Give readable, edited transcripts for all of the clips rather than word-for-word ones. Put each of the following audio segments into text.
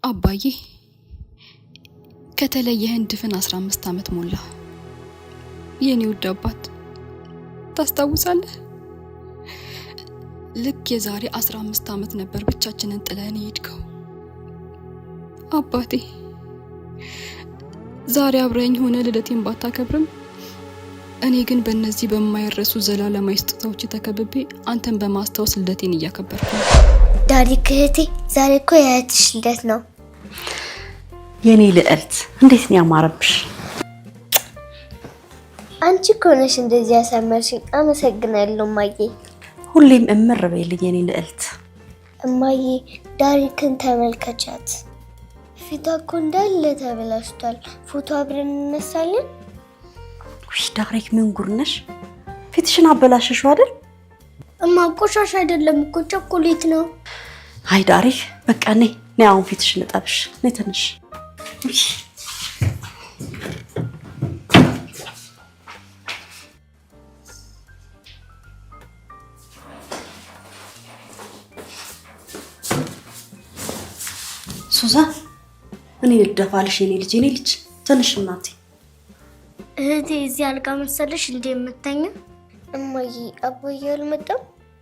አባዬ ከተለየህን ድፍን 15 ዓመት ሞላ። የኔ ውድ አባት ታስታውሳለህ? ልክ የዛሬ 15 ዓመት ነበር ብቻችንን ጥለን ሄድከው። አባቴ ዛሬ አብረኝ ሆነ ልደቴን ባታከብርም እኔ ግን በእነዚህ በማይረሱ ዘላለማዊ ስጦታዎች ተከብቤ አንተን በማስታወስ ልደቴን እያከበርኩ ነው። ዳዲ እህቴ ዛሬ እኮ የእህትሽ ልደት ነው። የኔ ልዕልት እንዴት ነው ያማረብሽ! አንቺ እኮ ነሽ እንደዚህ ያሳመርሽኝ። አመሰግናለሁ እማዬ። ሁሌም እምር በይልኝ የኔ ልዕልት። እማዬ ዳሪክን ተመልከቻት። ፊቷ እኮ እንዳለ ተበላሽቷል። ፎቶ አብረን እንነሳለን። ውይ ዳሪክ ምን ጉድ ነሽ? ፊትሽን አበላሽሽው አይደል? እማ ቆሻሻ አይደለም እኮ ቸኮሌት ነው። አይ ዳሪክ በቃ ነይ አሁን ፊትሽን ልጠብሽ። ነይ ትንሽ ሱዛን እኔ ልደፋልሽ የኔ ልጅ ትንሽ እናቴ። እህቴ እዚህ አልጋ መሰለሽ እንዴ የምተኛ? እማዬ አባዬ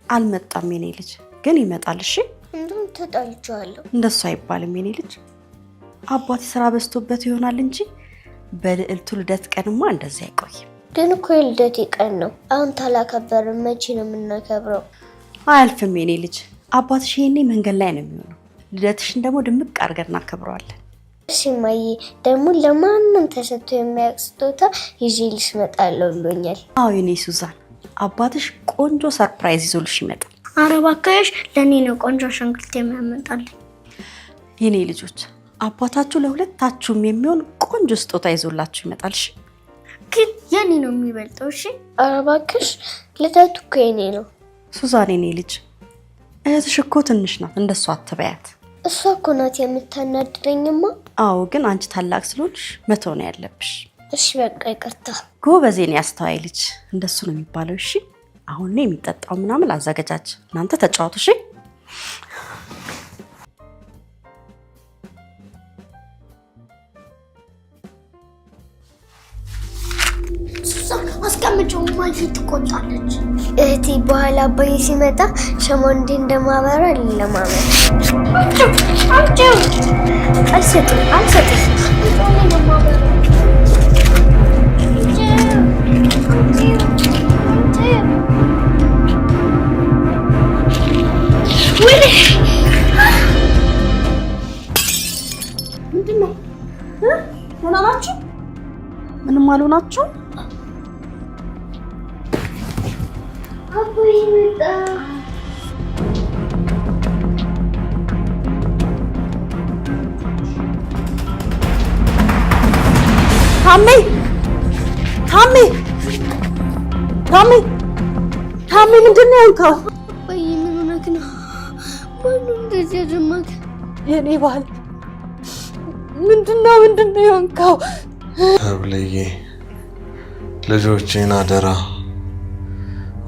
አልመጣም የኔ ልጅ ግን ይመጣል። እሺ እንደውም ተጣልቻለሁ። እንደሱ አይባልም የኔ ልጅ። አባቴ ስራ በዝቶበት ይሆናል እንጂ በልዕልቱ ልደት ቀንማ እንደዚህ አይቆይም። ግን እኮ የልደቴ ቀን ነው። አሁን ታላከበርን መቼ ነው የምናከብረው? አያልፍም የኔ ልጅ። አባትሽ ይሄኔ መንገድ ላይ ነው የሚሆነው። ልደትሽን ደግሞ ድምቅ አድርገን እናከብረዋለን። እሺ እማዬ፣ ደግሞ ለማንም ተሰጥቶ የሚያውቅ ስጦታ ይዤልሽ እመጣለሁ ብሎኛል። አዎ የኔ ሱዛን፣ አባትሽ ቆንጆ ሰርፕራይዝ ይዞልሽ ይመጣል። ኧረ እባክሽ ለኔ ነው ቆንጆ ሸንክልት የሚያመጣልኝ። የኔ ልጆች አባታችሁ ለሁለታችሁም የሚሆን ቆንጆ ስጦታ ይዞላችሁ ይመጣል። እሺ ግን የኔ ነው የሚበልጠው። እሺ ኧረ እባክሽ ልደቱ እኮ የኔ ነው። ሱዛን የኔ ልጅ እህትሽ እኮ ትንሽ ናት፣ እንደሷ አትበያት። እሷ እኮ ናት የምታናድደኝማ። አዎ ግን አንቺ ታላቅ ስለሆንሽ መተው ነው ያለብሽ። እሺ በቃ ይቅርታ። ጎበዝ የኔ አስተዋይ ልጅ፣ እንደሱ ነው የሚባለው። እሺ አሁን ነው የሚጠጣው ምናምን አዘጋጃጅ፣ እናንተ ተጫወቱ። እሺ አስቀምጪው ማለት ትቆጣለች እህቴ። በኋላ አባዬ ሲመጣ ሸማው እንዴ እንደማበራ ለማመን አልሰጥም። ምንድን ነው? ደህና ናችሁ? ምንም አልሆናችሁ? አባዬ መጣ። ታሜ ምንድን ነው ያልከው? አባዬ ምን ሆነክ ነው? ማነው እንደዚህ ያደረገ? የኔ ባል ምንድን ነው ያልከው? አብለዬ ልጆቼን አደራ።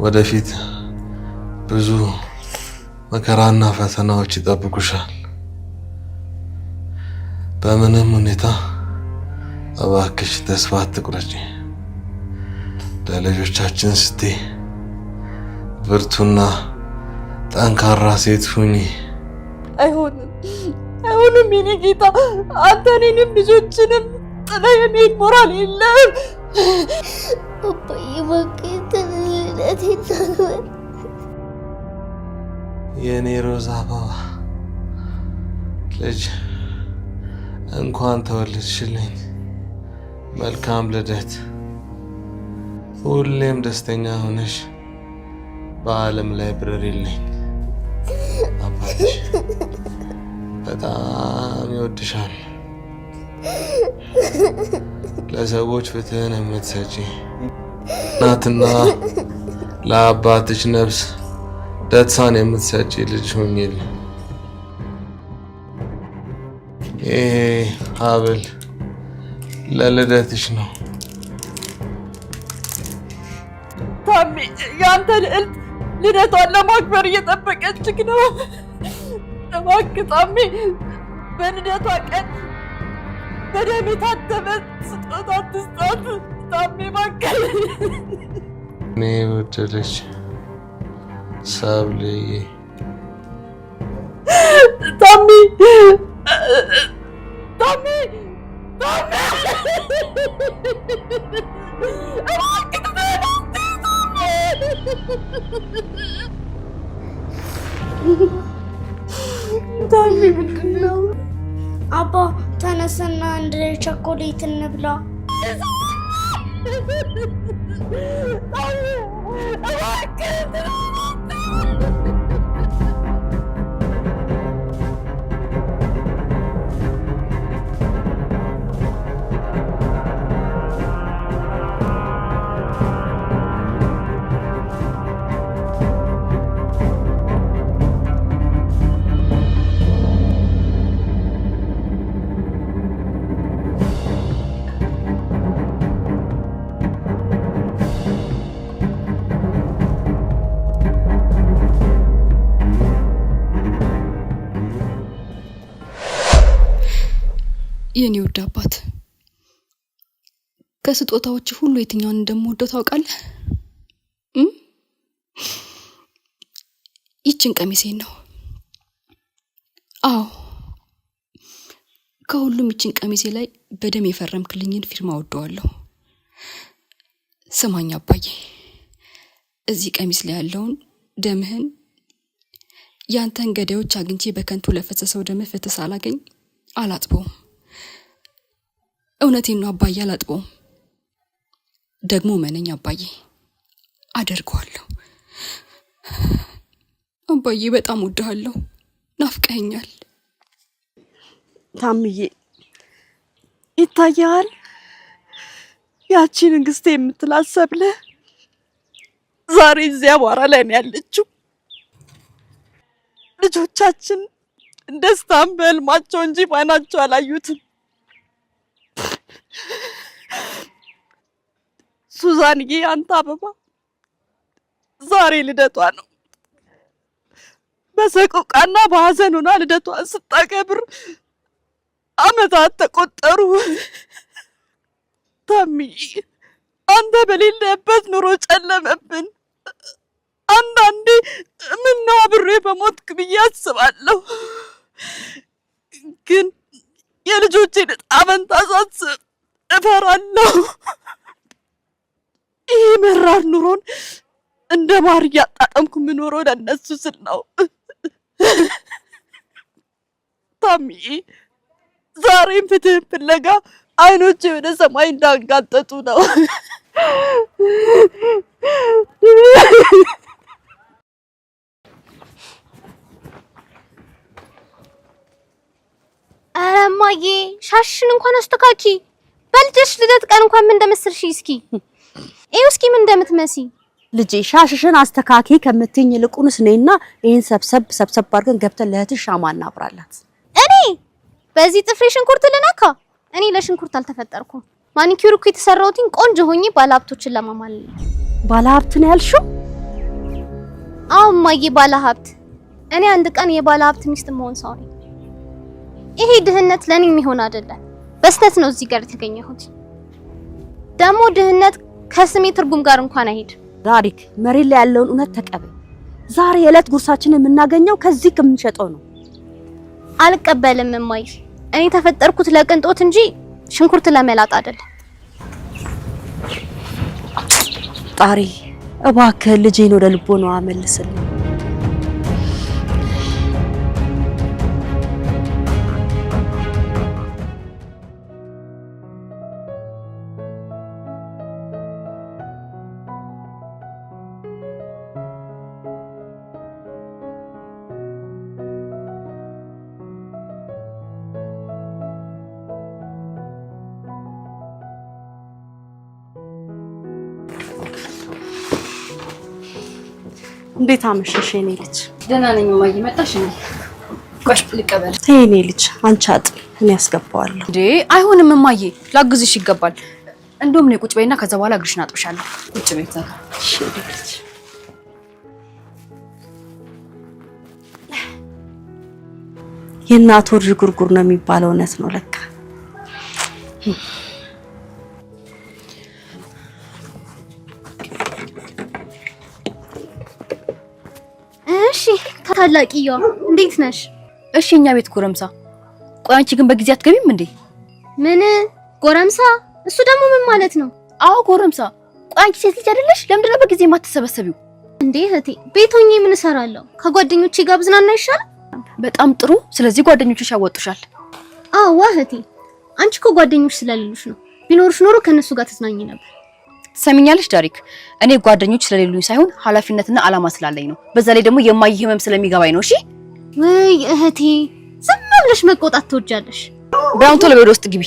ወደፊት ብዙ መከራና ፈተናዎች ይጠብቁሻል። በምንም ሁኔታ እባክሽ ተስፋ አትቁረጪ። ለልጆቻችን ስትይ ብርቱና ጠንካራ ሴት ሁኚ። አይሆንም የኔ ጌታ፣ አንተ እኔንም ልጆችንም ጥለህ የመሄድ ሞራል የለም። አባዬ እባክህ ልደቴን ታክብር። የኔ ሮዛ አበባ ልጅ እንኳን ተወለድሽልኝ። መልካም ልደት። ሁሌም ደስተኛ ሆነሽ በዓለም ላይ ብረሪልኝ። አባትሽ በጣም ይወድሻል። ለሰዎች ፍትህን የምትሰጪ እናትና ለአባትሽ ነፍስ ደስታን የምትሰጪ ልጅ ሆኚልኝ። ይሄ ሀብል ለልደትሽ ነው። ታሜ ያንተ ልዕልት ልደቷን ለማክበር እየጠበቀችክ ነው። እባክህ ታሜ በልደቷ ቀን በደም የታተመ ስጦታ ትስጣት ታሜ ባከል እኔ ወደለች ሳብልዬ ታሜ ታሜ ምንድነው? አባ ተነስና አንድ ቸኮሌት እንብላ። የኔ ውድ አባት ከስጦታዎች ሁሉ የትኛውን እንደምወደው ታውቃለህ? ይችን ቀሚሴን ነው። አዎ ከሁሉም ይችን ቀሚሴ ላይ በደም የፈረምክልኝን ፊርማ ወደዋለሁ። ስማኝ አባዬ፣ እዚህ ቀሚስ ላይ ያለውን ደምህን ያንተን ገዳዮች አግኝቼ በከንቱ ለፈሰሰው ደምህ ፍትህ ሳላገኝ አላጥበውም። እውነቴን ነው አባዬ፣ አላጥበውም። ደግሞ መነኝ አባዬ፣ አደርገዋለሁ። አባዬ በጣም ወድሃለሁ፣ ናፍቀኸኛል። ታምዬ ይታያል ያቺ ንግስቴ የምትላት ሰብለ ዛሬ እዚያ አቧራ ላይ ነው ያለችው። ልጆቻችን ደስታን በህልማቸው እንጂ ባይናቸው አላዩትም። ሱዛንዬ አንተ አበባ ዛሬ ልደቷ ነው። በሰቆቃና በሐዘን ሆና ልደቷን ስታከብር አመታት ተቆጠሩ። ታምዬ አንተ በሌለበት ኑሮ ጨለመብን። አንዳንዴ ምነው አብሬ በሞትክ ብዬ አስባለሁ። ግን የልጆቼን ዕጣ ፈንታ ሳስብ እፈራለሁ። ይህ መራር ኑሮን እንደ ማር እያጣጣምኩ የምኖረው ለእነሱ ስል ነው። ታምዬ ዛሬም ፍትህን ፍለጋ አይኖቼ ወደ ሰማይ እንዳንጋጠጡ ነው። ኧረ እማዬ ሻሽን እንኳን አስተካኪ። በልጅሽ ልደት ቀን እንኳን ምን እንደመሰልሽ እስኪ እዩ እስኪ ምን እንደምትመሲ። ልጄ ሻሽሽን አስተካኪ ከምትይኝ ይልቁንስ ነይና ይሄን ሰብሰብ አድርገን ገብተን ለእህትሽ ሻማ እናብራላት። እኔ በዚህ ጥፍሬ ሽንኩርት ልነካ? እኔ ለሽንኩርት አልተፈጠርኩም። ማኒኪዩር እኮ የተሰራሁትኝ ቆንጆ ሆኜ ባለሀብቶችን ለማማለል። ባለሀብት ነው ያልሽው? አዎ እማዬ ባለሀብት። እኔ አንድ ቀን የባለሀብት ሚስት መሆን ሰው ነኝ። ይሄ ድህነት ለኔ የሚሆን አይደለም። በስተት ነው እዚህ ጋር የተገኘሁት። ደግሞ ድህነት ከስሜ ትርጉም ጋር እንኳን አይሄድ። ዳሪክ መሬት ላይ ያለውን እውነት ተቀበል። ዛሬ የዕለት ጉርሳችንን የምናገኘው ከዚህ ከምንሸጠው ነው። አልቀበልም እማዬ። እኔ ተፈጠርኩት ለቅንጦት እንጂ ሽንኩርት ለመላጥ አይደለም። ጣሪ እባክህ ልጄን ወደ ልቦናዋ መልስልኝ። እንዴት አመሸሽ የኔ ልጅ? ደህና ነኝ እማዬ። መጣሽ እንዴ? ቆይ ልቀበል። የኔ ልጅ አንቺ አጥቢ፣ እኔ ያስገባዋለሁ። እንዴ አይሆንም እማዬ፣ ላግዝሽ ይገባል። እንደውም ነው ቁጭ በይና ከዛ በኋላ እግርሽን አጥብሻለሁ። ቁጭ በይ ታዲያ። እሺ ልጅ። የእናት ወር ጉርጉር ነው የሚባለው እውነት ነው ለካ። እሺ ታላቂዋ እንዴት ነሽ? እሺ እኛ ቤት ጎረምሳ። ቆይ አንቺ ግን በጊዜ አትገቢም እንዴ? ምን ጎረምሳ? እሱ ደግሞ ምን ማለት ነው? አዎ ጎረምሳ። ቆይ አንቺ ሴት ልጅ አይደለሽ? ለምንድን ነው በጊዜ የማትሰበሰቢው? እንዴ እህቴ ቤት ሆኜ ምን እሰራለሁ? ከጓደኞቼ ጋር ብዝናና ይሻል። በጣም ጥሩ። ስለዚህ ጓደኞችሽ ያወጡሻል። አዎ እህቴ፣ አንቺ እኮ ጓደኞች ስለሌሉሽ ነው። ቢኖርሽ ኖሮ ከነሱ ጋር ተዝናኝ ነበር። ትሰሚኛለሽ ዳሪክ፣ እኔ ጓደኞች ስለሌሉኝ ሳይሆን ኃላፊነትና አላማ ስላለኝ ነው። በዛ ላይ ደግሞ የማይ ህመም ስለሚገባኝ ነው። እሺ ወይ እህቴ፣ ዝም ብለሽ መቆጣት ትወጃለሽ። በአሁን ቶሎ ወደ ውስጥ ግቢ።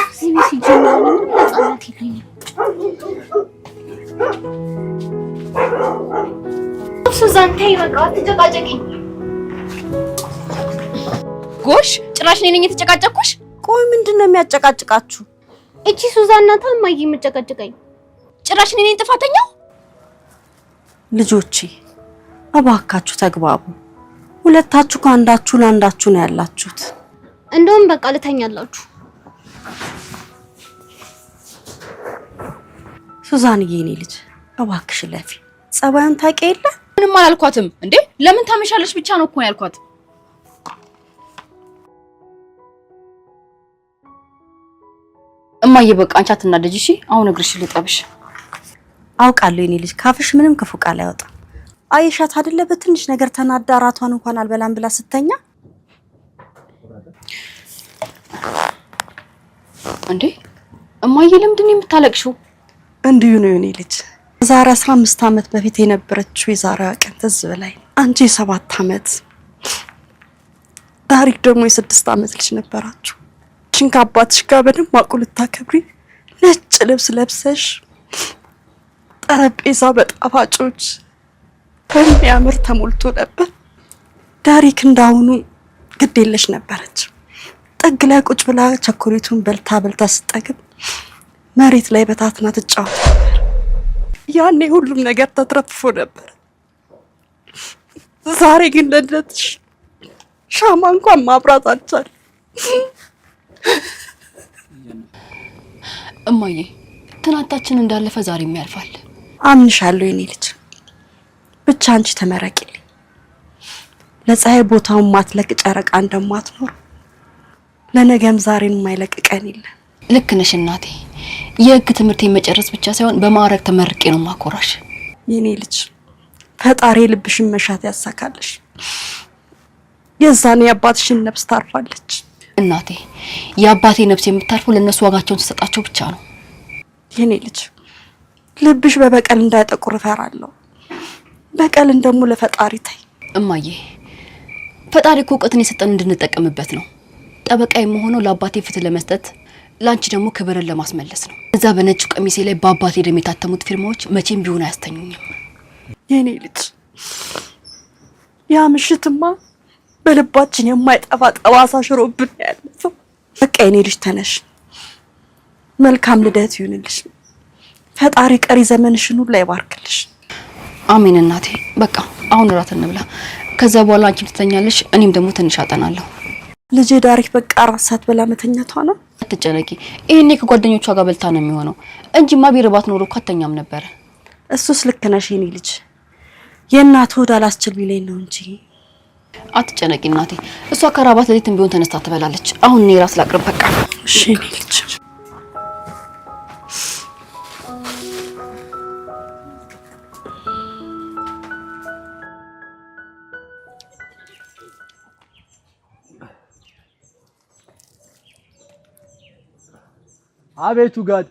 እዚህ ቤት ይጀምራል። ነፃነት የለኝም። ሱዛን ተይ በቃ አትጨቃጨቂኝ። ጎሽ ጭራሽ እኔ ነኝ የተጨቃጨቅኩሽ? ቆይ ምንድነው የሚያጨቃጭቃችሁ? እቺ ሱዛን ናት እማዬ የምጨቃጨቀኝ። ጭራሽ እኔ ነኝ ጥፋተኛው? ልጆቼ እባካችሁ ተግባቡ። ሁለታችሁ ከአንዳችሁ ለአንዳችሁ ነው ያላችሁት። እንደውም በቃ ልተኛላችሁ። ሱዛንዬ የኔ ልጅ እባክሽ ለፊ ጸባዩን ታውቂ የለ? ምንም አላልኳትም እንዴ። ለምን ታመሻለሽ ብቻ ነው እኮ ያልኳት። እማዬ በቃ አንቺ አትናደጂ እሺ። አሁን እግርሽ ልጠብሽ። አውቃለሁ የኔ ልጅ ካፍሽ ምንም ክፉ ቃል አይወጣም። አይሻት አይደለ በትንሽ ነገር ተናዳ ራቷን እንኳን አልበላም ብላ ስተኛ እንዴ። እማዬ ለምንድን ነው የምታለቅሽው? እንዲሁ ነው የኔ ልጅ። ዛሬ 15 ዓመት በፊት የነበረችው የዛሬዋ ቀን ትዝ ብላኝ። አንቺ የ7 ዓመት ዳሪክ ደግሞ የ6 ዓመት ልጅ ነበራችሁ። ከአባትሽ ጋር በደማቁ ልታከብሪ ነጭ ልብስ ለብሰሽ ጠረጴዛ በጣፋጮች በሚያምር ተሞልቶ ነበር። ዳሪክ እንዳሁኑ ግድ የለሽ ነበረች። ጥግ ላይ ቁጭ ብላ ቸኮሌቱን በልታ ስጠግብ መሬት ላይ በታትና ትጫወት ነበር። ያኔ ሁሉም ነገር ተትረፍፎ ነበር። ዛሬ ግን ለልደትሽ ሻማ እንኳን ማብራት አልቻለም። እማዬ ትናንታችን እንዳለፈ ዛሬም ያልፋል። አምንሻለሁ የኔ ልጅ። ብቻ አንቺ ተመረቂልኝ። ለፀሐይ ቦታውን ማትለቅ ጨረቃ እንደማትኖር ለነገም ዛሬን የማይለቅ ቀን የለም። ልክ ነሽ እናቴ። የህግ ትምህርቴን መጨረስ ብቻ ሳይሆን በማዕረግ ተመርቄ ነው ማኮራሽ። የኔ ልጅ ፈጣሪ ልብሽን መሻት ያሳካልሽ። የዛኔ የአባትሽን ነፍስ ታርፋለች። እናቴ የአባቴ ነፍስ የምታርፈው ለነሱ ዋጋቸውን ተሰጣቸው ብቻ ነው። የኔ ልጅ ልብሽ በበቀል እንዳይጠቁር እፈራለሁ። በቀልን ደግሞ ለፈጣሪ ታይ። እማዬ ፈጣሪ እኮ እውቀትን የሰጠን እንድንጠቀምበት ነው። ጠበቃ የምሆነው ለአባቴ ፍትህ ለመስጠት፣ ላንቺ ደግሞ ክብርን ለማስመለስ ነው። እዛ በነጭ ቀሚሴ ላይ በአባቴ ደም የታተሙት ፊርማዎች መቼም ቢሆን አያስተኙኝም። የኔ ልጅ ያ ምሽትማ በልባችን የማይጠፋ ጠባሳ ሽሮብን ያለፈው። በቃ የኔ ልጅ ተነሽ። መልካም ልደት ይሁንልሽ። ፈጣሪ ቀሪ ዘመንሽን ሁሉ ይባርክልሽ። አሜን እናቴ። በቃ አሁን እራት እንብላ። ከዛ በኋላ አንቺም ትተኛለሽ፣ እኔም ደግሞ ትንሽ አጠናለሁ። ልጄ ዳሪክ በቃ ራስ ሳትበላ መተኛቷ ነው። አትጨነቂ። ይሄኔ ከጓደኞቿ ጋር በልታ ነው የሚሆነው እንጂማ ቢርባት ኖሮ እኮ አተኛም ነበር። እሱስ ልክ ነሽ የኔ ልጅ። የእናት ሆድ አላስችል ቢለኝ ነው እንጂ። አትጨነቂ እናቴ። እሷ ከራባት ለሊትም ቢሆን ተነስታ ትበላለች። አሁን እኔ ራስ ላቅርብ በቃ። እሺ የኔ ልጅ። አቤቱ ጋድ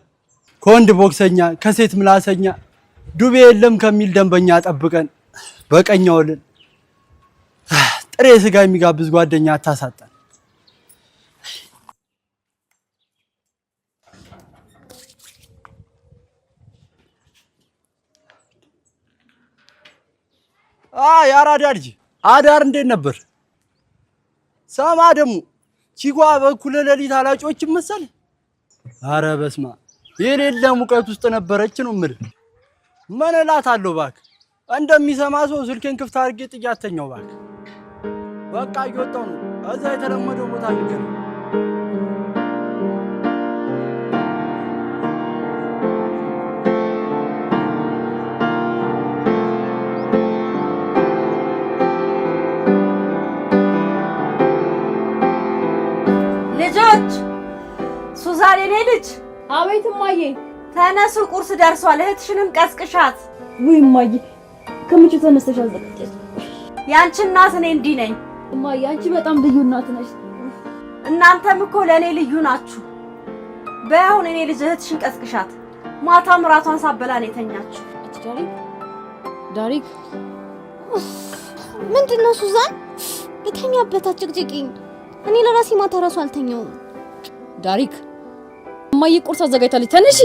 ከወንድ ቦክሰኛ ከሴት ምላሰኛ ዱቤ የለም ከሚል ደንበኛ ጠብቀን በቀኛውልን ጥሬ ስጋ የሚጋብዝ ጓደኛ አታሳጣን። ያራዳ ልጅ አዳር እንዴት ነበር? ሰማ ደግሞ ቺጓ በኩል ሌሊት አላጮች መሰል። አረ በስማ የሌለ ሙቀት ውስጥ ነበረች ነው ምር። ምን እላታለሁ እባክህ፣ እንደሚሰማ ሰው ስልኬን ክፍት አድርጌ ጥያተኛው እባክህ። በቃ እየወጣሁ ነው። እዛ የተለመደው ቦታ ልገኝ። ልጆች ሱዛን የኔ ልጅ። አቤት እማዬ። ተነሱ ቁርስ ደርሷል። እህትሽንም ቀስቅሻት። ውይ እማዬ ከምቹ ተነስተሽ አዘጋጀሽ። ያንቺ እናት እኔ እንዲህ ነኝ። እማዬ አንቺ በጣም ልዩ እናት ነሽ። እናንተም እኮ ለኔ ልዩ ናችሁ። በአሁን እኔ ልጅ እህትሽን ቀስቅሻት። ማታ ምራቷን ሳበላን የተኛችሁ። ዳሪክ ምንድነው ሱዛን? ልተኛበት አጭቅጭቂኝ። እኔ ለራሴ ማታ ራሱ አልተኛውም። ዳሪክ እማዬ ቁርስ አዘጋጅታለች።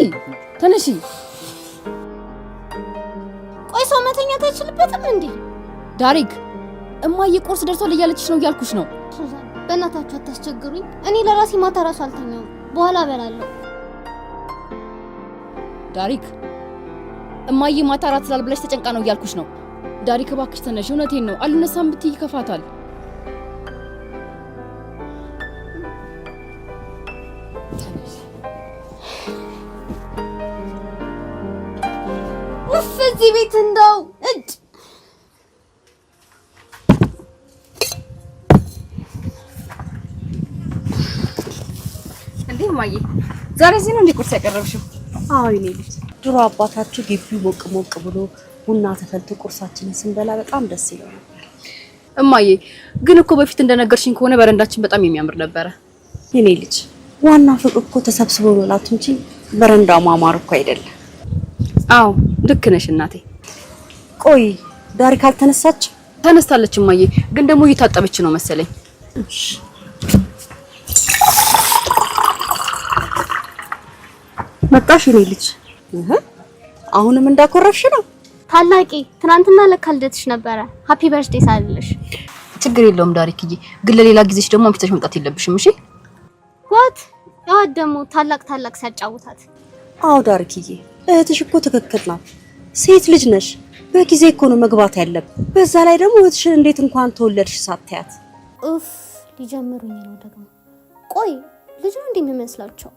ተነሺ። ቆይ ሰው መተኛት አይችልበትም እንዴ? ዳሪክ እማዬ ቁርስ ደርሷል እያለችሽ ነው እያልኩሽ ነው። ሱዛን በእናታችሁ አታስቸግሩኝ። እኔ ለራሴ ማታ ራሱ አልተኛውም። በኋላ እበላለሁ። ዳሪክ እማዬ ማታ ራት ስላልበላሽ ተጨንቃ ነው እያልኩሽ ነው። ዳሪክ እባክሽ ተነሺ። እውነቴን ነው። አልነሳም ብትይ ይከፋታል። እዚህ ቤት እንደው እድ እንዴ እማዬ ዛሬ እዚህ ነው እንዴ ቁርስ ያቀረብሽው? አዎ የኔ ልጅ፣ ድሮ አባታችሁ ግቢው ሞቅ ብሎ ቡና ተፈልቶ ቁርሳችንን ስንበላ በጣም ደስ ይለው ነበር። እማዬ ግን እኮ በፊት እንደነገርሽኝ ከሆነ በረንዳችን በጣም የሚያምር ነበረ። የኔ ልጅ ዋና ፍቅር እኮ ተሰብስቦ መብላቱ እንጂ በረንዳው ማማር እኮ አይደለም። አዎ ልክ ነሽ እናቴ። ቆይ ዳሪክ አልተነሳች? ተነስታለች እማዬ፣ ግን ደግሞ እየታጠበች ነው መሰለኝ። መጣሽ የኔ ልጅ? አሁንም እንዳኮረፍሽ ነው? ታላቂ ትናንትና ለካ ልደትሽ ነበረ። ሃፒ በርዝዴይ ሳልልሽ። ችግር የለውም ዳሪክዬ፣ ግን ለሌላ ጊዜሽ ደግሞ አምጥተሽ መምጣት የለብሽም እሺ? ዋት ያው ደግሞ ታላቅ ሲያጫውታት። አዎ ዳሪክዬ፣ እህትሽ እኮ ትክክል ናት። ሴት ልጅ ነሽ፣ በጊዜ እኮ ነው መግባት ያለብን። በዛ ላይ ደግሞ እህትሽን እንዴት እንኳን ተወለድሽ ሳታያት። ኡፍ ሊጀምሩኝ ነው ደግሞ። ቆይ ልጅ ነው እንደሚመስላቸው?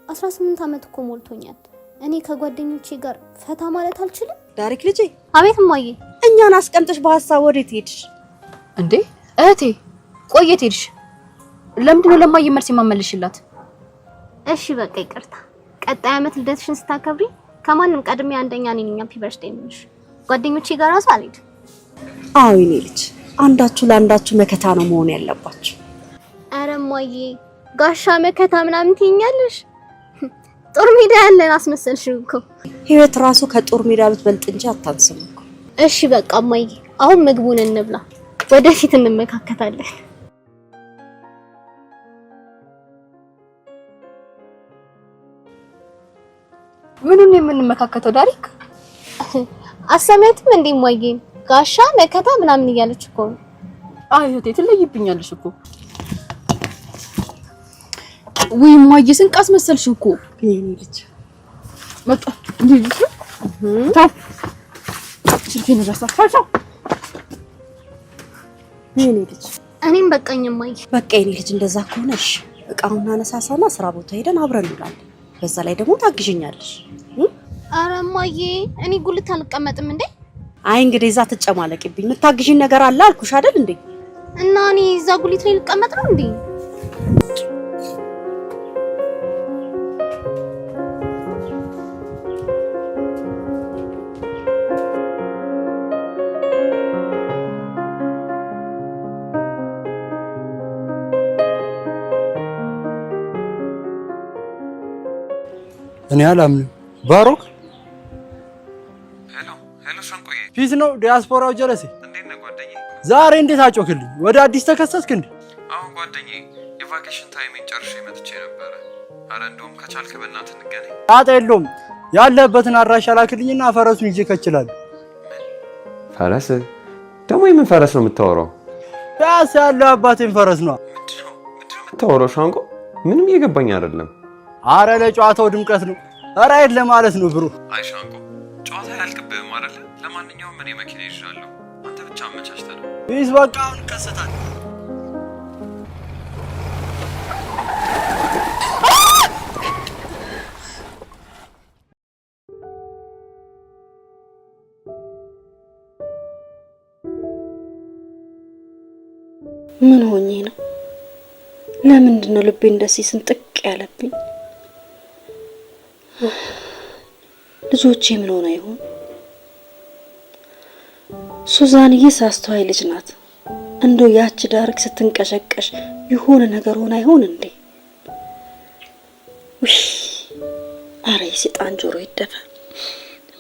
18 ዓመት እኮ ሞልቶኛል። እኔ ከጓደኞቼ ጋር ፈታ ማለት አልችልም? ዳሪክ ልጄ። አቤት እማዬ። እኛን አስቀምጥሽ በሐሳብ ወዴት ሄድሽ? እንዴ እህቴ ቆየት ሄድሽ? ለምንድን ነው ለማየ መልስ የማመልሽላት? እሺ በቃ ይቅርታ። ቀጣይ ዓመት ልደትሽን ስታከብሪ ከማንም ቀድሜ አንደኛ ነኝ። ሃፒ በርዝዴይ ምንሽ ጓደኞቼ ጋር ራሱ አልሄድም። አዎ የኔ ልጅ፣ አንዳችሁ ለአንዳችሁ መከታ ነው መሆን ያለባችሁ። ኧረ እማዬ ጋሻ መከታ ምናምን ትይኛለሽ? ጦር ሜዳ ያለን አስመሰልሽው እኮ። ህይወት ራሱ ከጦር ሜዳ ብትበልጥ እንጂ አታንስም እኮ። እሺ በቃ እማዬ፣ አሁን ምግቡን እንብላ፣ ወደፊት እንመካከታለን። ምኑን የምንመካከተው ዳሪክ? አሰማያትም እንዴ እማዬ? ጋሻ መከታ ምናምን እያለች እኮ ነው። አይ እህቴ ትለይብኛለሽ እኮ። ወይ እማዬ ስንቅ አስመሰልሽ እኮ። የኔ ልጅ መጣ ልጅ ታው ሽልቴን ረሳፋቸው። የኔ ልጅ እኔም በቃኝ እማዬ። በቃ የኔ ልጅ እንደዛ ከሆነሽ እቃውን አነሳሳና ስራ ቦታ ሄደን አብረን እንውላለን። በዛ ላይ ደግሞ ታግዥኛለሽ። ኧረ እማዬ እኔ ጉልት አልቀመጥም እንዴ? አይ እንግዲህ እዛ ትጨማለቂብኝ። የምታግዥኝ ነገር አለ አልኩሽ አይደል እንዴ? እና እኔ እዛ ጉልት ላይ ልቀመጥ ነው እንዴ? እኔ አላምንም። ባሮክ ሄሎ ሸንቆዬ፣ ፊት ነው ዲያስፖራው ጀለሴ። እንዴት ነህ ጓደኛዬ? ዛሬ እንዴት አጮክልኝ? ወደ አዲስ ተከሰስክ እንዴ? አሁን ጓደኛዬ የቫኬሽን ታይሜን ጨርሼ መጥቼ ነበረ። አረ እንደውም ከቻልክ በእናትህ እንገናኝ። ጣጣ የለውም። ያለበትን አድራሻ ላክልኝና ፈረሱን ይዤ ከችላለሁ። ፈረስ ደግሞ የምን ፈረስ ነው የምታወራው? ፒያሳ ያለው አባቴን ፈረስ ነው። ምንድነው የምታወራው ሻንቆ? ምንም እየገባኝ አይደለም። አረ ለጨዋታው ድምቀት ነው። አረ አይደለ ማለት ነው ብሩ። አይ ሻንቆ ጨዋታ ያልቅብህም አይደለ? ለማንኛውም እኔ መኪና ይዣለሁ፣ አንተ ብቻ አመቻችተህ ነው። ይስ በቃ አሁን ይከሰታል። ምን ሆኜ ነው? ለምንድን ነው ልቤ እንደዚህ ስንጥቅ ያለብኝ? ልጆቼ ምን ሆነ ይሆን? ሱዛንዬ አስተዋይ ልጅ ናት። እንደው ያቺ ዳርክ ስትንቀሸቀሽ የሆነ ነገር ሆና ይሆን እንዴ? ውይ አረ የሰይጣን ጆሮ ይደፈ።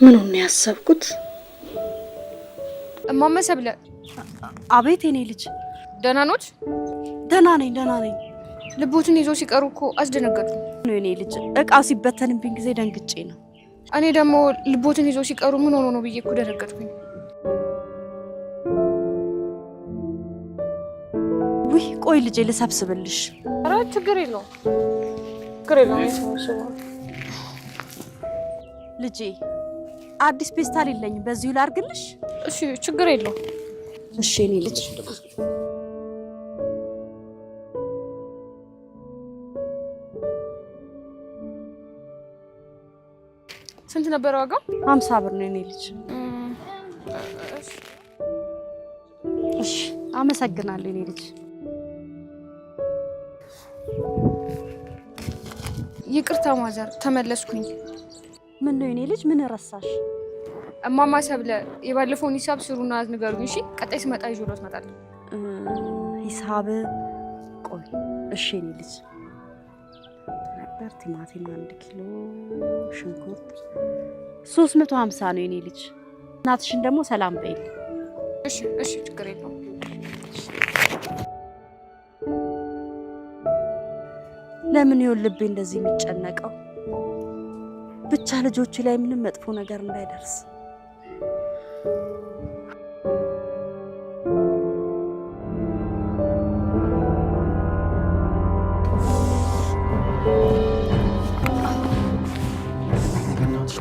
ምን ሆነ ያሰብኩት? እማማ ሰብለ። አቤት የኔ ልጅ። ደህና ኖት? ደህና ነኝ። ልቦትን ይዞ ሲቀሩ እኮ አስደነገጡ ነው የኔ ልጅ። እቃው ሲበተንብኝ ጊዜ ደንግጬ ነው። እኔ ደግሞ ልቦትን ይዞ ሲቀሩ ምን ሆኖ ነው ብዬ እኮ ደነገጥኩኝ። ውይ ቆይ ልጄ ልሰብስብልሽ። ኧረ ችግር የለውም። ልጄ አዲስ ፔስታል የለኝም፣ በዚሁ ላርግልሽ? እሺ ችግር የለውም። እሺ የኔ ልጅ። ስንት ነበር ዋጋው? 50 ብር ነው የኔ ልጅ። እሺ አመሰግናለሁ የኔ ልጅ። ይቅርታ ማዘር፣ ተመለስኩኝ። ምን ነው የኔ ልጅ? ምን ረሳሽ? እማማ ሰብለ የባለፈውን ሂሳብ ስሩና ንገሩኝ። እሺ ቀጣይ ስመጣ ይዞሎት እመጣለሁ። ሂሳብ ቆይ። እሺ የኔ ልጅ ነበር ቲማቲም 1 ኪሎ፣ ሽንኩርት 350 ነው የኔ ልጅ። እናትሽን ደግሞ ሰላም በይል። እሺ ችግር የለውም። ለምን ይሁን ልቤ እንደዚህ የሚጨነቀው? ብቻ ልጆቹ ላይ ምንም መጥፎ ነገር እንዳይደርስ።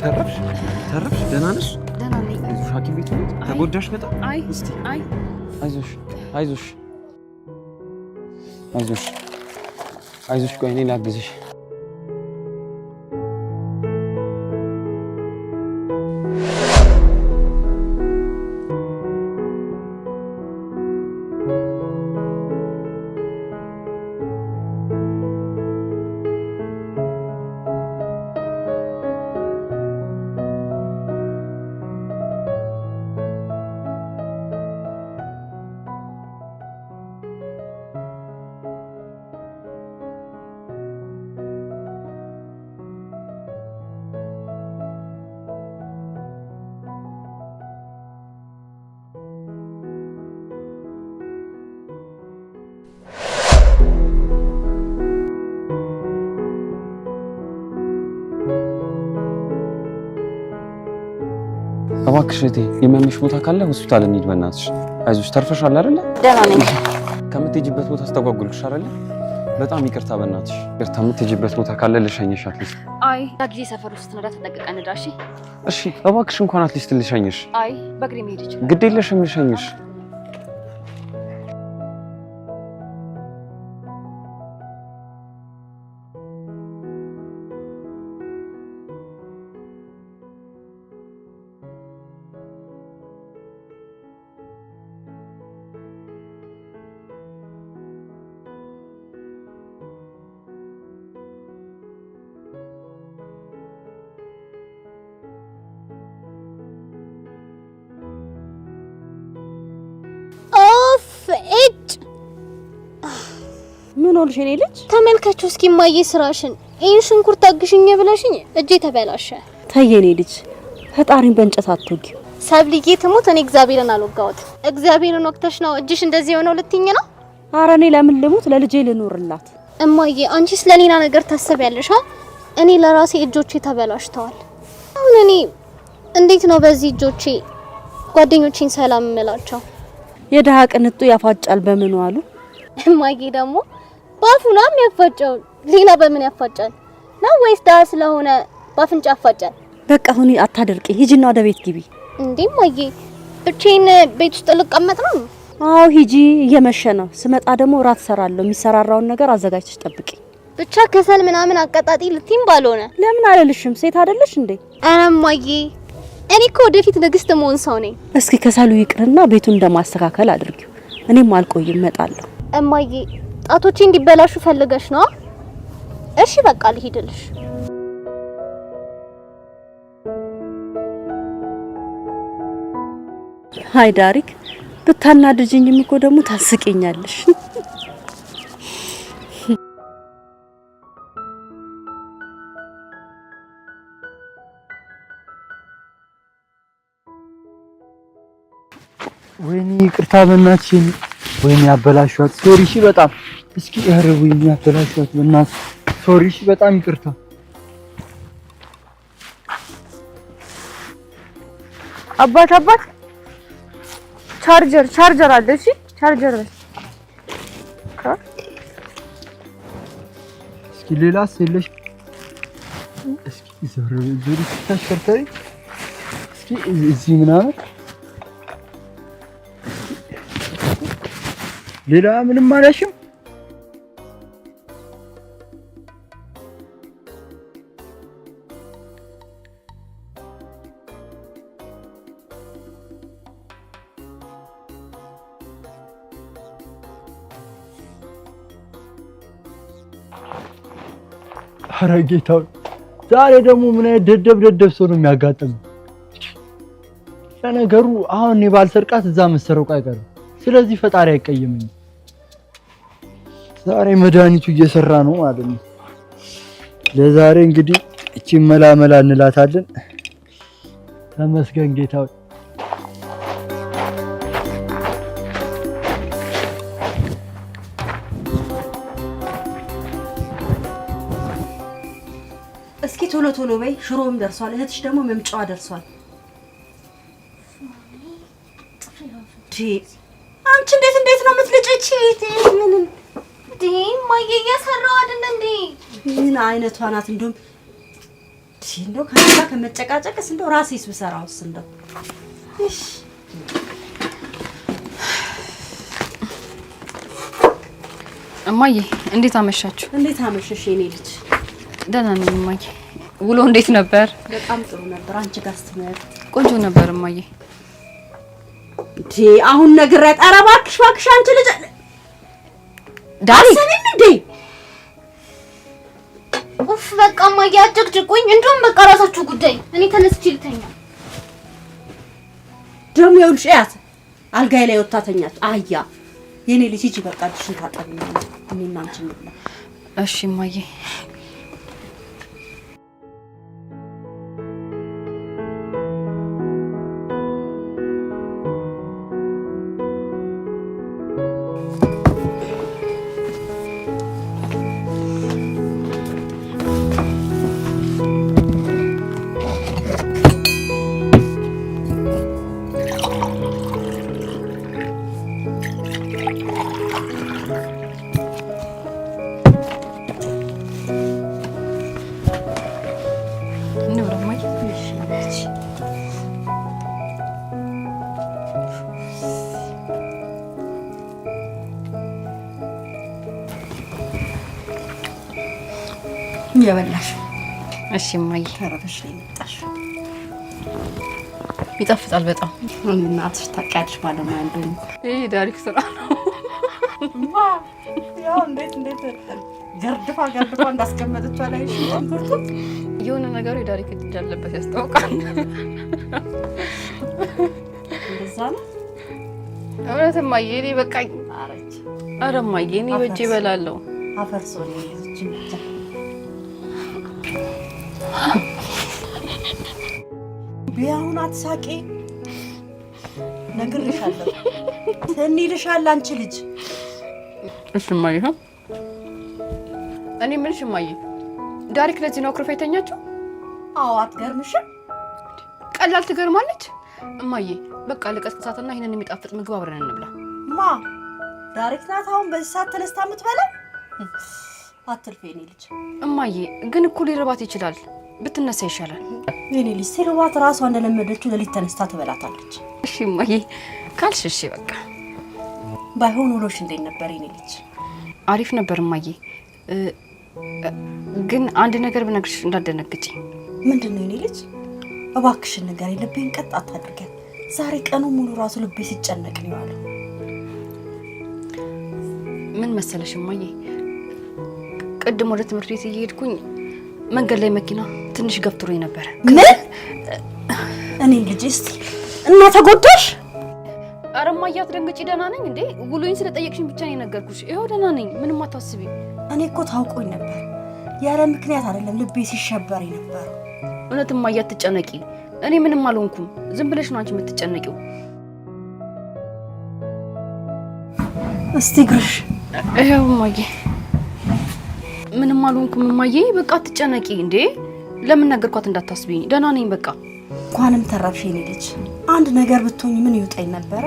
ተረፍሽ? ደህና ነሽ? ደህና ነኝ። ሐኪም ቤት ነው? ተጎዳሽ በጣም? አይ እስቲ አይ አይዞሽ ቆይ እኔ ላግዝሽ። እባክሽ እህቴ የመምሽ ቦታ ካለ ሆስፒታል እንሂድ በእናትሽ። አይዞሽ ተርፈሻል አይደለ? ደህና ነኝ። ከምትሄጂበት ቦታ አስተጓጉልሽ አይደለ? በጣም ይቅርታ በእናትሽ። ይቅርታ የምትሄጂበት ቦታ ካለ ልሸኝሽ አትሊስት። አይ ዳጊዜ ሰፈር ውስጥ ነዳ ተጠቅቀን ነዳ። እሺ እባክሽ እንኳን አትሊስት ልሸኝሽ። አይ በእግሬ መሄድ ይችላል። ግድ የለሽም ልሸኝሽ። ምን ሆነሽ የኔ ልጅ? ተመልከቹ እስኪ ማዬ ስራሽን። ይሄን ሽንኩርት አግሽኝ ብለሽኝ እጄ ተበላሸ። ተይ የኔ ልጅ ፈጣሪን በእንጨት አትወጊው። ሰብልዬ ትሙት እኔ እግዚአብሔርን አልወጋሁት። እግዚአብሔርን ወቅተሽ ነው እጅሽ እንደዚህ የሆነው ልትይኝ ነው? ኧረ እኔ ለምን ልሙት? ለልጄ ልኖርላት። እማዬ አንቺስ ለሌላ ነገር ታስቢያለሽ? እኔ ለራሴ እጆቼ ተበላሽተዋል። አሁን እኔ እንዴት ነው በዚህ እጆቼ ጓደኞቼን ሰላም እምላቸው? የደሃ ቅንጡ ያፋጫል በምን ዋሉ? እማዬ ደግሞ ባፉና የሚያፋጫው ሌላ በምን ያፋጫል ነው? ወይስ ደሃ ስለሆነ ባፍንጫ ያፋጫል? በቃ አሁን አታደርቂ፣ ሂጂና ወደ ቤት ግቢ። እንዴ እማዬ ብቻዬን ቤት ውስጥ ልቀመጥ ነው? አዎ ሂጂ፣ እየመሸ ነው። ስመጣ ደግሞ ራት ሰራለሁ። የሚሰራራውን ነገር አዘጋጅተሽ ጠብቂ። ብቻ ከሰል ምናምን አቀጣጢ ልትይም ባልሆነ ለምን አለልሽም? ሴት አይደለሽ እንዴ? ኧረ እማዬ እኔ እኮ ወደፊት ንግስት መሆን ሰው ነኝ። እስኪ ከሰሉ ይቅርና ቤቱን እንደማስተካከል አድርጊው። እኔም አልቆይም እመጣለሁ። እማዬ ጣቶቼ እንዲበላሹ ፈልገሽ ነው? እሺ በቃ ልሂድልሽ። ሃይ ዳሪክ ብታናድጂኝም እኮ ደግሞ ታስቂኛለሽ። ወይኔ ይቅርታ በእናትሽ፣ ወይኔ ያበላሽዋት። ሶሪ እሺ በጣም እስኪ ኧረ ወይኔ ያበላሽዋት በእናትሽ ሶሪ እሺ በጣም ይቅርታ። አባት ቻርጀር አለ። እሺ ቻርጀር እስኪ ሌላስ የለሽ? እስኪ ዞሪ ተሽከርካሪ እስኪ እዚህ ምናምን ሌላ ምንም አላሽም? ኧረ ጌታው ዛሬ ደግሞ ምን አይነት ደደብ ሰው ነው የሚያጋጥመው? ለነገሩ አሁን እኔ ባልሰርቃት እዛ መሰረቁ አይቀርም። ስለዚህ ፈጣሪ አይቀየመኝም። ዛሬ መድኃኒቱ እየሰራ ነው ማለት ነው። ለዛሬ እንግዲህ እቺ መላ እንላታለን። ተመስገን ጌታው። እስኪ ቶሎ በይ፣ ሽሮም ደርሷል። እህትሽ ደግሞ መምጫዋ ደርሷል። አንቺ እንዴት ነው የምትልጭቺ? ምን ማየ እየሰራው አይደል እንዴ? ምን አይነቷ ናት? እንደው ከዛ ከመጨቃጨቅስ እንደው ራሴስ ብሰራውስ እንደው እሺ። እማዬ እንዴት አመሻችሁ? እንዴት አመሸሽ የኔ ልጅ? ደህና ነኝ እማዬ። ውሎ እንዴት ነበር? በጣም ጥሩ ነበር። አንቺ ጋር ስትመጪ ቆንጆ ነበር እማዬ። አሁን ነግሬያት። ኧረ እባክሽ አንቺ ልጅ ዳሪክ እንዴ! ኡፍ በቃ እማዬ አጨቅጭቁኝ። እንደውም በቃ ራሳችሁ ጉዳይ። እኔ ተነስቼ ልተኛ። ደግሞ ይኸውልሽ እያት አልጋዬ ላይ ወጣ ተኛች። አያ የኔ ልጅ ሂጂ በቃ እጅሽን ታጠቢ። እኔና አንቺ እንብላ። እሺ እማዬ። የበላሽ እሺ እማዬ። ተረፈሽ ላይ መጣሽ። ይጣፍጣል በጣም። እናትሽ ታውቂያለሽ ባለሙያ እንደሆነ። ይሄ ዳሪክ ስራ ነው። ያው እንዴት ገርድፋ እንዳስቀመጠችው ላይ ሽንኩርቱ የሆነ ነገሩ የዳሪክ እጅ እንዳለበት ያስታውቃል። እንደዛ ነው እውነት እማዬ። እኔ በቃኝ። ኧረ እማዬ እኔ በእጄ እበላለሁ። አፈርሶ ነው ይዘች ብቻ ቢያውን አትሳቂ። ነግሬሻለሁ። ትንይልሻል አንቺ ልጅ። እሺ እማዬ። እኔ ምንሽ እማዬ፣ ዳሪክ ለዚህ ነው አኩርፋ የተኛችው? አዎ አትገርምሽም? ቀላል ትገርማለች እማዬ። በቃ ልቀስቅሳትና ይሄንን የሚጣፍጥ ምግብ አብረን እንብላ። ማ ዳሪክ ናት አሁን በዚህ ሰዓት ተነስታ የምትበላ? አትልፌ የኔ ልጅ። እማዬ ግን እኮ ሊርባት ይችላል። ብትነሳ ይሻላል። የኔ ልጅ ሲርባት ራሷ እንደለመደችው ለሊት ተነስታ ትበላታለች። እሺ እማዬ ካልሽ እሺ በቃ። ባይሆን ውሎሽ እንዴት ነበር የኔ ልጅ? አሪፍ ነበር እማዬ። ግን አንድ ነገር ብነግርሽ እንዳትደነግጪ። ምንድን ነው የኔ ልጅ? እባክሽን ንገሪኝ። ልቤን ቀጥ አታድርጊያት። ዛሬ ቀኑ ሙሉ ራሱ ልቤ ሲጨነቅ ነው ያለው። ምን መሰለሽ እማዬ፣ ቅድም ወደ ትምህርት ቤት እየሄድኩኝ መንገድ ላይ መኪና ትንሽ ገፍትሮኝ ነበር። ምን? እኔ ልጅ እስቲ እና ተጎዳሽ? ኧረ እማዬ አትደንግጪ፣ ደህና ነኝ። እንዴ ውሎኝ ስለጠየቅሽኝ ብቻ ነው የነገርኩሽ። ይኸው ደህና ነኝ፣ ምንም አታስቢ። እኔ እኮ ታውቆኝ ነበር፣ ያለ ምክንያት አይደለም ልቤ ሲሸበር ነበር። እውነት እማዬ አትጨነቂ፣ እኔ ምንም አልሆንኩም። ዝም ብለሽ ነው አንቺ የምትጨነቂው። እስቲ ግርሽ። ይኸው እማዬ ምንም አልሆንኩም እማዬ፣ በቃ አትጨነቂ። እንዴ ለምን ነገርኳት እንዳታስቢኝ፣ ደህና ነኝ በቃ። እንኳንም ተረፍሽ የኔ ልጅ። አንድ ነገር ብትሆኝ ምን ይውጣኝ ነበረ?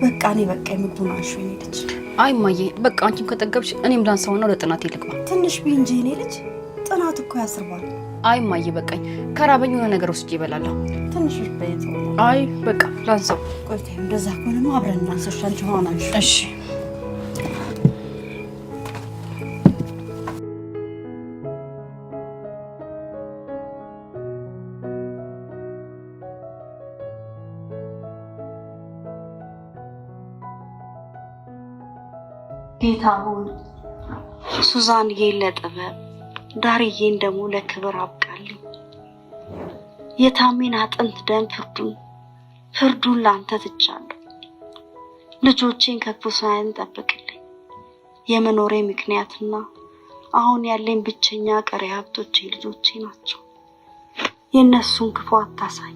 በቃ እኔ በቃ ምግቡን አንሺው የኔ ልጅ። አይ እማዬ በቃ አንቺም ከጠገብሽ እኔም ላንሳውና ወደ ጥናቴ ልግባ። ትንሽ ቢ እንጂ የኔ ልጅ፣ ጥናት እኮ ያስርባል። አይ እማዬ በቃኝ፣ ከራበኝ የሆነ ነገር ወስጄ እበላለሁ። ትንሽ በይቶ። አይ በቃ ላንሳው። ቆይታ እንደዛ ከሆነ ነው አብረን እናንሳሽ። አንቺ ሆና አንሺ። እሺ ጌታ ሆይ ሱዛንዬን ለጥበብ ዳርዬን ደግሞ ለክብር አብቃልኝ። የታሜን አጥንት ደም ፍርዱን ላንተ ትቻለሁ። ልጆቼን ከክፉ ሳይን ጠብቅልኝ። የመኖሬ ምክንያትና አሁን ያለኝ ብቸኛ ቀሪ ሀብቶቼ ልጆቼ ናቸው። የነሱን ክፉ አታሳይ።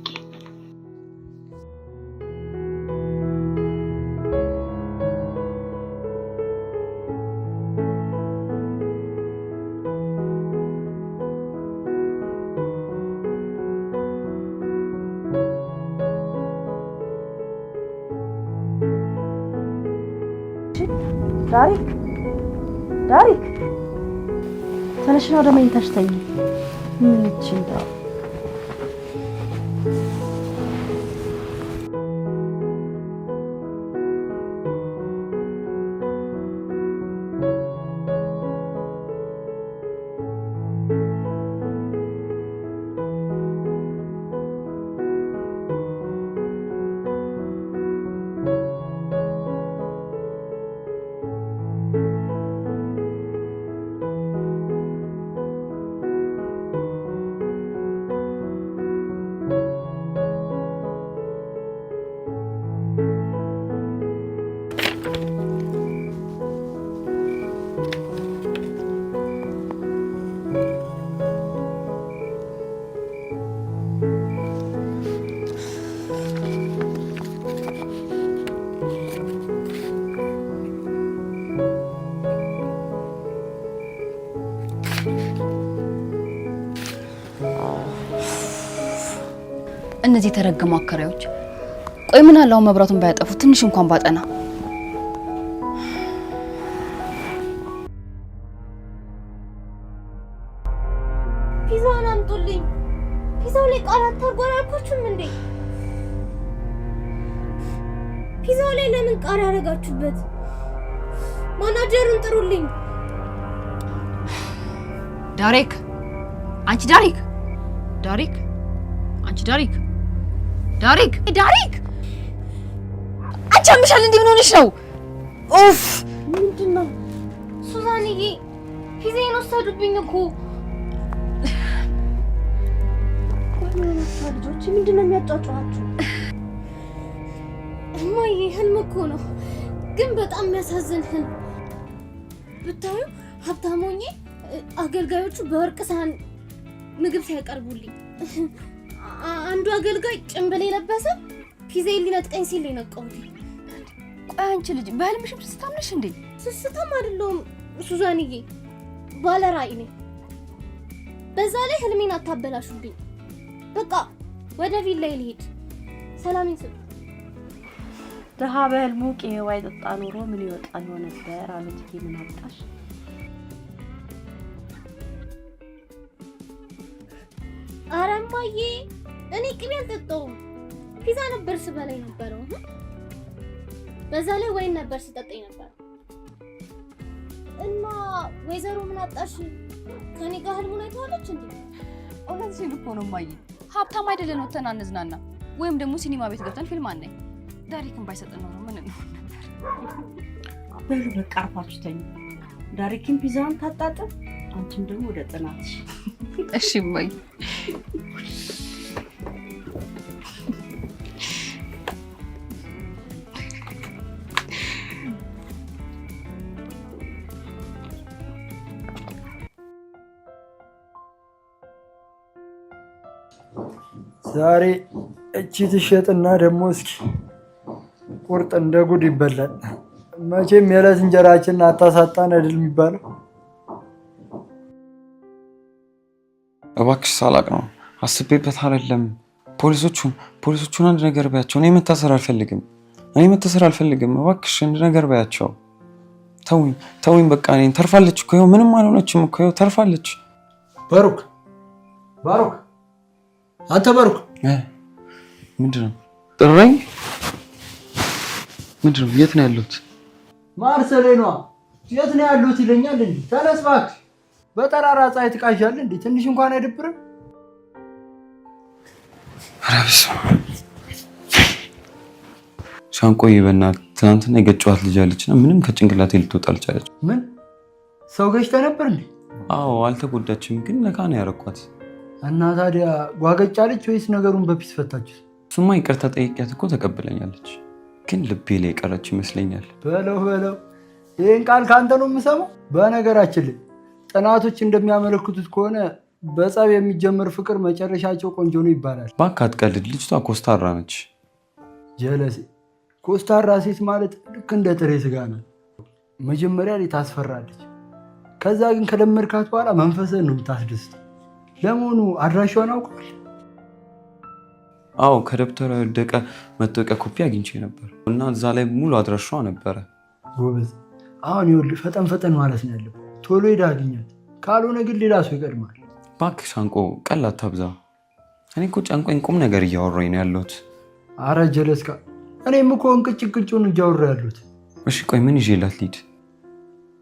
ዳሪክ ተነሽ ነው ወደ መኝታሽ ተኝ። ምን ይችላል? እነዚህ ተረገሙ አከራዮች። ቆይ ምን አለው መብራቱን ባያጠፉ ትንሽ እንኳን ባጠና። ፒዛውን አምጡልኝ። ፒዛው ላይ ቃላት ታጓራኩችም እንዴ? ፒዛው ላይ ለምን ቃል ያደረጋችሁበት? ማናጀሩን ጥሩልኝ። ዳሪክ፣ አንቺ ዳሪክ፣ ዳሪክ፣ አንቺ ዳሪክ፣ ዳሪክ፣ ዳሪክ፣ አንቺ አምሻል እንዴ? ምን ሆነሽ ነው? ኡፍ! ምንድነው? ሱዛንዬ ፒዛዬን ወሰዱብኝ እኮ። ልጆች ምንድነው የሚያጫጫዋችሁ? እማዬ ህልም እኮ ነው፣ ግን በጣም የሚያሳዝን ህልም። ብታዩ ሀብታም ሆኜ አገልጋዮቹ በወርቅ ሳህን ምግብ ሲያቀርቡልኝ፣ አንዱ አገልጋይ ጭንብል የለበሰ ፒዛዬን ሊነጥቀኝ ሲል የነቀሁት። ቆይ አንቺ ልጅ በህልምሽም ስስታም ነሽ እንዴ? ስስታም አይደለሁም ሱዛንዬ፣ ባለ ራዕይ ነኝ። በዛ ላይ ህልሜን አታበላሹብኝ። በቃ ወደ ቪላዬ ልሄድ። ሰላሜን ስጡ። ድሀ በህልሙ ቅቤ ባይጠጣ ኖሮ ምን ይወጣ ይሆን ነበር አሉት። ምን አጣሽ? ኧረ እማዬ እኔ ቅቤ አልጠጣሁም። ፒዛ ነበር ስበላ የነበረው። በዛ ላይ ወይን ነበር ስጠጣኝ ነበር። እና ወይዘሮ ምን አጣሽ? ከኔ ጋር ህልሙን አይተዋለች እንዴ? እውነትሽን እኮ ነው እማዬ። ሀብታም አይደለን ወተን አንዝናና ወይም ደግሞ ሲኒማ ቤት ገብተን ፊልም አናይ። ዳሪክን ባይሰጠን ኖሮ ምን እንሆን ነበር? በሉ በቃ አርፋችሁ ተኙ። ዳሪክን ፒዛውን ታጣጥም፣ አንቺም ደግሞ ወደ ጥናትሽ። እሺ እማዬ። ዛሬ እቺ ትሸጥና ደግሞ እስኪ ቁርጥ እንደ ጉድ ይበላል። መቼም የዕለት እንጀራችንን አታሳጣን አይደል የሚባለው። እባክሽ ሳላቅ ነው አስቤበት አይደለም። ፖሊሶቹን አንድ ነገር ባያቸው። እኔ መታሰር አልፈልግም። እባክሽ አንድ ነገር ባያቸው። ተውኝ በቃ። እኔን ተርፋለች እኮ ይኸው፣ ምንም አልሆነችም እኮ ይኸው ተርፋለች። ባሩክ አንተ ባሩክ፣ ምንድን ነው ጥራኝ? ምንድን ነው? የት ነው ያሉት? ማርሰሌኗ የት ነው ያሉት ይለኛል እንዴ? ተነስ እባክህ። በጠራራ ፀሐይ ትቃዣለህ እንዴ? ትንሽ እንኳን አይደብርም? አረብስ ሻንቆይ በእናትህ ትናንትና የገጨኋት ልጅ አለችና ምንም ከጭንቅላቴ ልትወጣ አልቻለች። ምን ሰው ገጭተህ ነበር እንዴ? አዎ አልተጎዳችም፣ ግን ነካ ነው ያረኳት። እና ታዲያ ጓገጫለች ወይስ ነገሩን በፊት ፈታችሁ? እሱማ ይቅርታ ጠይቂያት እኮ ተቀብለኛለች፣ ግን ልቤ ላይ ቀረች ይመስለኛል። በለው ይህን ቃል ከአንተ ነው የምሰማው። በነገራችን ላይ ጥናቶች እንደሚያመለክቱት ከሆነ በጸብ የሚጀምር ፍቅር መጨረሻቸው ቆንጆ ነው ይባላል። እባክህ አትቀልድ፣ ልጅቷ ኮስታራ ነች። ጀለሴ ኮስታራ ሴት ማለት ልክ እንደ ጥሬ ስጋ ናት። መጀመሪያ ላይ ታስፈራለች፣ ከዛ ግን ከለመድካት በኋላ መንፈስህን ነው የምታስደስተው። ለመሆኑ አድራሻውን አውቀዋል? አዎ ከደብተር ወደቀ መታወቂያ ኮፒ አግኝቼ ነበር እና እዛ ላይ ሙሉ አድራሻዋ ነበረ። ጎበዝ። አሁን ይኸውልህ ፈጠን ማለት ነው ያለብህ። ቶሎ ሄደህ አግኛት፣ ካልሆነ ግን ሌላ ሰው ይቀድማል። እባክህ ሻንቆ ቀልድ አታብዛ። እኔ እኮ ጨንቆኝ ቁም ነገር እያወራኝ ነው ያለሁት። አረ ጀለስካ፣ እኔም እኮ እንቅጭን እያወራ ያለሁት። እሺ ቆይ ምን ይዤላት ልሂድ?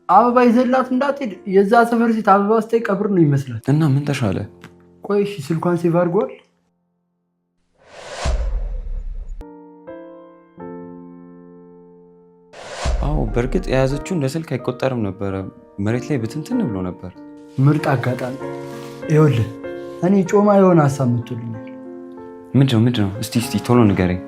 አበባ ይዘላት እንዳትሄድ። የዛ ሰፈር ሴት አበባ ስታይ ቀብር ነው ይመስላል። እና ምን ተሻለ? ቆይ እሺ ስልኳን ሴቭ አድርጓል? አዎ በእርግጥ የያዘችው እንደ ስልክ አይቆጠርም ነበረ፣ መሬት ላይ ብትንትን ብሎ ነበር። ምርጥ አጋጣሚ። ይኸውልህ እኔ ጮማ የሆነ ሀሳብ መጥቶልኛል። ምንድን ነው? እስቲ ቶሎ ንገረኝ።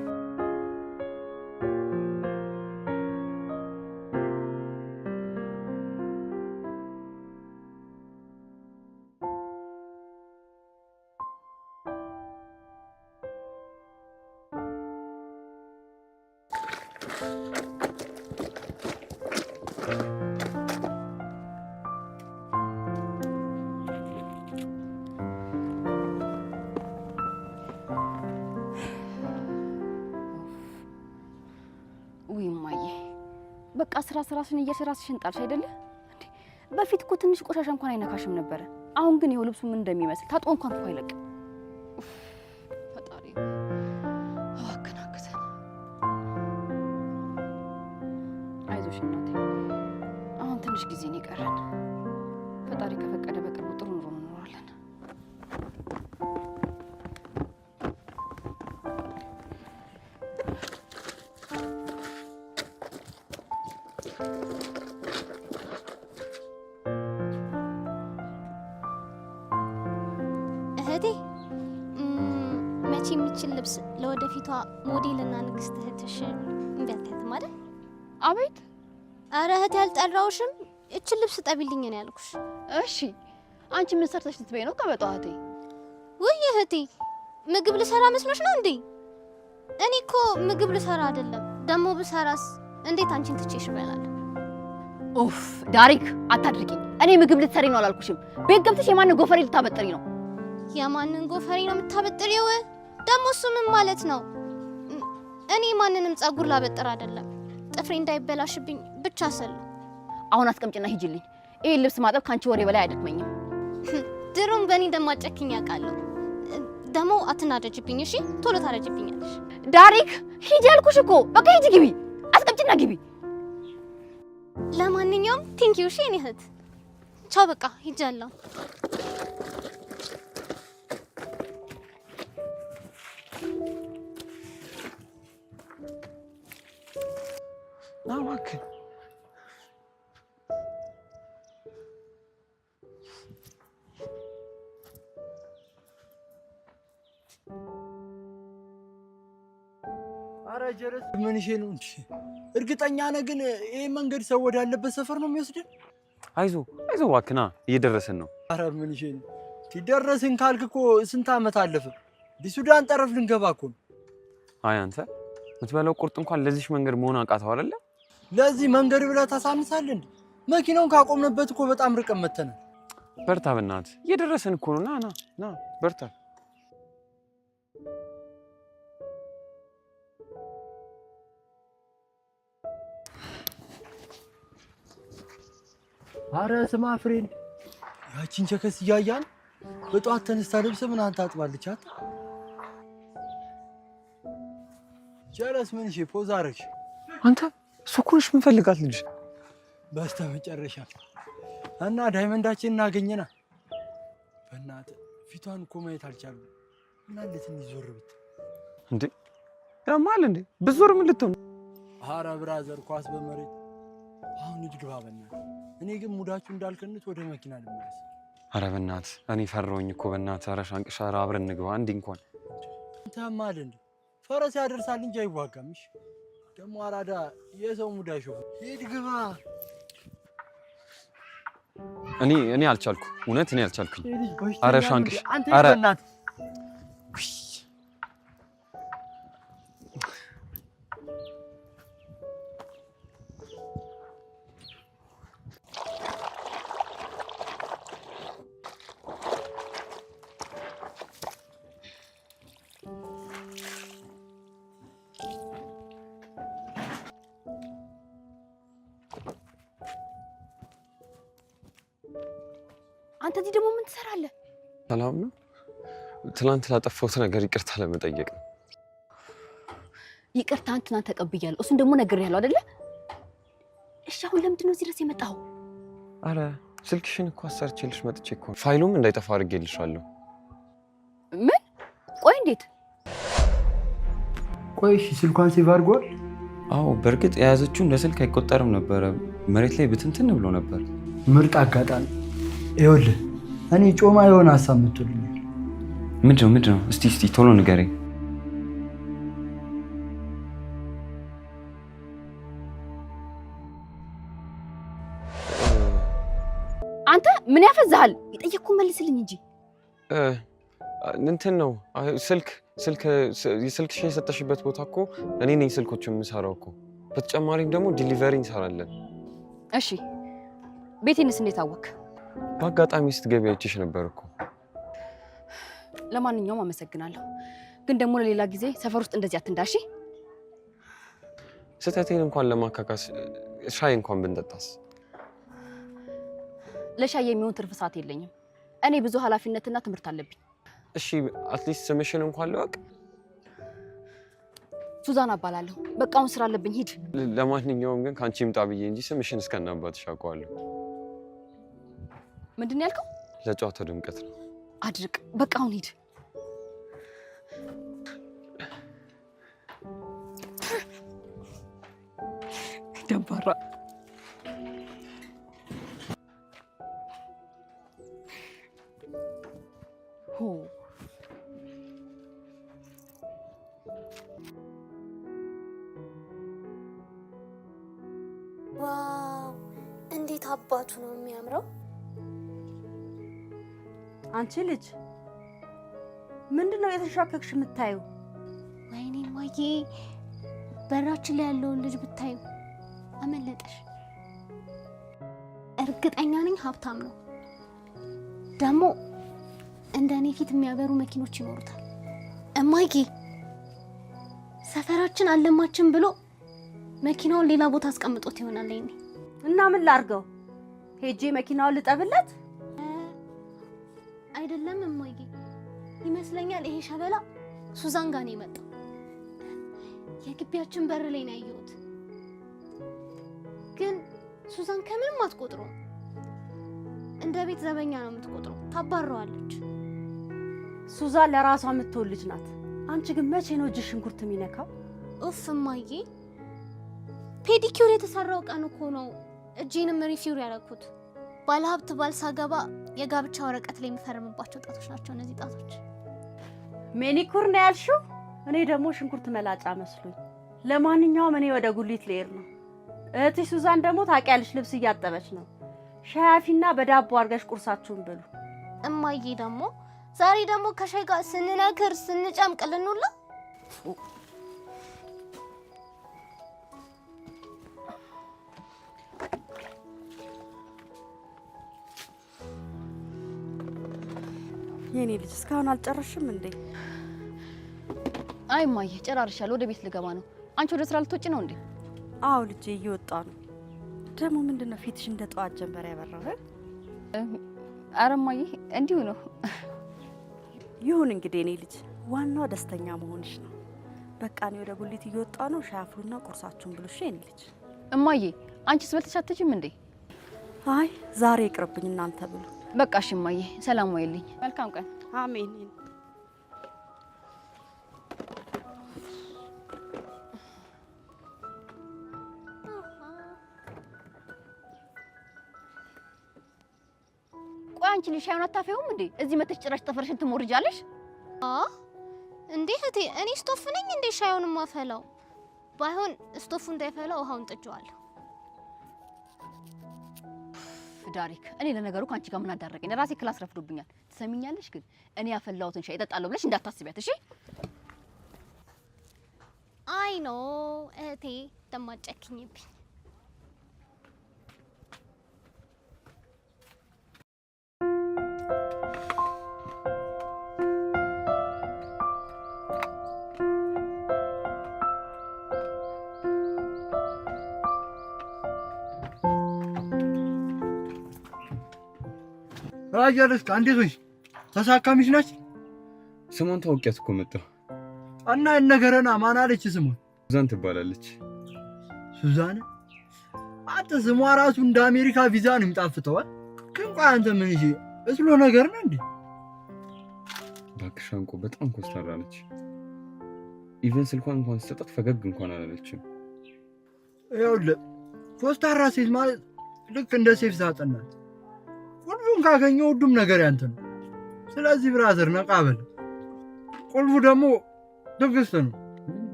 ውይ እማዬ፣ በቃ ስራሽን እየሰራሽን ጣልሽ አይደለ? በፊት እኮ ትንሽ ቆሻሻ እንኳን አይነካሽም ነበረ። አሁን ግን ይኸው ልብሱ ምን እንደሚመስል ታጥቦ እንኳን እኮ አይለቅም። ፈጣሪ አከናከተ። አይዞሽ እናቴ፣ አሁን ትንሽ ጊዜ ነው የቀረን። ፈጣሪ ከፈቀደ በቅርቡ ጥሩ ኑሮ እንኖራለን። እህቴ መቼ የሚችል ልብስ ለወደፊቷ ሞዴልና ንግስት እህትሽ እንዲያታያትም አይደል? አቤት። አረ እህቴ አልጠራውሽም። እችን ልብስ ጠቢልኝ ነው ያልኩሽ። እሺ አንቺ ምን ሰርተሽ ልትበይ ነው ከበጧቴ? ውይ እህቴ ምግብ ልሰራ መስሎሽ ነው እንዴ? እኔ እኮ ምግብ ልሰራ አይደለም። ደሞ ብሰራስ እንዴት አንቺን ትቼሽ እበላለሁ? ኡፍ ዳሪክ አታድርቂኝ። እኔ ምግብ ልትሰሪ ነው አላልኩሽም? ቤት ገብተሽ የማንን ጎፈሬ ልታበጥሪ ነው? የማንን ጎፈሬ ነው የምታበጥሪው? ደሞ እሱ ምን ማለት ነው? እኔ ማንንም ጸጉር ላበጥር አይደለም፣ ጥፍሬ እንዳይበላሽብኝ ብቻ ሰሉ። አሁን አስቀምጭና ሂጂልኝ። ይሄ ልብስ ማጠብ ካንቺ ወሬ በላይ አይደክመኝም። ድሮም በእኔ እንደማጨክኝ ያውቃለሁ። ደሞ አትናደጅብኝ እሺ? ቶሎ ታረጅብኛለሽ። ዳሪክ ሂጂ አልኩሽ እኮ። በቃ ሂጂ ግቢ፣ አስቀምጭና ግቢ። ለማንኛውም ቴንኪው እሺ የኔ እህት። ቻው በቃ ሂጃለሁ። እባክህ አረ ጀረስ ምን ይሄ ነው እንዴ? እርግጠኛ ነህ ግን ይሄ መንገድ ሰው ወዳለበት ሰፈር ነው የሚወስደን? አይዞ እባክና እየደረስን ነው። አረ ምን ይሄ ነው? ደረስን ካልክ እኮ ስንት ዓመት አለፈ? ሱዳን ጠረፍ ልንገባ እኮ ነው። አይ አንተ የምትበላው ቁርጥ እንኳን ለዚህ መንገድ መሆን አቃተው አይደለ? ለዚህ መንገድ ብለህ ታሳንሳለህ እንዴ? መኪናውን ካቆምንበት እኮ በጣም ርቀን መተናል። በርታ በእናትህ እየደረስን እኮ ነው። ና በርታ። አረ ስማ ፍሬንድ፣ ያቺን ቸከስ እያያን በጧት ተነስታ ልብስ ምን አንተ አጥባለች አት ጀለስ ምን እሺ ፖዝ አረግሽ አንተ ሱኩንሽ ምን ፈልጋት ልጅ በስተመጨረሻ እና ዳይመንዳችን እናገኘና በእናትህ ፊቷን እኮ ማየት አልቻልኩም። እና ለትንሽ ዞር ብት እንዴ ያማል እንዴ ብዞር ምን ልትሆን? አረ ብራዘር ኳስ በመሬት አሁን ይግባ በእናትህ። እኔ ግን ሙዳችሁ እንዳልከንት ወደ መኪና ልመለስ። አረ በእናትህ እኔ ፈራሁኝ እኮ በእናትህ። አረ ሻንቅሻ አብረን እንግባ አንዴ እንኳን። ታማል እንዴ ፈረስ ያደርሳል እንጂ አይዋጋምሽ። ደግሞ አራዳ የሰው ሙዳ ይሾፍ። ሂድ ግባ። እኔ አልቻልኩ እውነት እኔ አልቻልኩኝ። አረ ሻንቅሽ አረ በእናትህ አንተ እዚህ ደግሞ ምን ትሰራለህ? ሰላም ነው። ትናንት ላጠፋሁት ነገር ይቅርታ ለመጠየቅ ነው። ይቅርታን ትናንት ተቀብያለሁ። እሱን ደግሞ ነግሬሃለሁ አይደለ? እሺ አሁን ለምንድን ነው እዚህ ድረስ የመጣኸው? አረ ስልክሽን እኮ አሰርቼልሽ መጥቼ እኮ ፋይሉም እንዳይጠፋ አድርጌልሻለሁ። ምን? ቆይ እንዴት? ቆይ እሺ ስልኳን ሴቭ አድርጓል? አዎ በእርግጥ የያዘችው እንደ ስልክ አይቆጠርም ነበረ። መሬት ላይ ብትንትን ብሎ ነበር። ምርጥ አጋጣሚ። ይኸውልህ እኔ ጮማ የሆነ ሀሳብ መጥቶልኛል። ምንድን ነው? እስቲ ቶሎ ንገረኝ። አንተ ምን ያፈዛሃል? የጠየቅኩህን መልስልኝ እንጂ። እንትን ነው ስልክሽን የሰጠሽበት ቦታ እኮ እኔ ነኝ ስልኮችን የምሰራው እኮ። በተጨማሪም ደግሞ ዲሊቨሪ እንሰራለን። እሺ ቤቴንስ እንዴት አወክ? በአጋጣሚ ስትገቢ አይቼሽ ነበር እኮ። ለማንኛውም አመሰግናለሁ፣ ግን ደግሞ ለሌላ ጊዜ ሰፈር ውስጥ እንደዚህ አትንዳሺ። ስህተቴን እንኳን ለማካካስ ሻይ እንኳን ብንጠጣስ? ለሻይ የሚሆን ትርፍ ሰዓት የለኝም። እኔ ብዙ ኃላፊነትና ትምህርት አለብኝ። እሺ አትሊስት ስምሽን እንኳን ልወቅ። ሱዛን እባላለሁ። በቃ አሁን ስራ አለብኝ፣ ሂድ። ለማንኛውም ግን ከአንቺ ይምጣ ብዬ እንጂ ስምሽን እስከናባትሽ አውቀዋለሁ። ምንድን ነው ያልከው? ለጨዋታው ድምቀት ነው። አድርቅ። በቃ አሁን ሂድ። ደባራ ዋው እንዴት አባቱ ነው የሚያምረው! አንቺ ልጅ ምንድነው የተሻከክሽ የምታዩ? ወይኔ ማዬ በራችን ላይ ያለውን ልጅ ብታዩ አመለጠሽ። እርግጠኛ ነኝ ሀብታም ነው። ደግሞ እንደኔ ፊት የሚያበሩ መኪኖች ይኖሩታል። እማዬ ሰፈራችን አለማችን ብሎ መኪናውን ሌላ ቦታ አስቀምጦት ይሆናል። እና ምን ላርገው? ሄጄ መኪናውን ልጠብለት? አይደለም እማዬ፣ ይመስለኛል ይሄ ሸበላ ሱዛን ጋር ነው የመጣው። የግቢያችን በር ላይ ነው ያየሁት። ግን ሱዛን ከምንም አትቆጥረውም። እንደ ቤት ዘበኛ ነው የምትቆጥረው። ታባረዋለች። ሱዛን ለራሷ የምትወል ልጅ ናት። አንቺ ግን መቼ ነው እጅ ሽንኩርት የሚነካው? ኡፍ እማዬ፣ ፔዲኪውር የተሰራው ቀን እኮ ነው እጄንም ሪፊውር ያደረኩት። ባለሀብት ባልሳገባ የጋብቻ ወረቀት ላይ የሚፈርምባቸው ጣቶች ናቸው እነዚህ ጣቶች። ሜኒኩር ነው ያልሽው? እኔ ደግሞ ሽንኩርት መላጫ መስሎኝ። ለማንኛውም እኔ ወደ ጉሊት ልሄድ ነው። እህትሽ ሱዛን ደግሞ ታውቂያለሽ ልብስ እያጠበች ነው። ሻያፊና በዳቦ አድርገሽ ቁርሳችሁን ብሉ። እማዬ ደግሞ ዛሬ ደግሞ ከሻይ ጋር ስንነክር ስንጨምቅ ልንውላ። የኔ ልጅ እስካሁን አልጨረሽም እንዴ? አይ እማዬ ጨራርሻለሁ። ወደ ቤት ልገባ ነው። አንቺ ወደ ስራ ልትወጪ ነው እንዴ? አዎ ልጄ እየወጣ ነው። ደግሞ ምንድነው ፊትሽ እንደ ጠዋት ጀንበር ያበራው? ኧረ እማዬ እንዲሁ ነው። ይሁን እንግዲህ የኔ ልጅ ዋናው ደስተኛ መሆንሽ ነው። በቃ እኔ ወደ ጉሊት እየወጣ ነው። ሻይ አፍሉና ቁርሳችሁን ብሉ። እሺ የኔ ልጅ። እማዬ አንቺስ በልተሽ አትሄጂም እንዴ? አይ ዛሬ ይቅርብኝ፣ እናንተ ብሉ። በቃ እሺ እማዬ፣ ሰላም ዋይልኝ። መልካም ቀን። አሜን። ቆይ አንቺ ልጅ ሻዩን አታፈዩም እንዴ? እዚህ መተሽ ጭራሽ ጠፈርሽን ትሞርጃለሽ? እንዴ እህቴ፣ እኔ ስቶፍ ነኝ እንዴ ሻዩን ማፈላው? ባይሆን ስቶፉ እንዳይፈላው ውሃውን ጥጄዋለሁ። ዳሪክ፣ እኔ ለነገሩ ካንቺ ጋር ምን አዳረገኝ? ራሴ ክላስ ረፍዶብኛል። ትሰሚኛለሽ? ግን እኔ ያፈላሁትን ሻይ እጠጣለሁ ብለሽ እንዳታስቢያት እሺ? አይ ኖ እህቴ ደማጨክኝብኝ። ራጃለስ እንዴት ሆይሽ? ተሳካሚሽ ነች? ስሟን ታውቂያት እኮ መጣሁ እና እነገረና ማን አለች? ስሟን ሱዛን ትባላለች። ሱዛን? አንተ ስሟ ራሱ እንደ አሜሪካ ቪዛ ነው የሚጣፍጠው። ግን ቆይ አንተ ምን እሺ እስሎ ነገር ነው እንዴ? እባክሽ አንቆ በጣም ኮስታራ ነች። ኢቨን ስልኳን እንኳን ስትሰጣት ፈገግ እንኳን አላለችም። ይኸውልህ ኮስታራ ሴት ማለት ልክ እንደ ሴፍ ሳጥን ናት። ቁልፉን ካገኘው ሁሉም ነገር ያንተ ነው። ስለዚህ ብራዘር ነቃ በል። ቁልፉ ደግሞ ትዕግስት ነው።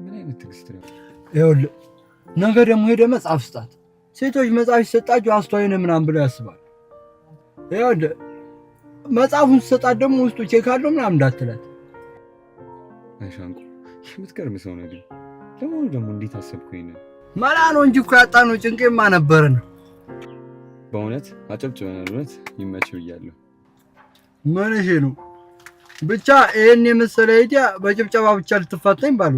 ምን አይነት ትዕግስት ነው? ይኸውልህ ነገ ደግሞ ሄደህ መጽሐፍ ስጣት። ሴቶች መጽሐፍ ሲሰጣቸው አስተዋይ ነህ ምናምን ብለው ያስባል። ይኸውልህ መጽሐፉን ሲሰጣት ደግሞ ውስጡ ቼክ አለው ምናምን እንዳትላት። አይሻንቁ የምትገርም ሰው ነው። ግን ደግሞ እንዴት አሰብኩኝ ነው? መላ ነው እንጂ እኮ ያጣነው ጭንቄማ ነበርን። በእውነት አጨብጭበናል። እውነት ይመችው እያለሁ ምን እሺ ነው ብቻ ይሄን የመሰለ አይዲያ በጭብጨባ ብቻ ልትፈታኝ ባሉ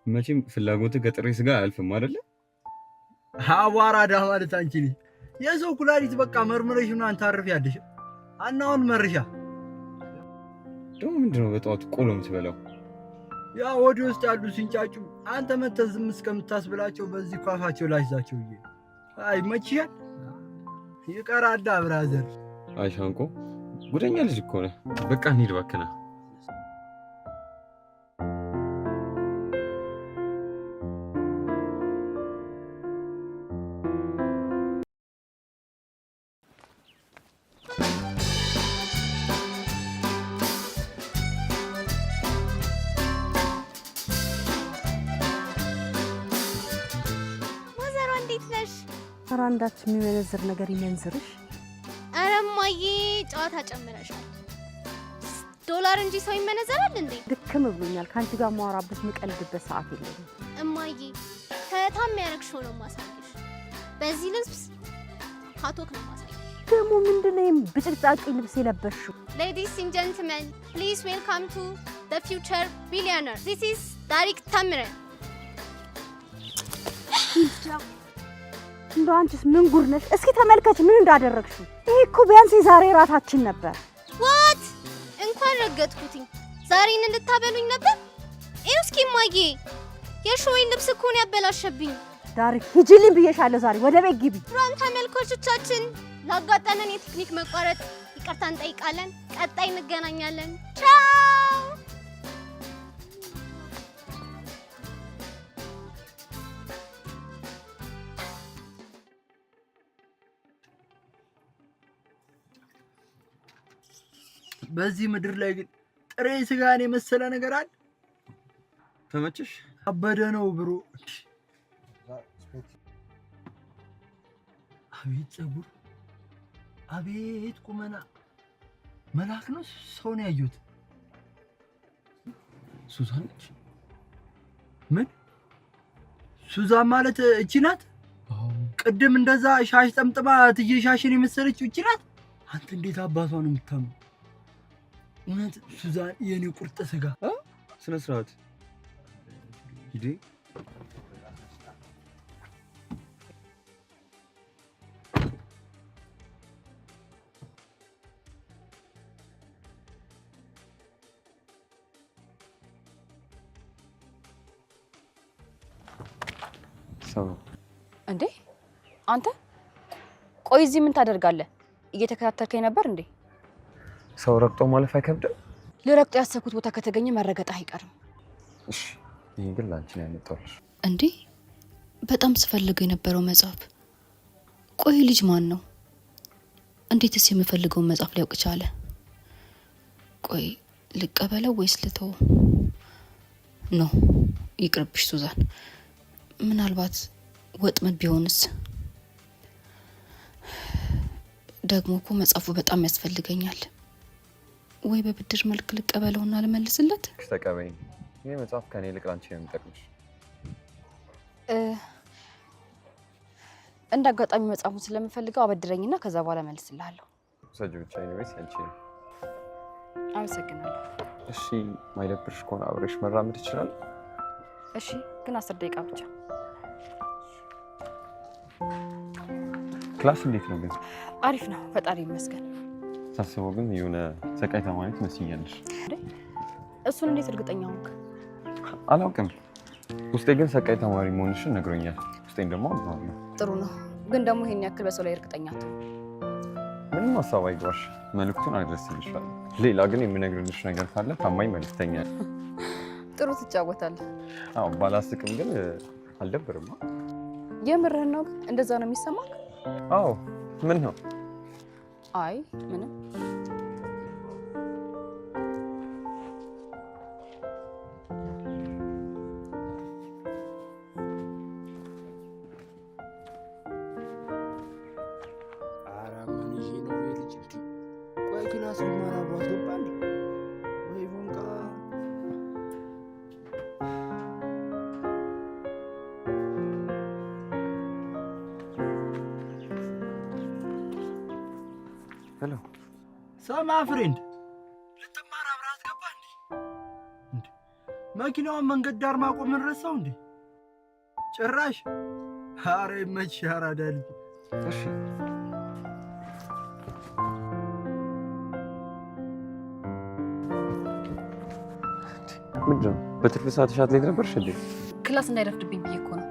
መቼም ፍላጎትህ ከጥሬ ስጋ አያልፍም አይደለ? አቧራ ዳ ማለት አንቺ ነሽ። የሰው ኩላሊት በቃ መርምረሽ ነው አንተ አርፊያለሽ። አናውን መርሻ ደግሞ ምንድነው በጠዋቱ ቆሎ የምትበላው? ያ ወዲ ውስጥ ያሉ ሲንጫጩ አንተ መተህ ዝም እስከምታስብላቸው በዚህ ኳፋቸው ላይዛቸው ይሄ አይ መችያ ይቀራዳ ብራዘር። አይሻንቆ ጉደኛ ልጅ እኮ ነህ። በቃ እንሂድ እባክህ ና። ማዘሯ እንዴት ነሽ? ኧረ አንዳች የሚመነዝር ነገር ይመንዝርሽ። ኧረ እማዬ ጨዋታ ጨምረሻል። ዶላር እንጂ ሰው ይመነዘራል እንዴ? ድክም ብሎኛል። ከአንቺ ጋር ማወራበት ምቀልድበት ሰዓት የለኝም። እማዬ ከታም ያረግሽው ነው ማሳየሽ። በዚህ ልብስ ካቶክ ነው ማሳየሽ። ደግሞ ምንድነው ብጭቅጫቂ ልብስ የለበሽው? Ladies and gentlemen, please welcome to the future billionaire. This is ዳሪክ ታምረ። እንደው አንቺስ ምን ጉድ ነሽ? እስኪ ተመልከች ምን እንዳደረግሽው። ይሄ እኮ ቢያንስ የዛሬ ራታችን ነበር። What? እንኳን ረገጥኩትኝ። ዛሬን እንድታበሉኝ ነበር? ይኸው እስኪ እማዬ የሾይን ልብስ እኮ ነው ያበላሸብኝ። ዳሪክ ሂጂልኝ ብዬሻለሁ። ዛሬ ወደ ቤት ግቢ። ፕሮግራም ተመልካቾቻችን ላጋጠመን የቴክኒክ መቋረጥ ይቅርታ እንጠይቃለን። ቀጣይ እንገናኛለን። ቻው። በዚህ ምድር ላይ ግን ጥሬ ስጋን የመሰለ ነገር አለ? ተመቸሽ? አበደ ነው ብሮ። አቤት ጸጉር፣ አቤት ቁመና፣ መልአክ ነው ሰው ነው ያየሁት። ሱዛን ነች? ምን ሱዛን ማለት እቺ ናት? አዎ። ቅድም እንደዛ ሻሽ ጠምጥማ ትዬ ሻሽን የመሰለችው እቺ ናት? አንተ እንዴት አባቷ ነው የምታምነው? እውነት ሱዛን የኔ ቁርጥ ስጋ። ስነ ስርዓት ሂዴ። እንዴ አንተ ቆይ እዚህ ምን ታደርጋለህ? እየተከታተልከኝ ነበር እንዴ? ሰው ረግጦ ማለፍ አይከብድም? ልረግጦ ያሰብኩት ቦታ ከተገኘ መረገጥ አይቀርም። እሺ ይሄ ግን ላንቺ ነው ያመጣሁልሽ። እንዴ በጣም ስፈልገው የነበረው መጽሐፍ። ቆይ ልጅ ማን ነው? እንዴትስ የምፈልገውን መጽሐፍ ሊያውቅ ቻለ? ቆይ ልቀበለው ወይስ ልተው? ኖ ይቅርብሽ ሱዛን። ምናልባት ወጥመድ ቢሆንስ? ደግሞ እኮ መጽሐፉ በጣም ያስፈልገኛል። ወይ በብድር መልክ ልቀበለውና ልመልስለት? ተቀበይኝ። ይሄ መጽሐፍ ከኔ ይልቅ ላንቺ ነው የሚጠቅምሽ። እንደ አጋጣሚ መጽሐፉን ስለምፈልገው አበድረኝና ከዛ በኋላ መልስልሃለሁ። ሰጁ ብቻ ነው ያንቺ። አመሰግናለሁ። እሺ ማይደብርሽ ከሆነ አብረሽ መራመድ ይችላል? እሺ ግን 10 ደቂቃ ብቻ። ክላስ እንዴት ነው ግን? አሪፍ ነው ፈጣሪ ይመስገን። ሳስበው ግን የሆነ ሰቃይ ተማሪ ትመስኛለሽ። እሱን እንዴት እርግጠኛ ሆንክ? አላውቅም። ውስጤ ግን ሰቃይ ተማሪ መሆንሽን ነግሮኛል። ውስጤን ደግሞ አምናለሁ። ጥሩ ነው ግን ደግሞ ይሄን ያክል በሰው ላይ እርግጠኛ አትሁን። ምንም ሀሳብ አይግባሽ፣ መልዕክቱን አድርስልሻለሁ። ሌላ ግን የምነግርልሽ ነገር ካለ ታማኝ መልዕክተኛ። ጥሩ ትጫወታለህ። አዎ ባላስቅም ግን አልደብርማ። የምርህን ነው? ግን እንደዛ ነው የሚሰማክ? አዎ ምን ነው? አይ ምንም። ሄሎ ሰማ ፍሬንድ፣ ልትማር አብረሃት ገባ እንዴ? መኪናውን መንገድ ዳር ማቆምን ረሳው እንዴ? ጭራሽ። ኧረ ይመችሽ አራዳ ልጅ። እሺ ምንድን ነው? በትርፍ ሰዓትሽ አትሌት ነበርሽ እንዴ? ክላስ እንዳይረፍድብኝ ብዬ እኮ ነው።